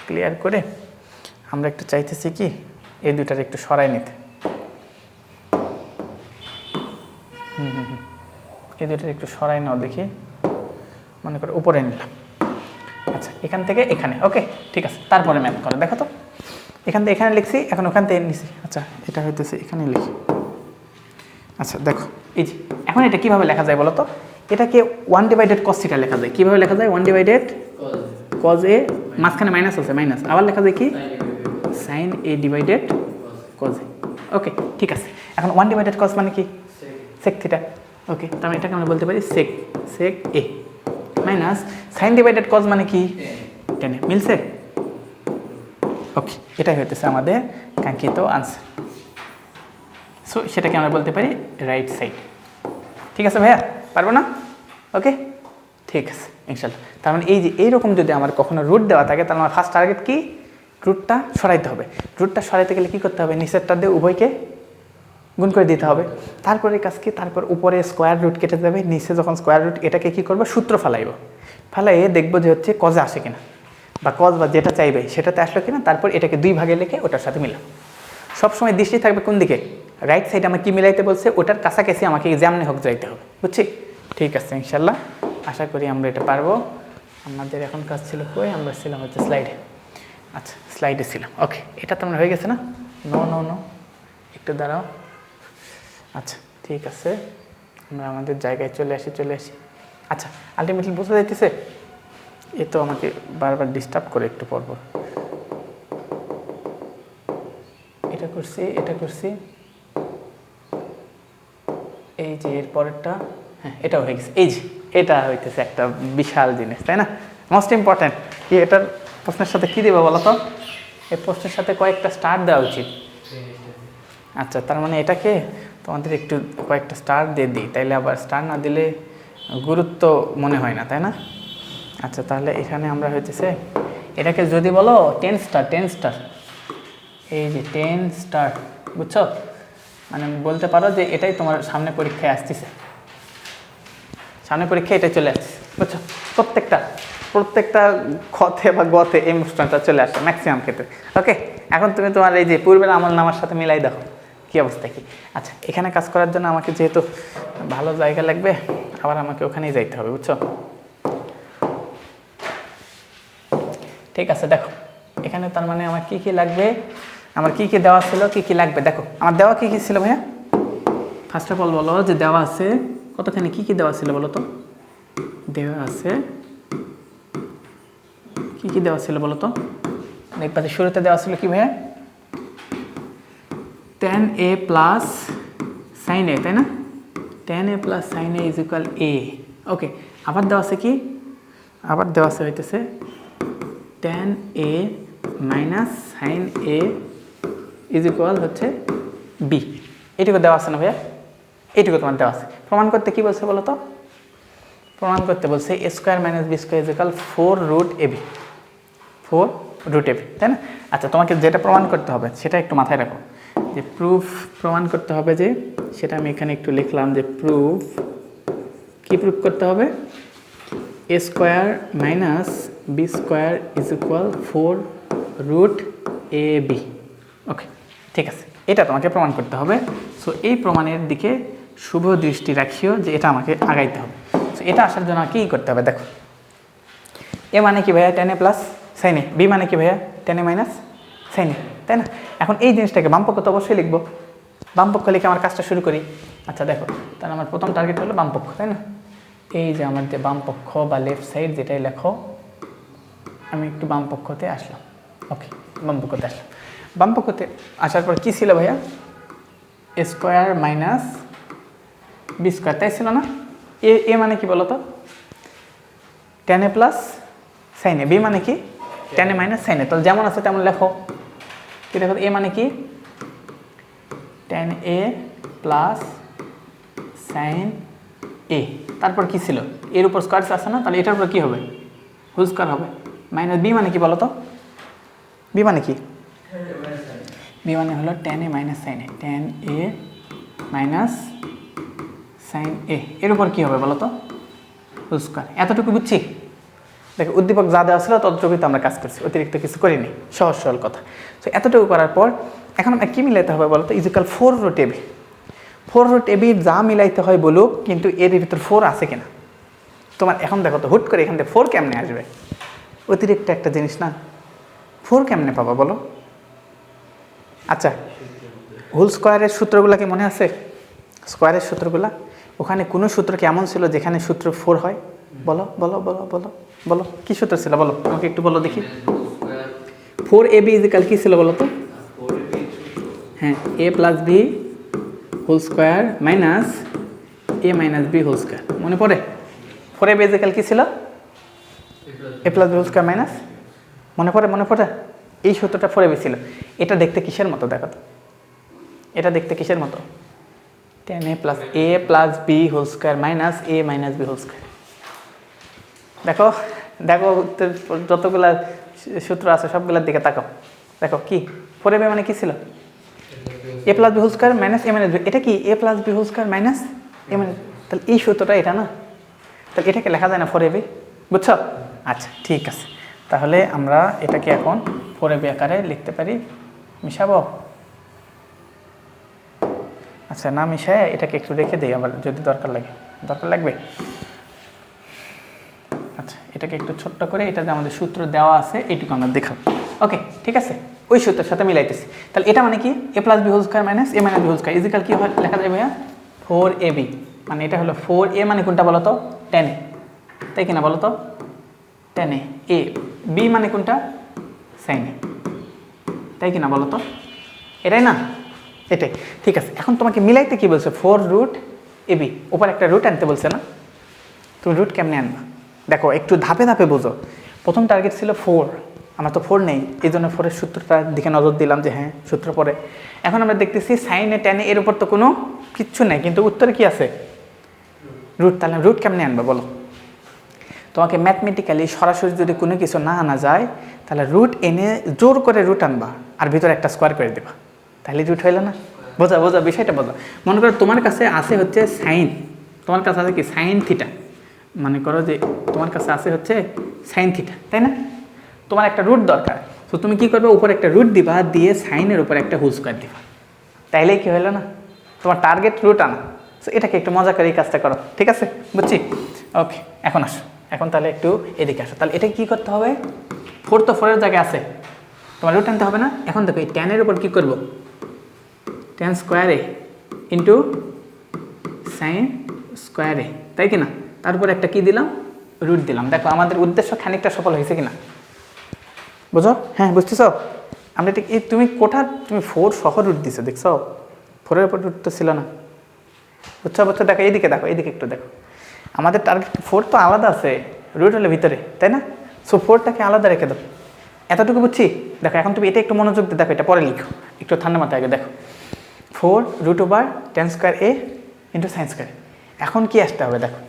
ক্লিয়ার করে আমরা একটু চাইতেছি কি এই দুটার একটু সরাই নিতে। এই দুটার একটু সরাই নাও দেখি, মনে করো উপরে নিলাম। আচ্ছা এখান থেকে এখানে, ওকে ঠিক আছে, তারপরে ম্যাথ করো। দেখো তো এখান থেকে এখানে লিখছি, এখন ওখান থেকে নিছি। আচ্ছা এটা হইতেছে এখানে লিখি। আচ্ছা দেখো এই যে এখন এটা কীভাবে লেখা যায় বলো তো? এটাকে 1 ডিভাইডেড কস থিটা লেখা যায়। কীভাবে লেখা যায়? 1 ডিভাইডেড কজ এ, মাঝখানে মাইনাস আছে, মাইনাস আবার লেখা যায় কি sine A divided cos A. Okay ঠিক আছে, এখন 1 ডিভাইডেড কজ মানে কি? Sec theta. ওকে তাহলে এটাকে আমরা বলতে পারি সেক, সেক এ মাইনাস সাইন ডিভাইডেড কজ মানে কি? টেন এ। মিলছে? ওকে এটাই হইতেছে আমাদের কাঙ্ক্ষিত আনসার। সো সেটাকে আমরা বলতে পারি রাইট সাইড। ঠিক আছে ভাইয়া, পারবো না? ওকে ঠিক আছে ইনশাল্লাহ। তার মানে এই যে এইরকম যদি আমার কখনো রুট দেওয়া থাকে, তাহলে আমার ফার্স্ট টার্গেট কি? রুটটা সরাইতে হবে। রুটটা সরাইতে গেলে কী করতে হবে? নিচেরটা দিয়ে উভয়কে গুণ করে দিতে হবে। তারপরে কাজ কি? তারপর উপরে স্কোয়ার রুট কেটে যাবে, নিচে যখন স্কোয়ার রুট, এটাকে কী করবো? সূত্র ফালাইব, ফালাইয়ে দেখবো যে হচ্ছে কজে আসে কিনা, বা কজ বা যেটা চাইবে সেটাতে আসলো কিনা। তারপর এটাকে দুই ভাগে লিখে ওটার সাথে মিলাম। সবসময় দৃষ্টি থাকবে কোন দিকে? রাইট সাইড আমার কী মিলাইতে বলছে ওটার কাছাকাছি আমাকে যেমনি হোক যাইতে হবে, বুঝছি? ঠিক আছে ইনশাল্লাহ, আশা করি আমরা এটা পারবো। আমাদের এখন কাজ ছিল কই? আমরা ছিলাম হচ্ছে স্লাইডে। আচ্ছা স্লাইডে ছিলাম। ওকে এটা তো আমরা হয়ে গেছে না? নো নো নো, একটু দাঁড়াও। আচ্ছা ঠিক আছে, আমরা আমাদের জায়গায় চলে আসি। আচ্ছা আলটিমেটলি বুঝতে যাইতেছে? এ তো আমাকে বারবার ডিস্টার্ব করে একটু পরপর। এটা করছি, এই যে এর পরেরটা, হ্যাঁ এটাও হয়ে গেছে। এই যে এটা হইতেছে একটা বিশাল জিনিস, তাই না? Most important. কি এটার প্রশ্নের সাথে কী দেবো বলো তো? এই প্রশ্নের সাথে কয়েকটা স্টার দেওয়া উচিত। আচ্ছা, তার মানে এটাকে তোমাদের একটু কয়েকটা স্টার দিয়ে দিই, তাইলে আবার স্টার না দিলে গুরুত্ব মনে হয় না, তাই না? আচ্ছা, তাহলে এখানে আমরা হইতেছে এটাকে যদি বলো 10 স্টার, 10 স্টার, এই যে 10 স্টার, বুঝছো? মানে বলতে পারো যে এটাই তোমার সামনে পরীক্ষায় আসতেছে, সামনে পরীক্ষায় এটাই চলে আসছে, বুঝছো? প্রত্যেকটা খতে বা গতে এই অনুষ্ঠানটা চলে আসে ম্যাক্সিমাম ক্ষেত্রে। ওকে, এখন তুমি তোমার এই যে পূর্বের আমল নামার সাথে মিলাই দেখো কী অবস্থা কি। আচ্ছা, এখানে কাজ করার জন্য আমাকে যেহেতু ভালো জায়গা লাগবে, আবার আমাকে ওখানেই যাইতে হবে, বুঝছো? ঠিক আছে, দেখো এখানে তার মানে আমার কী কী লাগবে, আমার কী কী দেওয়া ছিল, কী কী লাগবে দেখো। আমার দেওয়া কী কী ছিল ভাইয়া? ফার্স্ট অফ অল বলো যে দেওয়া আছে কতখানি, কী কী দেওয়া ছিল বলো তো? দেওয়া আছে কী কী দেওয়া ছিল বলো তো? দেখবা যে শুরুতে দেওয়া ছিল কি ভাইয়া? tan a plus sine A, তাই না? tan a plus sine A is equal A. Okay, আবার দেওয়া আছে কি? আবার দেওয়া আছে হইতেছে tan a minus sine A is equal হচ্ছে বি। এইটুকু দেওয়া আছে না ভাইয়া? এইটুকু তোমার দেওয়া আছে। প্রমাণ করতে কি বলছে বলো তো? প্রমাণ করতে বলছে A square minus B square is equal 4 root A B, 4 root A B, তাই না? আচ্ছা, তোমাকে যেটা প্রমাণ করতে হবে সেটা একটু মাথায় রাখো, যে প্রমাণ করতে হবে, যে সেটা আমি এখানে একটু লিখলাম, যে কি প্রুফ করতে হবে? A square minus B square is equal 4 root A B. Okay, ঠিক আছে, এটা তোমাকে প্রমাণ করতে হবে। সো এই প্রমাণের দিকে শুভ দৃষ্টি রাখিও, যে এটা আমাকে আগাইতে হবে। সো এটা আসার জন্য কী করতে হবে দেখো। এ মানে কি ভাইয়া? tan a plus sine A. B মানে কি ভাইয়া? tan a minus sine A, তাই না? এখন এই জিনিসটাকে বামপক্ষ তো অবশ্যই লিখবো, বামপক্ষ লিখে আমার কাজটা শুরু করি। আচ্ছা দেখো, তাহলে আমার প্রথম টার্গেট হলো বামপক্ষ, তাই না? এই যে আমার যে বামপক্ষ বা লেফট সাইড, যেটাই লেখো, আমি একটু বামপক্ষতে আসলাম। ওকে, বামপক্ষতে আসলাম। বামপক্ষতে আসার পর কী ছিল ভাইয়া? এ স্কোয়ার মাইনাস বি স্কোয়ার, তাই ছিল না? এ মানে কি বলো তো? tan a plus sine A. B মানে কি? tan a minus sine A. তাহলে যেমন আছে তেমন লেখো। কি দেখো, এ মানে কি? tan a প্লাস সাইন এ। তারপর কি ছিল? এর উপর স্কোয়ার আছে না, তাহলে এটার উপর কী হবে? হোল স্কোয়ার হবে। মাইনাস বি মানে কি বলো তো? বি মানে কি? বি মানে হলো tan a minus sine A, tan a minus sine A. এর উপর কী হবে বলো তো? Whole square. এতটুকু বুঝছি? দেখো, উদ্দীপক যা দেওয়া ছিল ততটুকুই তো আমরা কাজ করছি, অতিরিক্ত কিছু করিনি, সহজ সরল কথা। তো এতটুকু করার পর এখন আমরা কী মিলাইতে হবে বলো তো? Is equal 4 root A B. 4 root A B যা মিলাইতে হয় বলুক, কিন্তু এর ভিতর 4 আছে কিনা তোমার এখন দেখো তো, হুট করে এখান থেকে 4 কেমনে আসবে? অতিরিক্ত একটা জিনিস না, 4 কেমনে পাবা বলো? আচ্ছা, হোল স্কোয়ারের সূত্রগুলো কি মনে আছে? স্কোয়ারের সূত্রগুলা, ওখানে কোনো সূত্র কেমন ছিল যেখানে সূত্র 4 হয়? বলো বলো বলো বলো বলো, কী সূত্র ছিল বলো, আমাকে একটু বলো দেখি। 4 এ বি ইজিক্যাল কী ছিল বলো তো? হ্যাঁ, A plus B whole square minus A minus B whole square. মনে পড়ে? 4 এ বি ইজিক্যাল কী ছিল? A plus B whole square minus, মনে পড়ে? এই সূত্রটা 4 এ বি ছিল। এটা দেখতে কিসের মতো দেখো তো? এটা দেখতে কিসের মতো? tan a plus A plus B whole square minus A minus B whole square. দেখো দেখো, যতগুলা সূত্র আছে সবগুলোর দিকে তাকাও, দেখো কি 4 এ বি মানে কি ছিল? A plus B whole square minus A minus B. এটা কি? A plus B whole square minus A minus. তাহলে এই সূত্রটা এটা না, তাহলে এটাকে লেখা যায় না 4 এ বি, বুঝছো? আচ্ছা, ঠিক আছে, তাহলে আমরা এটাকে এখন 4 এ বি আকারে লিখতে পারি। মিশাবো? আচ্ছা, না মিশায় এটাকে একটু রেখে দিই, আবার যদি দরকার লাগবে। আচ্ছা, এটাকে একটু ছোট্ট করে, এটা যে আমাদের সূত্র দেওয়া আছে এইটুকু আমরা দেখাবো। ওকে, ঠিক আছে, ওই সূত্রের সাথে মিলাইতেছি। তাহলে এটা মানে কি? A plus B whole square minus A minus B whole square is equal কি লেখা যায় ভাইয়া? 4 এ বি। মানে এটা হলো 4 এ মানে কোনটা বলো তো? tan a, তাই কিনা বলো তো? tan a। এ বি মানে কোনটা? সাইন এ, তাই কিনা বলো তো? এটাই না? এটাই, ঠিক আছে। এখন তোমাকে মিলাইতে কি বলছে? 4 রুট এ বি, ওপর একটা রুট আনতে বলছে না? তুমি রুট কেমনে আনবা দেখো, একটু ধাপে ধাপে বোঝো। প্রথম টার্গেট ছিল 4, আমরা তো 4 নেই, এই জন্য 4-এর সূত্রটার দিকে নজর দিলাম যে হ্যাঁ সূত্র পরে। এখন আমরা দেখতেছি সাইনে ট্যানে এর উপর তো কোনো কিচ্ছু নেই, কিন্তু উত্তরে কি আছে? রুট। তাহলে রুট কেমনে আনবে বলো? তোমাকে ম্যাথমেটিক্যালি সরাসরি যদি কোনো কিছু না আনা যায় তাহলে রুট এনে জোর করে রুট আনবা আর ভিতরে একটা স্কোয়ার করে দেবা, তাহলে রুট হইল না? বোঝা বোঝা বিষয়টা বোঝা। মনে করো তোমার কাছে আছে হচ্ছে সাইন, তোমার কাছে আছে কি সাইন থিটা, মনে করো যে তোমার কাছে আছে হচ্ছে সাইন থিটা, তাই না? তোমার একটা রুট দরকার, তো তুমি কি করবে? উপরে একটা রুট দিবা, দিয়ে সাইনের উপর একটা হোল স্কোয়ার দিবা, তাইলেই কি হইলো না? তোমার টার্গেট রুট আনা। সো এটাকে একটু মজা করে এই কাজটা করো, ঠিক আছে? বুঝছি? ওকে, এখন আসো, এখন তাহলে একটু এদিকে আসো। তাহলে এটা কি করতে হবে? 4 তো 4-এর জায়গায় আছে, তোমার রুট আনতে হবে না? এখন দেখো এই ট্যানের উপর কী করবো? ট্যান স্কোয়ার এ ইন্টু সাইন স্কোয়ার এ, তাই কি না? তারপর একটা কি দিলাম? রুট দিলাম। দেখো আমাদের উদ্দেশ্য খানিকটা সফল হয়েছে কিনা, বুঝো? হ্যাঁ বুঝতেছ? আমরা ঠিক এই তুমি কোঠা তুমি 4 সহ রুট দিছো, দেখছো? 4-এর উপর রুট তো ছিল না, বুঝছো? বুঝছো? দেখো এইদিকে, দেখো এইদিকে একটু দেখো, আমাদের টার্গেট 4 তো আলাদা আছে, রুট হলে ভিতরে, তাই না? সো 4টাকে আলাদা রেখে দাও, এতটুকু বুঝছি? দেখো এখন তুমি এটা একটু মনোযোগ দিয়ে দেখো, এটা পরে লিখো, একটু ঠান্ডা মাথায় আগে দেখো। 4 রুট ওভার ট্যান স্কোয়ার এ ইন্টু সাইন স্কোয়ার। এখন কি আসতে হবে দেখো,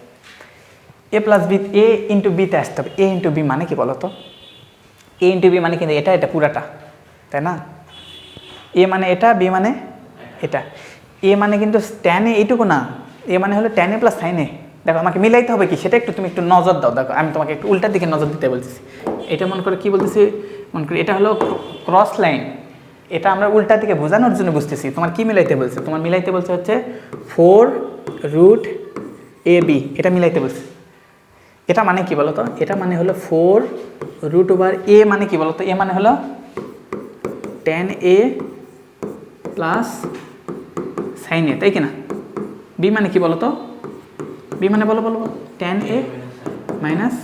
এ প্লাস বি, এ ইন্টু বিতে আসতে হবে। এ ইন্টু বি মানে কি বলো তো? এ ইন্টু বি মানে কিন্তু এটা পুরাটা, তাই না? এ মানে এটা, বি মানে এটা। এ মানে কিন্তু ট্যানে এইটুকু না, এ মানে হলো ট্যানে প্লাস সাইনে। দেখো আমাকে মিলাইতে হবে কি সেটা একটু তুমি একটু নজর দাও। দেখো আমি তোমাকে একটু উল্টার দিকে নজর দিতে বলতেছি। এটা মনে করে কি বলতেছি, মনে করি এটা হলো ক্রস লাইন, এটা আমরা উল্টা দিকে বোঝানোর জন্য বুঝতেছি। তোমার কি মিলাইতে বলছে? তোমার মিলাইতে বলছে হচ্ছে 4 রুট এ বি, এটা মিলাইতে বলছে। এটা মানে কি বলো তো? এটা মানে হলো 4 রুট ওভার এ মানে কি বলো তো? এ মানে হলো tan A plus sine A, তাই কিনা? বি মানে কি বলো তো? বি মানে বলো বলো tan A minus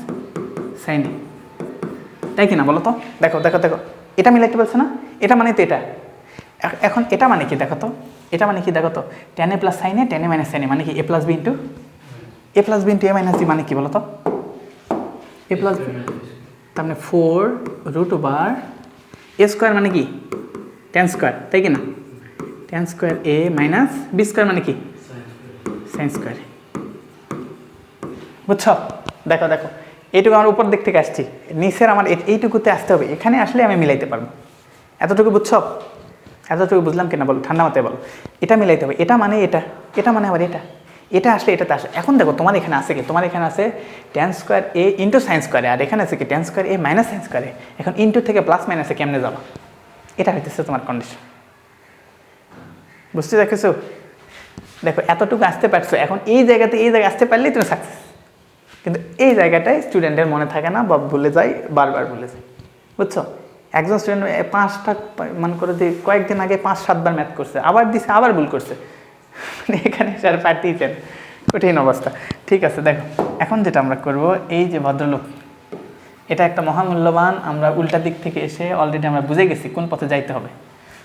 sine A, তাই কিনা বলো তো? দেখো দেখো দেখো, এটা মিলাইতে বলছে না? এটা মানে তো এটা। এখন এটা মানে কি দেখো তো? এটা মানে কি দেখো তো? Tan A plus sine A, tan A minus sine A মানে কি? A plus B into A minus B মানে কি বলো তো? এ প্লাস বি, তার মানে 4 রুট ওভার এ স্কোয়ার মানে কি? ট্যান স্কোয়ার, তাই কি না? Tan square A minus B square মানে কি? Sine square. বুঝছো? দেখো দেখো, এইটুকু আমার উপর দিক থেকে আসছি, নিচের আমার এইটুকুতে আসতে হবে, এখানে আসলে আমি মিলাইতে পারবো। এতটুকু বুঝছো? এতটুকু বুঝলাম কিনা বলো, ঠান্ডা মাথায় বলো। এটা মিলাইতে হবে, এটা মানে এটা, এটা মানে আবার এটা, এটা আসলে এটাতে আসে। এখন দেখো তোমার এখানে আছে কি? তোমার এখানে আছে ট্যান স্কোয়ার এ ইন্টু সাইন স্কোয়ারে, আর এখানে আছে কি tan square A minus sign স্কোয়ারে। এখন ইন্টু থেকে প্লাস মাইনাসে কেমনে যাবা? এটা হইতেছে তোমার কন্ডিশন, বুঝতে দেখেছো? দেখো এতটুকু আসতে পারছো, এখন এই জায়গাতে এই জায়গায় আসতে পারলেই তুমি সাকসেস। কিন্তু এই জায়গাটায় স্টুডেন্টের মনে থাকে না বা ভুলে যায়, বারবার ভুলে যায়, বুঝছো? একজন স্টুডেন্ট 5টা মনে করে যে কয়েকদিন আগে 5-7 বার ম্যাথ করছে, আবার দিছে, আবার ভুল করছে, এখানে স্যার পাঠিয়েছেন, কঠিন অবস্থা। ঠিক আছে, দেখো এখন যেটা আমরা করব, এই যে ভদ্রলোক, এটা একটা মহামূল্যবান, আমরা উল্টা দিক থেকে এসে অলরেডি আমরা বুঝে গেছি কোন পথে যাইতে হবে।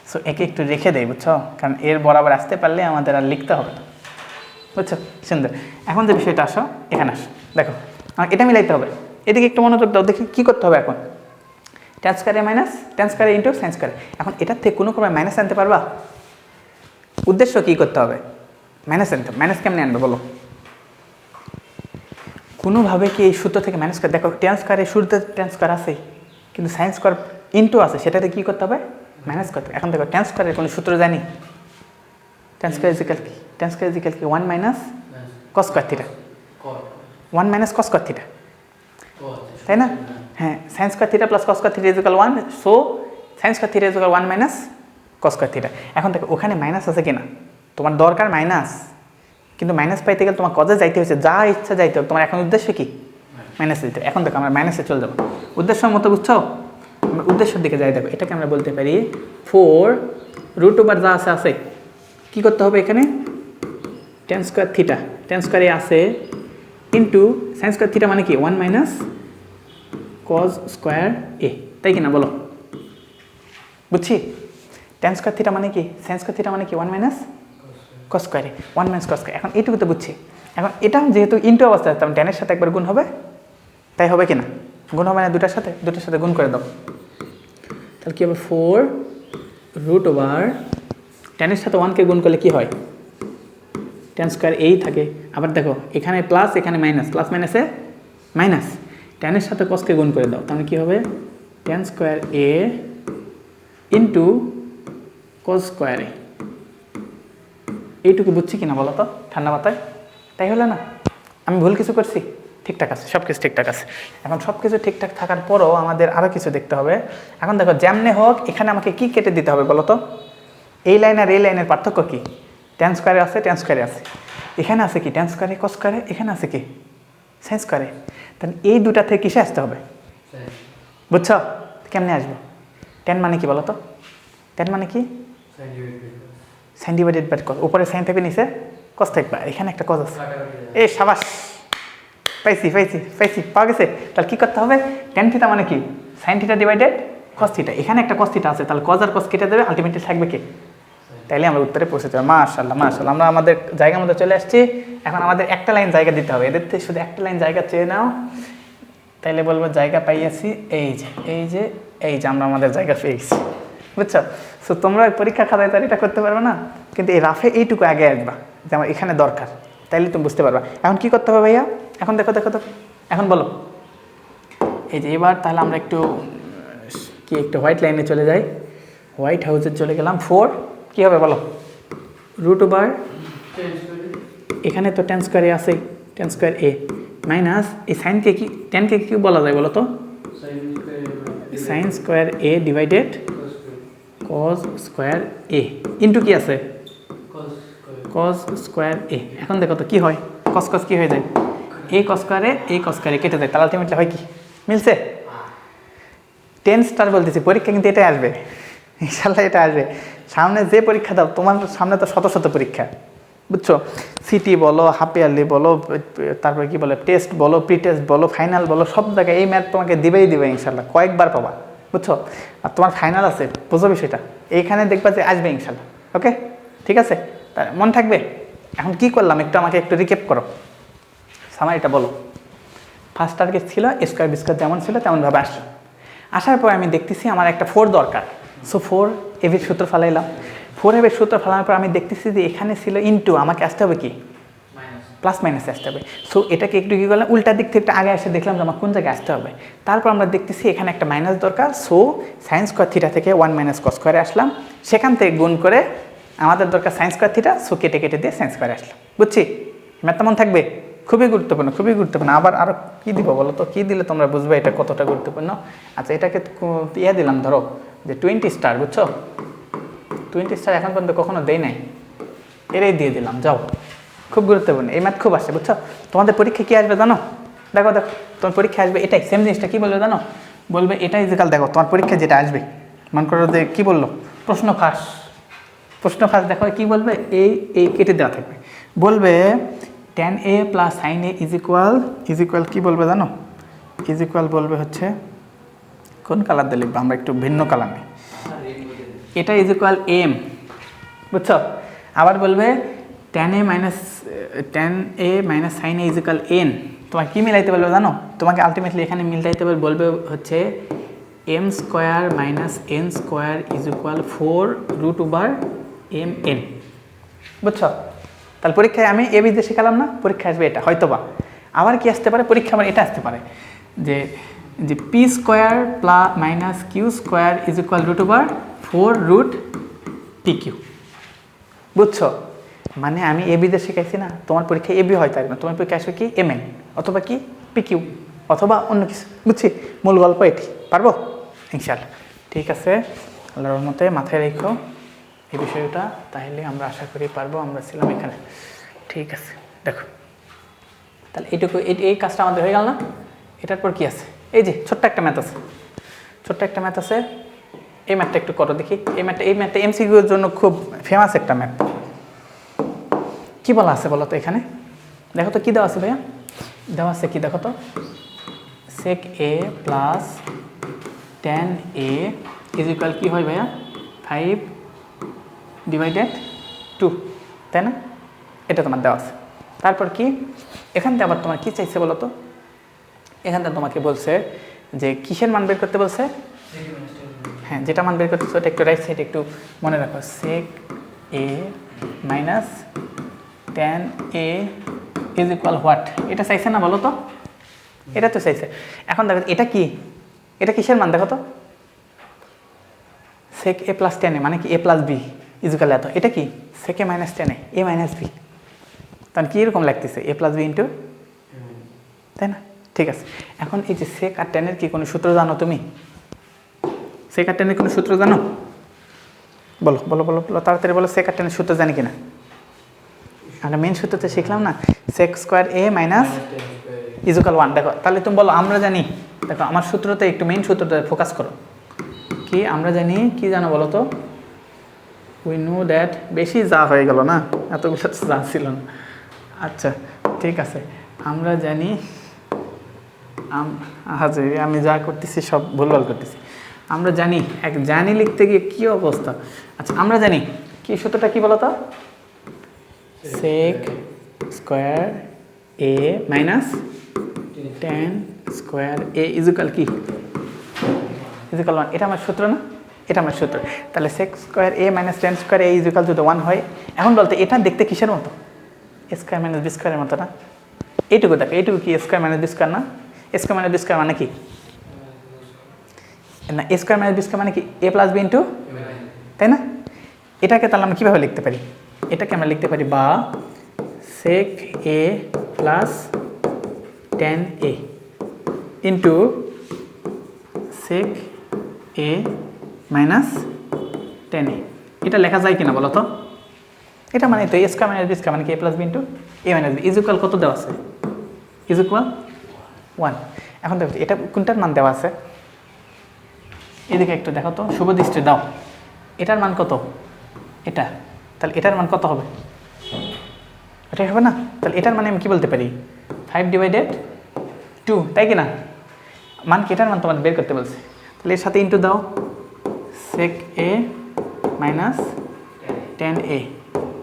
সো একে একটু রেখে দেয়, বুঝছো? কারণ এর বরাবর আসতে পারলে আমাদের আর লিখতে হবে না, বুঝছো? সুন্দর। এখন যে বিষয়টা আসো, এখানে আসো, দেখো আমাকে এটা মিলাইতে হবে, এদিকে একটু মনোযোগ দাও, দেখি কী করতে হবে এখন। Tan square A minus tan square into sine square. এখন এটার থেকে কোনো ক্রমে মাইনাস আনতে পারবা? উদ্দেশ্য কী করতে হবে? মাইনাস আনতে হবে। মাইনাস কেমনে আনবে বলো? কোনোভাবে কি এই সূত্র থেকে মাইনাস করে? দেখো ট্যান স্কোয়ারের শুরুতে ট্যান স্কোয়ার আছে, কিন্তু সাইন স্কোয়ার ইন্টু আছে, সেটাতে কী করতে হবে? মাইনাস করতে হবে। এখন দেখো ট্যান স্কোয়ারের কোনো সূত্র জানি? ট্যান স্কোয়ার ইজিক্যাল কি? ট্যান স্কোয়ার ইজিক্যাল কি? 1 minus cos square theta, 1 minus cos square theta, তাই না? হ্যাঁ, sine square theta plus cos square theta is equal 1, so sine square theta is equal 1 minus cos square theta. এখন দেখো ওখানে minus আছে কিনা, তোমার দরকার মাইনাস, কিন্তু মাইনাস পাইতে গেলে তোমার কজে যাইতে হয়েছে, যা ইচ্ছা যাইতে হবে, তোমার এখন উদ্দেশ্য কি? মাইনাস দিতে। এখন দেখো আমরা মাইনাসে চলে যাবো, উদ্দেশ্য মতো, বুঝছো? আমরা উদ্দেশ্যের দিকে যাই। দেখো এটাকে আমরা বলতে পারি 4 রুট ওভার যা আছে আছে, কী করতে হবে এখানে? ট্যান স্কোয়ার থিটা, ট্যান স্কোয়ারে আছে ইন্টু সাইন স্কোয়ার থিটা মানে কি? 1 মাইনাস কজ স্কোয়ার এ, তাই কিনা বলো? বুঝছি? ট্যান স্কোয়ার থিটা মানে কি? সাইন স্কোয়ার থিটা মানে কি? 1 মাইনাস কস স্কোয়ার এ, 1 মাইনাস কস স্কোয়ার। এখন এইটুকু তো বুঝছি। এখন এটা যেহেতু ইন্টু অবস্থায়, তার ট্যানের সাথে একবার গুণ হবে, তাই হবে কিনা? গুণ হবে না দুটার সাথে? দুটার সাথে গুণ করে দাও, তাহলে কী হবে 4 রুট ওভার 10 এর সাথে 1কে গুণ করলে কি হয় 10 স্কোয়ার এই থাকে। আবার দেখো এখানে প্লাস এখানে মাইনাস, প্লাস মাইনাসে মাইনাস, 10 এর সাথে কসকে গুণ করে দাও, তাহলে কী হবে 10 স্কোয়ার এ ইন্টু কস স্কোয়ার এ। এইটুকু বুঝছি কিনা বলো তো ঠান্ডা মাথায়? তাই হলো না? আমি ভুল কিছু করছি? ঠিকঠাক আছে, সব কিছু ঠিকঠাক আছে। এখন সব কিছু ঠিকঠাক থাকার পরও আমাদের আরও কিছু দেখতে হবে। এখন দেখো যেমনে হোক এখানে আমাকে কি কেটে দিতে হবে বলো তো? এই লাইন আর এই লাইনের পার্থক্য কি? 10 স্কোয়ারে আছে, 10 স্কোয়ারে আছে, এখানে আছে কি 10 স্কোয়ারে কস স্কোয়ারে, এখানে আছে কি সাইন স্কোয়ারে। তাহলে এই দুটা থেকে কিসে আসতে হবে? বুঝছো কেমনে আসবো? 10 মানে কি বলো তো? 10 মানে কি? Sine divided by cos. উপরে সাইন থাকবে, নিচে কস থাকবে, এখানে একটা কস আছে। এই সাবাস, পাইছি পাইছি পাইছি, পাওয়া গেছে। তাহলে কী করতে হবে? টেন থিটা মানে কি sine theta divided cos theta, এখানে একটা কস থিটা আছে, তাহলে কস আর কস কেটে দেবে, আলটিমেটলি থাকবে কি? তাইলে আমরা উত্তরে পৌঁছে যাবো। মাশাআল্লাহ মাশাআল্লাহ, আমরা আমাদের জায়গার মধ্যে চলে আসছি। এখন আমাদের একটা লাইন জায়গা দিতে হবে, এদের থেকে শুধু একটা লাইন জায়গা চেয়ে নাও, তাইলে বলবো জায়গা পাইয়াছি। এই যে এই যে এই যে আমরা আমাদের জায়গা পেয়েছি, বুঝছো? সো তোমরা পরীক্ষা খাতায় তার এটা করতে পারবে না, কিন্তু এই রাফে এইটুকু আগে আসবা যে আমার এখানে দরকার, তাইলে তুমি বুঝতে পারবা। এখন কি করতে হবে ভাইয়া? এখন দেখো দেখো তো, এখন বলো। এই যে এবার তাহলে আমরা একটু কি একটু হোয়াইট লাইনে চলে যাই, হোয়াইট হাউসে চলে গেলাম। 4 কী হবে বলো? রুট ওভার এখানে তো 10 স্কোয়ারে আছে, 10 স্কোয়ার এ মাইনাস এই সাইনকে কি 10কে কি বলা যায় বলো তো? সাইন স্কোয়ার এ ডিভাইডেড কস স্কোয়ার এ ইন্টু কি আছে কস স্কোয়ার এ। এখন দেখো তো কি হয়, কস কস কি হয়ে যায়, এই কস স্কোয়ারে এই কস স্কোয়ারে কেটে যায়, তাহলে আলটিমেটলি হয় কি? মিলছে? 10 স্টার বলতেছি, পরীক্ষা কিন্তু এটাই আসবে ইনশাল্লাহ, এটা আসবে। সামনে যে পরীক্ষা দাও, তোমার সামনে তো শত শত পরীক্ষা, বুঝছো? সিটি বলো, হাফ ইয়ারলি বলো, তারপরে কি বলে টেস্ট বলো, প্রি টেস্ট বলো, ফাইনাল বলো, সব জায়গায় এই ম্যাথ তোমাকে দিবেই দিবে ইনশাল্লাহ, কয়েকবার পাবা, বুঝছো? আর তোমার ফাইনাল আছে, বুঝো বিষয়টা, এইখানে দেখবা যে আসবে ইনশাল্লাহ। ওকে, ঠিক আছে, তার মন থাকবে। এখন কি করলাম একটু আমাকে একটু রিক্যাপ করো, সামারিটা বলো। ফার্স্ট টার্গেট ছিল স্কোয়ার বিস্কোয়ার যেমন ছিল তেমনভাবে আসলো। আসার পর আমি দেখতেছি আমার একটা 4 দরকার, সো 4 এবির সূত্র ফালাইলাম। 4 এবির সূত্র ফালানোর পর আমি দেখতেছি যে এখানে ছিল ইনটু, আমাকে আসতে হবে কি প্লাস মাইনাসে আসতে হবে। সো এটাকে একটু কী করলাম, উল্টা দিক থেকে একটু আগে এসে দেখলাম যে আমার কোন জায়গায় আসতে হবে। তারপর আমরা দেখতেছি এখানে একটা মাইনাস দরকার, সো সাইন স্কোয়ার থিটা থেকে 1 মাইনাস কস স্কোয়ারে আসলাম, সেখান থেকে গুণ করে আমাদের দরকার সাইন স্কোয়ার থিটা, সো কেটে কেটে দিয়ে সাইন স্কোয়ারে আসলাম। বুঝছি? ম্যাথটা মন থাকবে, খুবই গুরুত্বপূর্ণ, খুবই গুরুত্বপূর্ণ। আবার আরও কী দিব বলো তো, কী দিলে তোমরা বুঝবে এটা কতটা গুরুত্বপূর্ণ। আচ্ছা, এটাকে ইয়ে দিলাম ধরো যে 20 স্টার, বুঝছো? 20 স্টার এখন পর্যন্ত কখনো দেই নাই, এরাই দিয়ে দিলাম, যাও। খুব গুরুত্বপূর্ণ, এই ম্যাথ খুব আসে, বুঝছো? তোমাদের পরীক্ষা কী আসবে জানো? দেখো দেখো তোমার পরীক্ষা আসবে এটাই, সেম জিনিসটা কী বলবে জানো? বলবে এটাই যে কাল দেখো তোমার পরীক্ষা যেটা আসবে, মনে করো যে কী বললো, প্রশ্ন ফাঁস দেখো কী বলবে, এই কেটে দেওয়া থাকবে, বলবে tan a plus sine A is equal কী বলবে জানো? ইজ ইকুয়াল বলবে হচ্ছে, কোন কালার দিয়ে লিখবে, আমরা একটু ভিন্ন কালার নিই, এটা ইজ ইকুয়াল এম, বুঝছো? আবার বলবে tan a minus sine A is equal N. তোমাকে কী মিলাইতে বলবে জানো? তোমাকে আলটিমেটলি এখানে মিলাইতে বলবে হচ্ছে M square minus N square is equal 4 root over M N, বুঝছো? তাহলে পরীক্ষায় আমি এ বিদ্যা শেখালাম না, পরীক্ষা আসবে এটা হয়তোবা। আবার কি আসতে পারে পরীক্ষা, আবার এটা আসতে পারে যে P square plus minus Q square is equal root over 4 root P Q, বুঝছো? মানে আমি এ বিদ্যা শেখাইছি না, তোমার পরীক্ষায় এ বি হয়তো আসবে না, তোমার পরীক্ষা আসবে কি এম এন অথবা কি পি কিউ অথবা অন্য কিছু, বুঝছি? মূল গল্প এটি, পারবো ইনশাল্লাহ। ঠিক আছে, আল্লাহর রহমতে মাথায় রেখো এই বিষয়টা, তাহলে আমরা আশা করি পারবো। আমরা ছিলাম এখানে, ঠিক আছে। দেখো তাহলে এইটুকু, এই কাজটা আমাদের হয়ে গেল না? এটার পর কি আছে? এই যে ছোট্ট একটা ম্যাথ আছে, এই ম্যাথটা একটু করো দেখি। এই ম্যাথটা এমসিকিউর জন্য খুব ফেমাস একটা ম্যাথ। কী বলা আছে বলো তো এখানে? দেখো তো কী দেওয়া আছে ভাইয়া, দেওয়া আছে কি দেখো তো, sec a plus tan a is equal কী হয় ভাইয়া 5 ডিভাইডেড 2, তাই না? এটা তোমার দেওয়া আছে। তারপর কি এখান থেকে আবার তোমার কী চাইছে বলো তো? এখান থেকে তোমাকে বলছে যে কিসের মান বের করতে বলছে? হ্যাঁ যেটা মান বের করতেছো ওটা একটু রাইট সাইডে একটু মনে রাখো, sec a minus tan a is equal what, এটা চাইছে না বলো তো? এটা তো চাইছে। এখন দেখো এটা কি, এটা কিসের মান দেখো তো? sec a plus tan a মানে কি a plus b is equal এত, এটা কি sec a minus tan a minus b, তাহলে কি এরকম লাগতেছে a প্লাস b ইন্টু, তাই না? ঠিক আছে, এখন এই যে sec আর tan এর কি কোনো সূত্র জানো তুমি? sec আর tan এর কোনো সূত্র জানো? বলো বলো বলো বলো তাড়াতাড়ি বলো, sec আর tan এর সূত্র জানি কিনা? আমরা মেন সূত্রতে শিখলাম না, sec square a minus is equal 1। দেখো তাহলে তুমি বলো আমরা জানি, দেখো আমার সূত্রতে একটু মেইন সূত্রতে ফোকাস করো, কি আমরা জানি, কি জানো বলো তো? উই নো দ্যাট, বেশি যা হয়ে গেল না, এতগুলো যা ছিল না। আচ্ছা ঠিক আছে, আমরা জানি, আমি যা করতেছি সব ভুলভাল করতেছি। আমরা জানি, জানি লিখতে গিয়ে কী অবস্থা। আচ্ছা আমরা জানি কি সূত্রটা কি বলো তো? sec square a minus tan square a is equal কি, ইজ ইকুয়াল 1। এটা আমার সূত্র না? এটা আমার সূত্র। তাহলে sec square a minus tan square a is equal যদি 1 হয়, এখন বলতে এটা দেখতে কিসের মতো? a স্কোয়ার মাইনাস b স্কোয়ারের মতো না? এইটুকু দেখো, এইটুকু কি a square minus b square না? a square minus b square মানে কি না, a square minus b square মানে কি a প্লাস b ইন্টু, তাই না? এটাকে তাহলে আমরা কীভাবে লিখতে পারি? এটাকে আমরা লিখতে পারি বা sec a plus tan a into sec a minus tan a। এটা লেখা যায় কিনা বলো তো? এটা মানে তো a square minus b square মানে কি a plus b into a minus b is equal কত দেওয়া আছে? Is equal 1। এখন দেখো এটা কোনটার মান দেওয়া আছে? এদিকে একটু দেখো তো, শুভ দৃষ্টি দাও, এটার মান কত? এটা, তাহলে এটার মান কত হবে? এটাই হবে না? তাহলে এটার মানে আমি কি বলতে পারি? 5/2, তাই কি না? মান কি এটার মান তোমার বের করতে বলছে, তাহলে এর সাথে ইন্টু দাও, sec a minus tan a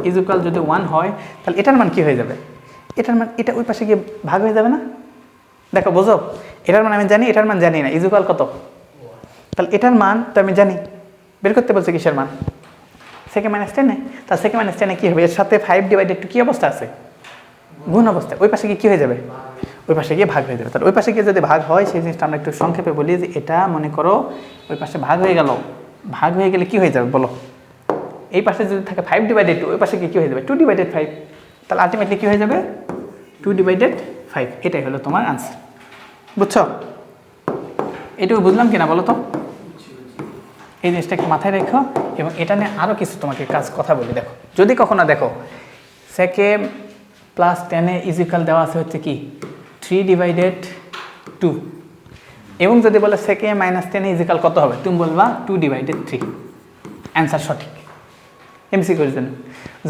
is equal যদি 1 হয়, তাহলে এটার মান কি হয়ে যাবে? এটার মান এটা ওই পাশে গিয়ে ভাগ হয়ে যাবে না? দেখো বোঝো, এটার মান আমি জানি, এটার মান জানি না, ইজ ইকুয়াল কত? তাহলে এটার মান তো আমি জানি, বের করতে বলছে কিসের মান? sec a minus tan a। তাহলে sec a minus tan a কী হবে? এর সাথে 5/2 কী অবস্থা আছে? গুণ অবস্থা। ওই পাশে গিয়ে কী হয়ে যাবে? ওই পাশে গিয়ে ভাগ হয়ে যাবে। তাহলে ওই পাশে গিয়ে যদি ভাগ হয়, সেই জিনিসটা আমরা একটু সংক্ষেপে বলি যে এটা মনে করো ওই পাশে ভাগ হয়ে গেল, ভাগ হয়ে গেলে কী হয়ে যাবে বলো? এই পাশে যদি থাকে 5/2, ওই পাশে গিয়ে কী হয়ে যাবে? 2/5। তাহলে আলটিমেটলি কী হয়ে যাবে? 2/5। এটাই হলো তোমার আনসার। বুঝছো? এটুকু বুঝলাম কিনা বলো তো? এই জিনিসটা একটু মাথায় রেখো, এবং এটা নিয়ে আরও কিছু তোমাকে কথা বলি। দেখো যদি কখনো দেখো sec a plus tan a is equal দেওয়া আছে হচ্ছে কি 3/2, এবং যদি বলে sec a minus tan a is equal কত হবে, তুমি বলবা 2/3। অ্যান্সার সঠিক এমসিকিউর জন্য।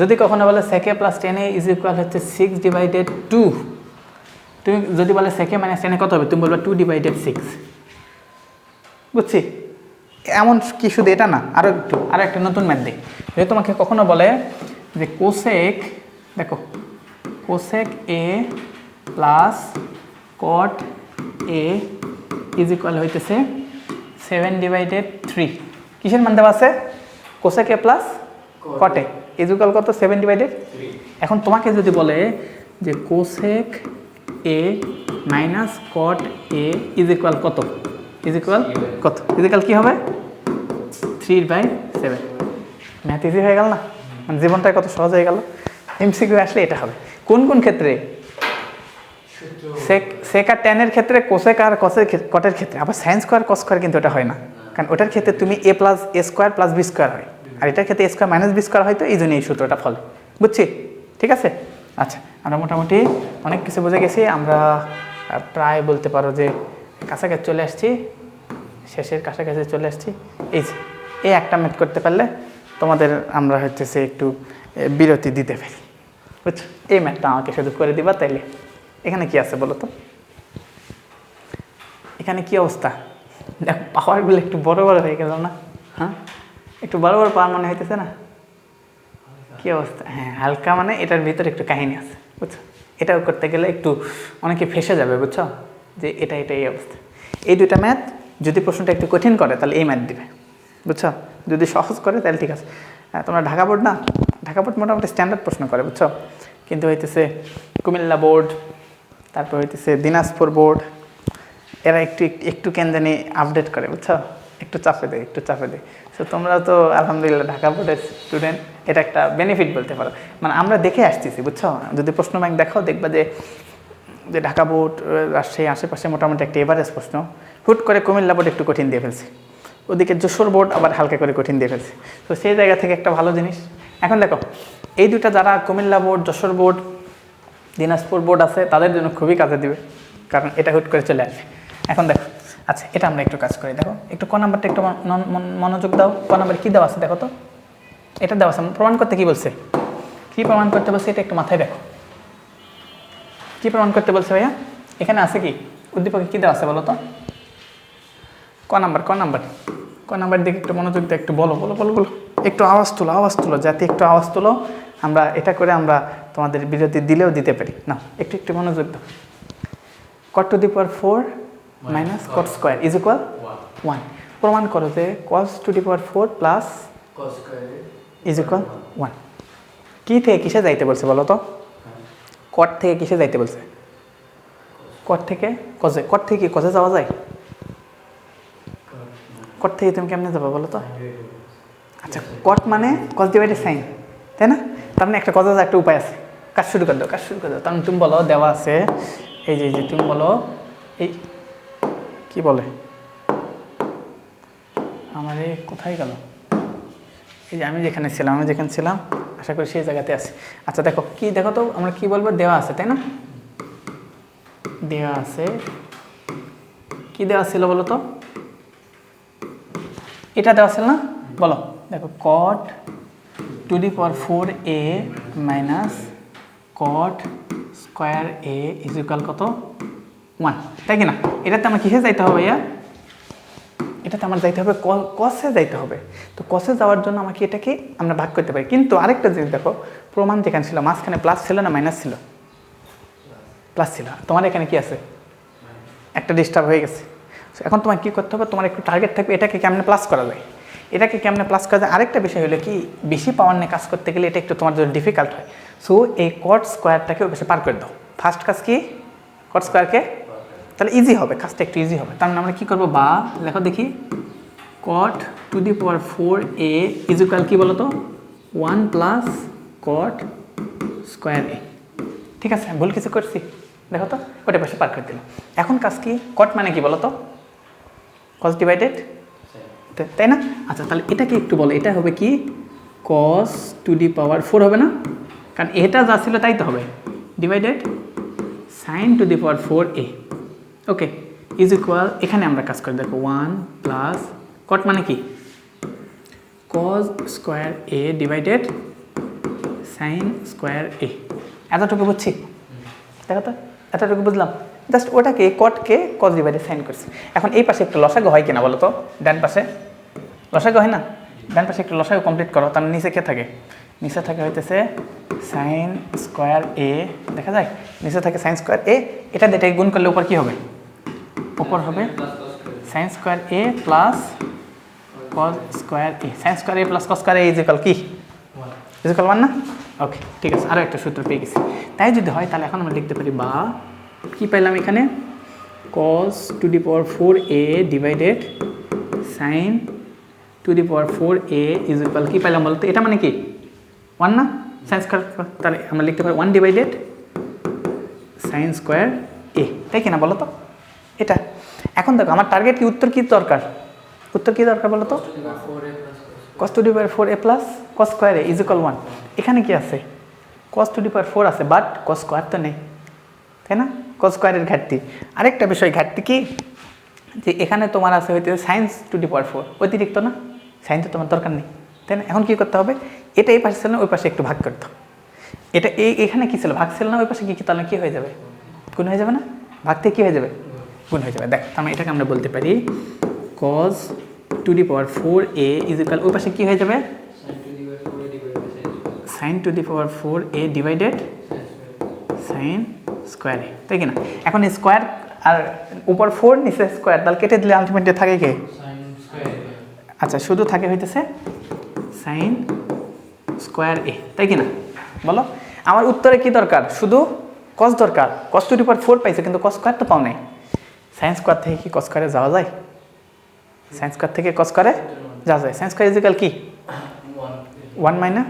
যদি কখনো বলে sec a plus tan a is equal হচ্ছে 6/2, তুমি যদি বলে sec a minus tan a কত হবে, তুমি বলবা 2/6। বুঝছি? এমন কি শুধু এটা না, আরও একটা নতুন ম্যাথ দিই। যদি তোমাকে কখনো বলে যে কোসেক, দেখো cosec a plus cot a is equal হইতেছে 7/3, কিসের মান দেওয়া আছে? Cosec a plus cot a is equal কত? 7/3। এখন তোমাকে যদি বলে যে cosec a minus caught a is equal কত, ইজ ইকুয়াল কত, ইজ ইকুয়াল কী হবে? 3/7। ম্যাথ ইজি হয়ে গেল না? মানে জীবনটা কত সহজ হয়ে গেল। এমসিকিউ আসলে এটা হবে। কোন কোন ক্ষেত্রে? সেক আর ট্যানের ক্ষেত্রে, কোসেক আর কটের ক্ষেত্রে। আবার সাইন স্কোয়ার কস স্কোয়ার কিন্তু ওটা হয় না, কারণ ওটার ক্ষেত্রে তুমি a plus a square plus b square হয়, আর এটার ক্ষেত্রে a square minus b square হয়, তো এই জন্য এই সূত্রটা ফলে। বুঝছি? ঠিক আছে। আচ্ছা আমরা মোটামুটি অনেক কিছু বুঝে গেছি। আমরা প্রায় বলতে পারো যে কাছাকাছি চলে আসছি, শেষের কাছাকাছি চলে আসছি। এই একটা ম্যাথ করতে পারলে তোমাদের আমরা হচ্ছে একটু বিরতি দিতে পারি। বুঝছো? এই ম্যাথটা আমাকে শুধু করে দিবা, তাইলে। এখানে কি আছে বলো তো? এখানে কি অবস্থা? দেখো পাওয়ারগুলো একটু বড় বড় হয়ে গেল না? হ্যাঁ, একটু বড় বড় পাওয়ার মনে হইতেছে না? কি অবস্থা? হ্যাঁ, হালকা মানে এটার ভিতরে একটু কাহিনী আছে। বুঝছো? এটাও করতে গেলে একটু অনেকে ফেসে যাবে। বুঝছো? যে এটা এই অবস্থা। এই দুইটা ম্যাথ যদি প্রশ্নটা একটু কঠিন করে, তাহলে এই ম্যাথ দিবে। বুঝছো? যদি সহজ করে তাহলে ঠিক আছে। তোমরা ঢাকা বোর্ড না, ঢাকা বোর্ড মোটামুটি স্ট্যান্ডার্ড প্রশ্ন করে, বুঝছো? কিন্তু হইতেছে কুমিল্লা বোর্ড, তারপর হইতেছে দিনাজপুর বোর্ড, এরা একটু একটু কেন জানি আপডেট করে, বুঝছো? একটু চাপে দেয়। তো তোমরা তো আলহামদুলিল্লাহ ঢাকা বোর্ডের স্টুডেন্ট, এটা একটা বেনিফিট বলতে পারো। মানে আমরা দেখে আসতেছি, বুঝছো? যদি প্রশ্ন ব্যাংক দেখাও দেখবা যে ঢাকা বোর্ড, রাজশাহী আশেপাশে মোটামুটি একটা এভারেজ প্রশ্ন, হুট করে কুমিল্লা বোর্ড একটু কঠিন দিয়ে ফেলছে, ওদিকে যশোর বোর্ড আবার হালকা করে কঠিন দিয়ে ফেলছে। তো সেই জায়গা থেকে একটা ভালো জিনিস। এখন দেখো এই দুটা যারা Comilla board, Jessore board, Dinajpur board আছে, তাদের জন্য খুবই কাজে দিবে, কারণ এটা হুট করে চলে আসবে। এখন দেখো, আচ্ছা এটা আমরা একটু কাজ করি। দেখো একটু ক নাম্বারটা একটু মনোযোগ দাও। ক নাম্বার কী দেওয়া আছে দেখো তো, এটা দেওয়া আছে প্রমাণ করতে। কী বলছে, কী প্রমাণ করতে বলছে, এটা একটু মাথায় দেখো। কী প্রমাণ করতে বলছে ভাইয়া? এখানে আছে কি উদ্দীপকে কী দেওয়া আছে বলো তো? ক নাম্বার দিকে একটু মনোযোগ দিয়ে একটু বলো। একটু আওয়াজ তুলো, যাতে একটু আওয়াজ তুলো। আমরা এটা করে আমরা তোমাদের বিরতি দিলেও দিতে পারি না। একটু মনোযোগ দাও। cot to the power 4 minus cot square is equal 1. প্রমাণ করো যে cos to the power 4 plus cos square is equal 1. কি থেকে কিসে যাইতে বলছে বলো তো? cot থেকে কিসে যাইতে বলছে? cot থেকে cos-এ। cot থেকে কি cos-এ যাওয়া যায়? cot থেকে তুমি কেমনে যাবে বলো তো? আচ্ছা cot মানে cos ডিভাইডেড sin, তাই না? তার মানে একটা cos-এ যাওয়ার একটা উপায় আছে। কাজ শুরু করে দাও। তার মানে তুমি বলো, দেওয়া আছে এই যে তুমি বলো, এই কি বলে আমারে কোথায় গেল, এই যে আমি যেখানে ছিলাম আশা করি সেই জায়গাতে আছি। আচ্ছা দেখো কি, দেখো তো আমরা কি বলবো, দেওয়া আছে, তাই না? দেওয়া আছে, কি দেওয়া ছিল বলো তো? এটা দেওয়া ছিল না? বলো। দেখো cot to the power 4a minus cot square a is equal কত? 1, তাই কি না? এটাতে আমার কিসে যাইতে হবে ভাইয়া? এটাতে আমার যাইতে হবে cos-এ যাইতে হবে। তো cos-এ যাওয়ার জন্য আমাকে এটাকে আমরা ভাগ করতে পারি। কিন্তু আরেকটা জিনিস দেখো, প্রমাণ যেখানে ছিল মাঝখানে প্লাস ছিল না মাইনাস ছিল? প্লাস ছিল। তোমার এখানে কি আছে? একটা ডিস্টার্ব হয়ে গেছে। এখন তোমার কী করতে হবে, তোমার একটু টার্গেট থাকবে এটাকে কেমনে প্লাস করা যায়। আরেকটা বিষয় হলো কি, বেশি পাওয়ার নিয়ে কাজ করতে গেলে এটা একটু তোমার জন্য ডিফিকাল্ট হয়। সো এই cot স্কোয়ারটাকে ওই পাশে পার করে দাও। ফার্স্ট কাজ কি, cot স্কোয়ারকে, তাহলে ইজি হবে, কাজটা একটু ইজি হবে। তার মানে আমরা কী করবো, বা লেখো দেখি, cot to the power 4a is equal কি বলো তো? 1 plus cot square a। ঠিক আছে, ভুল কিছু করছি? দেখো তো, ওটা পাশে পার করে দিলাম। এখন কাজ কি, cot মানে কি বলো তো? cos ডিভাইডেড, তাই না? আচ্ছা তাহলে এটাকে একটু বলো, এটা হবে কি cos to the power 4 হবে না? কারণ এটা যা ছিল তাই তো হবে, divided sin to the power 4a। Okay, is equal, এখানে আমরা কাজ করি। দেখো 1 প্লাস cot মানে কি cos square a divided sin square a। এতটুকু বুঝছি? দেখো তো, এতটুকু বুঝলাম। জাস্ট ওটাকে cotকে cos ডিভাইডেড sin করছি। এখন এই পাশে একটা লসাগু হয় কিনা বলো তো? ডান পাশে লসাগু হয় না? ডান পাশে একটা লসাগু কমপ্লিট করো। তার নিচে কে থাকে? নিচে থাকে হইতেছে sin স্কোয়ার a, দেখা যায় নিচে থাকে sin স্কোয়ার a। এটা দিয়ে গুণ করলে উপর কি হবে? উপর হবে sin square a plus cos square a। sin square a plus cos square a is equal কি? ইজ ইকুয়াল 1 না? ওকে ঠিক আছে, আরও একটা সূত্র পেয়ে গেছি। তাই যদি হয় তাহলে এখন আমরা লিখতে পারি, বা কি পাইলাম এখানে, cos to the power 4a divided sin to the power 4a is equal কি পাইলাম বলতো? এটা মানে কি 1 না? sin স্কোয়ার, তাহলে আমরা লিখতে পারি 1 ডিভাইডেড sin স্কোয়ার a, তাই কিনা বলো তো? এটা এখন দেখো আমার টার্গেট কি, উত্তর কি দরকার বলো তো? cos to the power 4a plus cos square a is equal 1। এখানে কি আছে? cos to the power 4 আছে, বাট cos স্কোয়ার তো নেই, তাই না? cos স্কোয়ারের ঘাটতি। আরেকটা বিষয় ঘাটতি কি, যে এখানে তোমার আছে হইতে sin to the power 4 অতিরিক্ত না? সাইন তো তোমার দরকার নেই, তাই না? এখন কি করতে হবে, এটা এই পাশে ছিল না, ওই পাশে একটু ভাগ করতে হবে। এটা এখানে কি ছিল, ভাগ ছিল না, ওই পাশে কি তাহলে কি হয়ে যাবে? গুণ হয়ে যাবে না? ভাগ থেকে কী হয়ে যাবে? গুণ হয়ে যাবে। দেখ তার এটাকে আমরা বলতে পারি cos to the power 4a is equal, ওই পাশে কী হয়ে যাবে? sin to the power 4a divided sin square a, তাই কি না? এখন স্কোয়ার আর উপর 4 নিচে স্কোয়ার, তাহলে কেটে দিলে আলটিমেটলি থাকে কে? আচ্ছা শুধু থাকে হইতেছে সাইন স্কোয়ার এ, তাই কি না? বলো আমার উত্তরে কি দরকার? শুধু কস দরকার। কস টু দি পাওয়ার 4 পাইছো, কিন্তু কস স্কোয়ার তো পাও নাই। সাইন স্কোয়ার থেকে কি কস স্কোয়ারে যাওয়া যায়? সাইন স্কোয়ার থেকে কস স্কোয়ারে যাওয়া যায়। সাইন স্কোয়ার ইজিক্যাল কি 1 মাইনাস।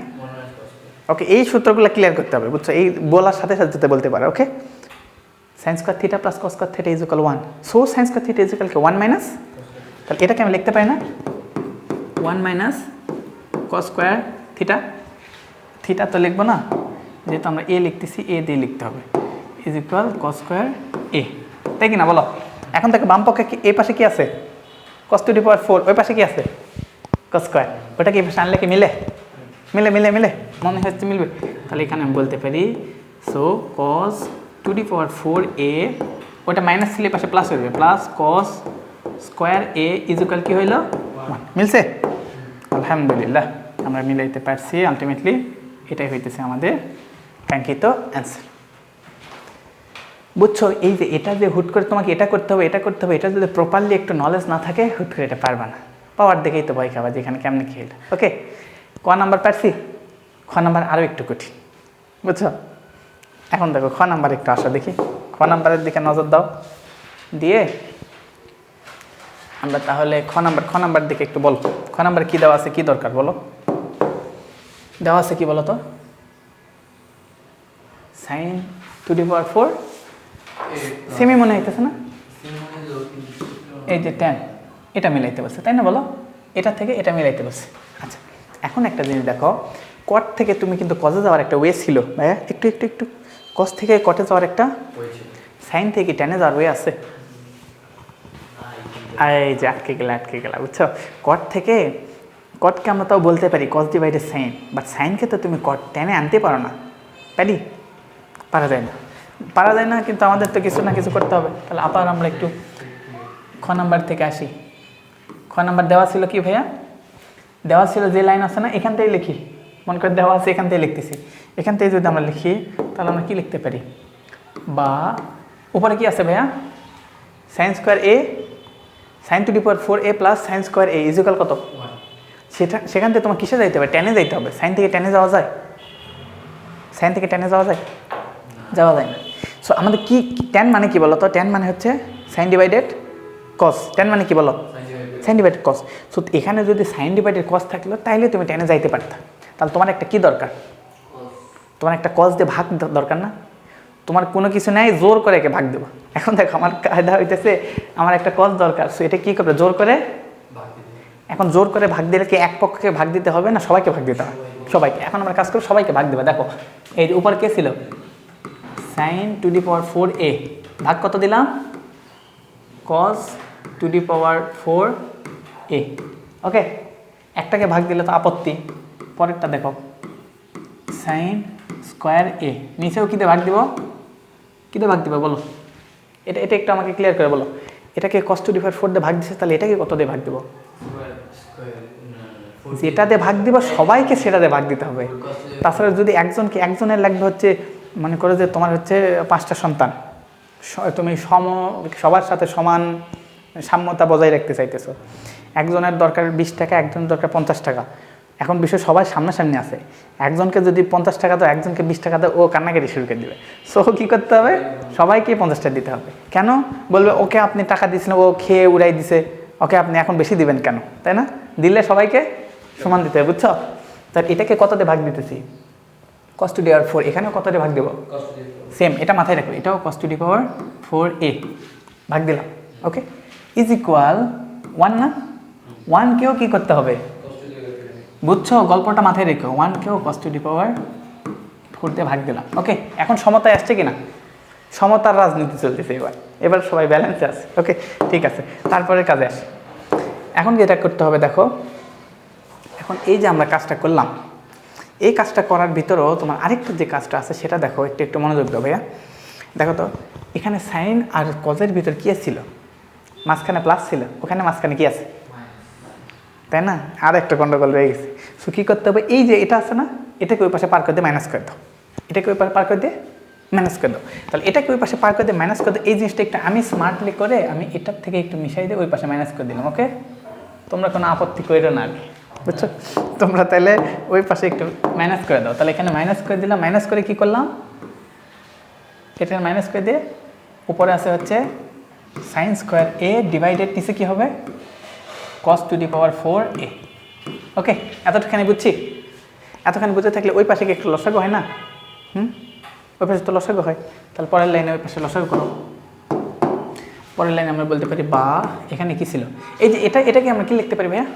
ওকে, এই সূত্রগুলো ক্লিয়ার করতে হবে, বুঝছো? এই বলার সাথে সাথে বলতে পারে। Okay, sine square theta plus cos square theta is equal 1। So sine square theta is equal কি 1 মাইনাস। তাহলে এটাকে আমি লিখতে পারি না 1 minus cos square theta. Theta তো লিখবো না, যেহেতু আমরা এ লিখতেছি, এ দিয়ে লিখতে হবে, ইজ ইকুয়াল কস স্কোয়ার এ, তাই কি না? বলো এখন থেকে বাম পক্ষে এই পাশে কি আছে? কস টু দি পাওয়ার 4, ওই পাশে কি আছে? Cos square. ওটা কি এই পাশে আনলে কি মিলে? মিলে মিলে মিলে মনে হচ্ছে মিলবে। তাহলে এখানে আমি বলতে পারি so cos two the power 4 এ, ওটা মাইনাস ছিল, পাশে প্লাস হয়ে যাবে, plus cos square A is equal কি হইল 1। মিলছে? আলহামদুলিল্লাহ, আমরা মিলাইতে পারছি। আলটিমেটলি এটাই হইতেছে আমাদের কাঙ্ক্ষিত অ্যান্সার। বুঝছো? এই যে এটা যে হুট করে তোমাকে এটা করতে হবে, এটা করতে হবে, এটা যদি প্রপারলি একটু নলেজ না থাকে হুট করে এটা পারবা না। পাওয়ার দেখেই তো ভয় খাবা, যেখানে কেমনে খেয়ে। ওকে, ক নাম্বার পারছি? খ নাম্বার আরও একটু কঠিন, বুঝছো? এখন দেখো খ নাম্বার একটু আসো দেখি, খ নাম্বারের দিকে নজর দাও, দিয়ে আমরা তাহলে খ নাম্বার দিকে একটু বলো। খ নাম্বার কী দেওয়া আছে, কী দরকার বলো? দেওয়া আছে কি বলো তো? Sine to the power 4 semi মনে হইতেছে না? এই যে 10, এটা মিলাইতে বলছে, তাই না? বলো এটা থেকে এটা মিলাইতে বলছে। আচ্ছা এখন একটা জিনিস দেখো, কট থেকে তুমি কিন্তু কজে যাওয়ার একটা ওয়ে ছিল ভাইয়া, একটু একটু একটু কস থেকে কটে যাওয়ার একটা, সাইন থেকে টেনে যাওয়ার ওয়ে আছে। এই যে আটকে গেলা, বুঝছো? কট থেকে কটকে আমরা তাও বলতে পারি কস ডিভাইডেড সাইন, বাট সাইনকে তো তুমি কট টেনে আনতে পারো না, পারি? পারা যায় না, কিন্তু আমাদের তো কিছু না কিছু করতে হবে। তাহলে আবার আমরা একটু খ নাম্বার থেকে আসি। খ নাম্বার দেওয়া ছিল কি ভাইয়া? দেওয়া ছিল যে লাইন আছে না, এখান থেকে লিখি, মনে করে দেওয়া আছে এখান থেকে লিখতেছি, এখান থেকে যদি আমরা লিখি তাহলে আমরা কি লিখতে পারি? বা উপরে কি আছে ভাইয়া? Sine square A, sine to the power 4 A plus sine square A equal কত? সেখান থেকে তোমার কিসে যাইতে হবে? টেনে যাইতে হবে। সাইন থেকে টেনে যাওয়া যায়? সাইন থেকে টেনে যাওয়া যায়? যাওয়া যায় না। সো আমাদের কি টেন মানে কি বলো তো? টেন মানে হচ্ছে সাইন ডিভাইডেড কস। টেন মানে কি বলো? সাইন ডিভাইডেড কস। সো এখানে যদি সাইন ডিভাইডেড কস থাকলো তাইলে তুমি টেনে যাইতে পারতা। তাহলে তোমার একটা কি দরকার? তোমার একটা কস দিয়ে ভাগ দরকার না? তোমার কোনো কিছু নাই, জোর করে একে ভাগ দেবো। এখন দেখো আমার কায়দা হইতেছে আমার একটা কস দরকার, সো এটা কী করবে? জোর করে। এখন জোর করে ভাগ দিলে কি এক পক্ষকে ভাগ দিতে হবে না সবাইকে ভাগ দিতে হবে? সবাইকে। এখন আমরা কাজ করবো সবাইকে ভাগ দেবে। দেখো এই যে উপর কে ছিল? সাইন টু দি পাওয়ার 4 এ, ভাগ কত দিলাম? কস টু দি পাওয়ার 4 এ। ওকে, একটাকে ভাগ দিলে তো আপত্তি। পরেরটা দেখো সাইন স্কোয়ার এ, নিচেও কী দিয়ে ভাগ দিব? কী দিয়ে ভাগ দিবে বলো? এটা একটু আমাকে ক্লিয়ার করে বলো। এটাকে কস টু দি পাওয়ার 4 দিয়ে ভাগ দিচ্ছে, তাহলে এটাকে কত দিয়ে ভাগ দিব? যেটাতে ভাগ দিব সবাইকে সেটাতে ভাগ দিতে হবে। তাছাড়া যদি একজনের লাগবে হচ্ছে, মনে করো যে তোমার হচ্ছে 5টা সন্তান, তুমি সবার সাথে সমান সাম্যতা বজায় রাখতে চাইতেছো। একজনের দরকার 20 টাকা, একজনের দরকার 50 টাকা। এখন বিষয় সবাই সামনাসামনি আছে, একজনকে যদি 50 টাকা দাও, একজনকে 20 টাকা দাও, ও কান্নাকাটি শুরু করে দেবে। সো কী করতে হবে? সবাইকে 50টা দিতে হবে। কেন বলবে? ওকে আপনি টাকা দিয়েছিলেন, ও খেয়ে উড়াই দিছে, ওকে আপনি এখন বেশি দিবেন কেন? তাই না? দিলে সবাইকে সমান দিতে হবে, বুঝছো? তার এটাকে কত দিয়ে ভাগ দিতেছি? কস টু দি পাওয়ার 4, এখানেও কত দিয়ে ভাগ দেবো? সেম, এটা মাথায় রাখো, এটাও কস টু দি পাওয়ার 4 এ ভাগ দিলাম। ওকে, ইজ ইকুয়াল 1 না? 1কেও কী করতে হবে? বুঝছো? গল্পটা মাথায় রেখো, 1কেও কস টু দি পাওয়ার 4 দিয়ে ভাগ দিলাম। ওকে, এখন সমতায় আসছে কিনা? সমতার রাজনীতি চলতেছে এবার সবাই ব্যালেন্সে আছে। ওকে ঠিক আছে, তারপরে কাজে আসে। এখন যেটা করতে হবে দেখো, এখন এই যে আমরা কাজটা করলাম, এই কাজটা করার ভিতরেও তোমার আরেকটা যে কাজটা আছে সেটা দেখো, একটু মনোযোগ দাও ভাইয়া। দেখো তো এখানে সাইন আর কজের ভিতর কী ছিল? মাঝখানে প্লাস ছিল, ওখানে মাঝখানে কি আছে? তাই না? আর একটা গন্ডগোল রয়ে গেছে। সো কী করতে হবে? এই যে এটা আছে না, এটাকে ওই পাশে পার করে দিয়ে মাইনাস করে দাও, এটাকে ওই পাশে পার করে দিয়ে মাইনাস করে দাও। তাহলে এটাকে ওই পাশে পার করে দিয়ে মাইনাস করে দাও। এই জিনিসটা একটু আমি স্মার্টলি করে আমি এটার থেকে একটু মিশাই দিয়ে ওই পাশে মাইনাস করে দিলাম। ওকে, তোমরা কোনো আপত্তি করো না, আমি বুঝছো? তোমরা তাহলে ওই পাশে একটু মাইনাস করে দাও। তাহলে এখানে মাইনাস করে দিলাম, মাইনাস করে কি করলাম, এটা মাইনাস করে দিয়ে উপরে আছে হচ্ছে সাইন স্কোয়ার এ ডিভাইডেড নিচে কী হবে cos to the power 4a। ওকে, এতটুখানি বুঝছি? এতখানি বুঝে থাকলে ওই পাশে কি একটু লসাগু হয় না? ওই পাশে তো লসাগু হয়, তাহলে পরের লাইনে ওই পাশে লসাগু করো। পরের লাইনে আমরা বলতে পারি বা এখানে কি ছিল, এই যে এটাকে আমরা কি লিখতে পারি ভাইয়া,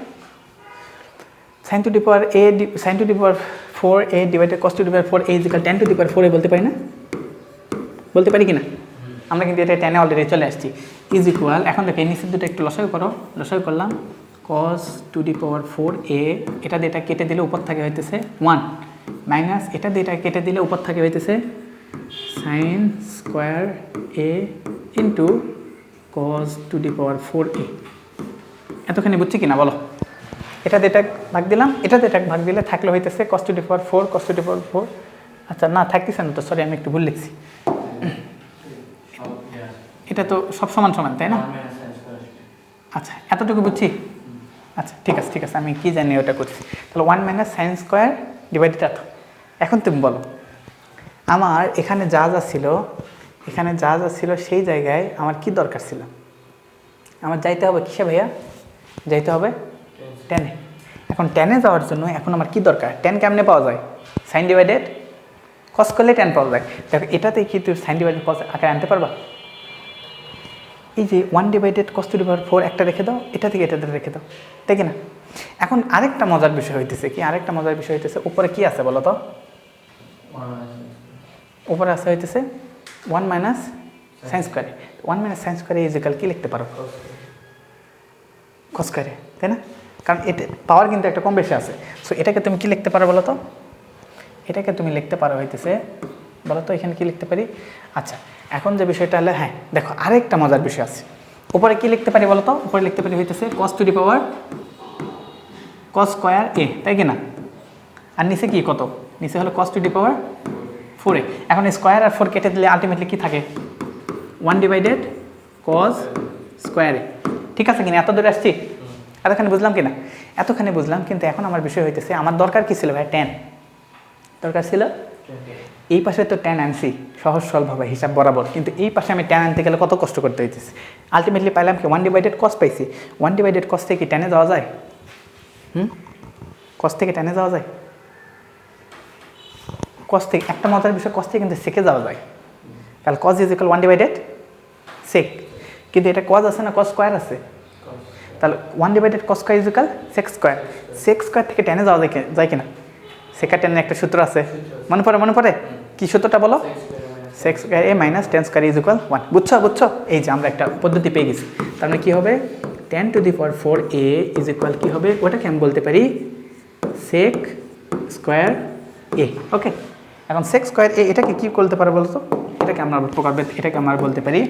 sine to the power A sine to the power 4a divided cos to the power 4a equal tan to the power 4a বলতে পারি না? বলতে পারি কি না? আমরা কিন্তু এটা টেনে অলরেডি চলে আসছি। ইজ ইকুয়াল, এখন দেখো এই নিচের দুটো একটু লসাগু করো, লসাগু করলাম cos to the power 4a, এটা দিয়ে এটা কেটে দিলে উপর থাকে হইতেছে 1 মাইনাস এটা দিয়ে এটা কেটে দিলে উপর থাকে হইতেছে sine square a into cos to the power 4a। এতখানি বুঝছি কিনা বলো? এটা দিয়ে এটা ভাগ দিলাম, এটা দিয়ে এটা ভাগ দিলে থাকলে হইতেছে cos to the power 4 cos to the power 4। আচ্ছা না থাকতেছে না তো, সরি আমি একটু ভুল লিখছি। এটা তো সব সমান সমান তাই না? আচ্ছা এতটুকু বুঝছি। আচ্ছা ঠিক আছে ঠিক আছে, আমি কি জানি ওটা করছি। তাহলে 1 মাইনাস সাইন স্কোয়ার ডিভাইডেড এত। এখন তুমি বলো আমার এখানে যা যা ছিল, এখানে যা যা ছিল সেই জায়গায় আমার কি দরকার ছিল? আমার যাইতে হবে কিসে ভাইয়া? যাইতে হবে টেনে। এখন টেনে যাওয়ার জন্য এখন আমার কি দরকার? টেন কেমনে পাওয়া যায়? সাইন ডিভাইডেড কস করলে টেন পাওয়া যায়। দেখো এটাতে কি তুমি সাইন ডিভাইডেড কস আকারে আনতে পারবা? এই যে 1 divided cos to the power 4 একটা রেখে দাও, এটা থেকে এটাতে রেখে দাও, তাই কি না? এখন আরেকটা মজার বিষয় হইতেছে কি, আরেকটা মজার বিষয় হইতেছে উপরে কি আছে বলো তো? উপরে আছে হইতেছে 1 মাইনাস সাইন স্কোয়ারে। 1 মাইনাস সাইন স্কোয়ারে ইজ ইকুয়াল কি লিখতে পারো? cos স্কোয়ারে, তাই না? কারণ এটা পাওয়ার কিন্তু একটা কম বেশি আছে। সো এটাকে তুমি কি লিখতে পারো বলো তো? এটাকে তুমি লিখতে পারো হইতেছে, বলো তো এখানে কি লিখতে পারি? আচ্ছা এখন যে বিষয়টা হলে, হ্যাঁ দেখো আরেকটা মজার বিষয় আছে। উপরে কি লিখতে পারি বলো তো? উপরে লিখতে পারি হইতেছে cos to the power cos square a, তাই কি না? আর নিচে কি কত? নিচে হলো cos to the power 4a। এখন স্কোয়ার আর 4 কেটে দিলে আলটিমেটলি কি থাকে? 1 ডিভাইডেড cos স্কোয়ার a। ঠিক আছে কিনা? এত দূরে আসছি? এতখানি বুঝলাম কিনা? এতখানি বুঝলাম, কিন্তু এখন আমার বিষয় হইতেছে আমার দরকার কি ছিল ভাই? ট্যান দরকার ছিল। এই পাশে তো ট্যান আনছি সহজ সরলভাবে হিসাব বরাবর, কিন্তু এই পাশে আমি ট্যান আনতে গেলে কত কষ্ট করতে হইতেছে। আলটিমেটলি পাইলাম কি 1 ডিভাইডেড cos পাইছি। 1 ডিভাইডেড cos থেকে ট্যানে যাওয়া যায়? cos থেকে ট্যানে যাওয়া যায়? cos থেকে একটা মজার বিষয়, cos থেকে কিন্তু সেকে যাওয়া যায়। তাহলে cos is equal 1 divided sec, কিন্তু এটা cos আছে না cos স্কোয়ার আছে? তাহলে 1 divided cos square is equal sec square. Sec square থেকে ট্যানে যাওয়া যায় কিনা? সেকা টেনের একটা সূত্র আছে, মনে পড়ে? মনে পড়ে কি সূত্রটা বলো? Sec square A minus tan square is equal 1। বুঝছো বুঝছো? এই যে আমরা একটা পদ্ধতি পেয়ে গেছি। তার মানে কী হবে? 10 to the power 4a is equal কী হবে? ওটাকে আমি বলতে পারি সেক স্কোয়ার এ। ওকে, এখন সেক স্কোয়ার এ এটাকে কী করতে পারো বলো তো? এটাকে আমরা এটাকে আমরা বলতে পারি,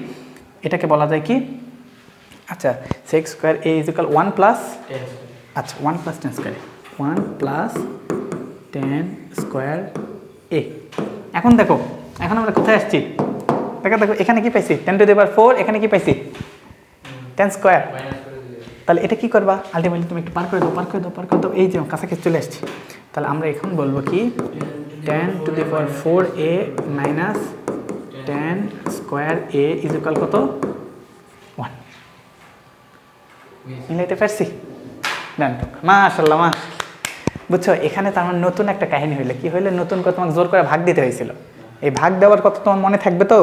এটাকে বলা যায় কি? আচ্ছা sec square A is equal 1 plus, আচ্ছা 1 plus 10 square 1 plus 10 square A. এখন দেখো এখন আমরা কোথায় আসছি? দেখো দেখো এখানে কি পাইছি? 10 টু দি পাওয়ার 4, এখানে কি পাইছি? 10 স্কোয়ার। তাহলে এটা কি করবা? আলটিমেটলি তুমি একটু পার করে দাও, পার করে দাও, পার করে দাও। এই যে কাছাকাছি চলে আসছি। তাহলে আমরা এখন বলবো কি 10 to the power 4a minus 10 square A is equal কত? 1। মিলাইতে পারছি? ডান, মাশাআল্লাহ মা। বুঝছো এখানে তার মানে নতুন একটা কাহিনী হইলে কি হইলে, নতুন করে তোমাকে জোর করে ভাগ দিতে হয়েছিল। এই ভাগ দেওয়ার কথা তোমার মনে থাকবে তো,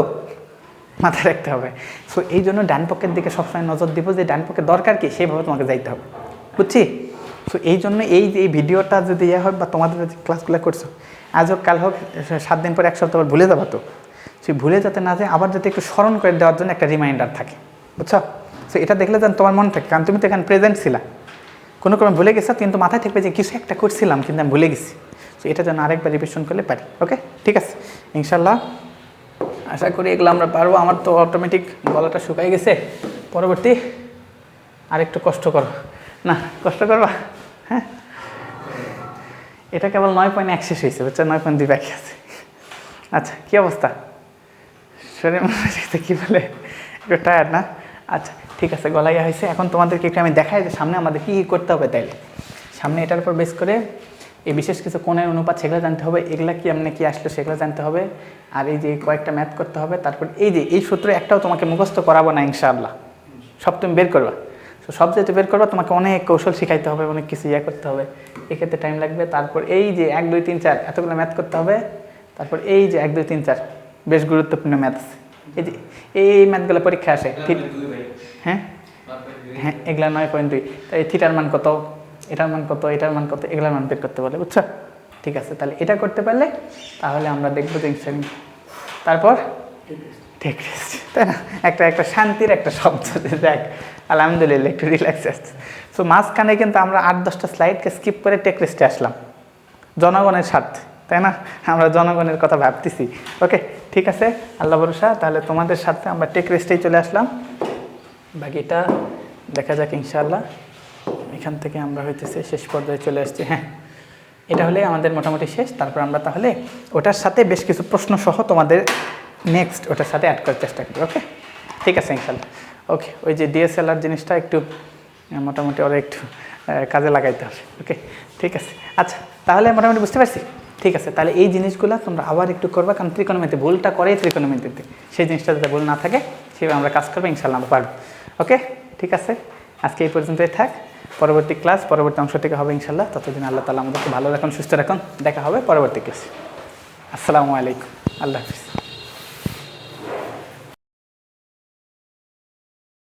মাথায় রাখতে হবে। সো এই জন্য ডান পক্ষের দিকে সবসময় নজর দিব, যে ডান পক্ষের দরকার কি সেইভাবে তোমাকে যাইতে হবে, বুঝছি? সো এই জন্য এই ভিডিওটা যদি ইয়ে হয় বা তোমাদের যে ক্লাসগুলো করছো আজ হোক কাল হোক 7 দিন পর 1 সপ্তাহ পর ভুলে যাবো, তো সেই ভুলে যাতে না যায় আবার যাতে একটু স্মরণ করে দেওয়ার জন্য একটা রিমাইন্ডার থাকে, বুঝছো? সো এটা দেখলে যেন তোমার মনে থাকে, কারণ তুমি তো এখানে প্রেজেন্ট ছিলা, কোনো ক্রমে ভুলে গেছো কিন্তু মাথায় থাকবে যে কিছু একটা করছিলাম কিন্তু আমি ভুলে গেছি। সো এটা যেন আরেকবার রিভিশন করলে পারি। ওকে ঠিক আছে, ইনশাল্লাহ আশা করি এগুলো আমরা পারবো। আমার তো অটোমেটিক গলাটা শুকাই গেছে, পরবর্তী আরেকটু কষ্ট করো না, কষ্ট করবা। হ্যাঁ এটা কেবল 9.1 শেষ হয়েছে, বুঝছো? 9.2 বাকি আছে। আচ্ছা কী অবস্থা? শরীর মনে কী বলে, একটু টায়ার্ড না? আচ্ছা ঠিক আছে, গলাইয়া হয়েছে। এখন তোমাদেরকে একটু আমি দেখাই যে সামনে আমাদের কী কী করতে হবে। তাইলে সামনে এটার উপর বেস করে এই বিশেষ কিছু কোণের অনুপাত সেগুলো জানতে হবে, এগুলা কি এমনি কি আসলো সেগুলো জানতে হবে, আর এই যে কয়েকটা ম্যাথ করতে হবে। তারপর এই যে এই সূত্র একটাও তোমাকে মুখস্থ করাবো না ইনশাআল্লাহ, সব তুমি বের করবা। তো সব যেহেতু বের করবা তোমাকে অনেক কৌশল শিখাইতে হবে, অনেক কিছু করতে হবে, এক্ষেত্রে টাইম লাগবে। তারপর এই যে 1 2 3 4 এতগুলো ম্যাথ করতে হবে। তারপর এই যে 1 2 3 4 বেশ গুরুত্বপূর্ণ ম্যাথ আছে, এই যে এই ম্যাথগুলো পরীক্ষা আসে। হ্যাঁ হ্যাঁ, এগুলা 9.2। তাই থিটার মান কত, এটার মান কত, এটার মান কত, এগুলার মান বের করতে বলে, বুঝছো? ঠিক আছে, তাহলে এটা করতে পারলে তাহলে আমরা দেখবো যে ইনস্ট্যান্ট। তারপর টেক রেস্ট, তাই না? একটা শান্তির একটা শব্দ, দেখ আলহামদুলিল্লাহ একটু রিল্যাক্স আসছে। সো মাঝখানে কিন্তু আমরা 8-10টা স্লাইডকে স্কিপ করে টেক রেস্টে আসলাম জনগণের স্বার্থে, তাই না? আমরা জনগণের কথা ভাবতেছি। ওকে, ঠিক আছে, আল্লাহ ভরসা। তাহলে তোমাদের সাথে আমরা টেক রেস্টেই চলে আসলাম, বাকিটা দেখা যাক ইনশাআল্লাহ। এখান থেকে আমরা হইতেছে শেষ পর্যায়ে চলে আসছি। হ্যাঁ, এটা হলে আমাদের মোটামুটি শেষ। তারপর আমরা তাহলে ওটার সাথে বেশ কিছু প্রশ্ন সহ তোমাদের নেক্সট ওটার সাথে অ্যাড করার চেষ্টা করি। ওকে, ঠিক আছে ইনশাআল্লাহ। ওকে, ওই যে ডিএসএলআর জিনিসটা একটু মোটামুটি ওরা একটু কাজে লাগাইতে হবে। ওকে, ঠিক আছে। আচ্ছা, তাহলে মোটামুটি বুঝতে পারছি। ঠিক আছে, তাহলে এই জিনিসগুলো তোমরা আবার একটু করবা, কারণ ত্রিকোণমিতিতে ভুলটা করে ত্রিকোণমিতিতে, সেই জিনিসটা যাতে ভুল না থাকে সেভাবে আমরা কাজ করবো ইনশাআল্লাহ, আমরা পারবো। ওকে, ঠিক আছে, আজকে এই পর্যন্তই থাক। পরবর্তী ক্লাস পরবর্তী অংশ থেকে হবে ইনশাআল্লাহ। ততদিন আল্লাহ তাআলা আমাদেরকে ভালো রাখুন, সুস্থ রাখুন। দেখা হবে পরবর্তী ক্লাসে। আসসালামু আলাইকুম, আল্লাহ হাফিজ।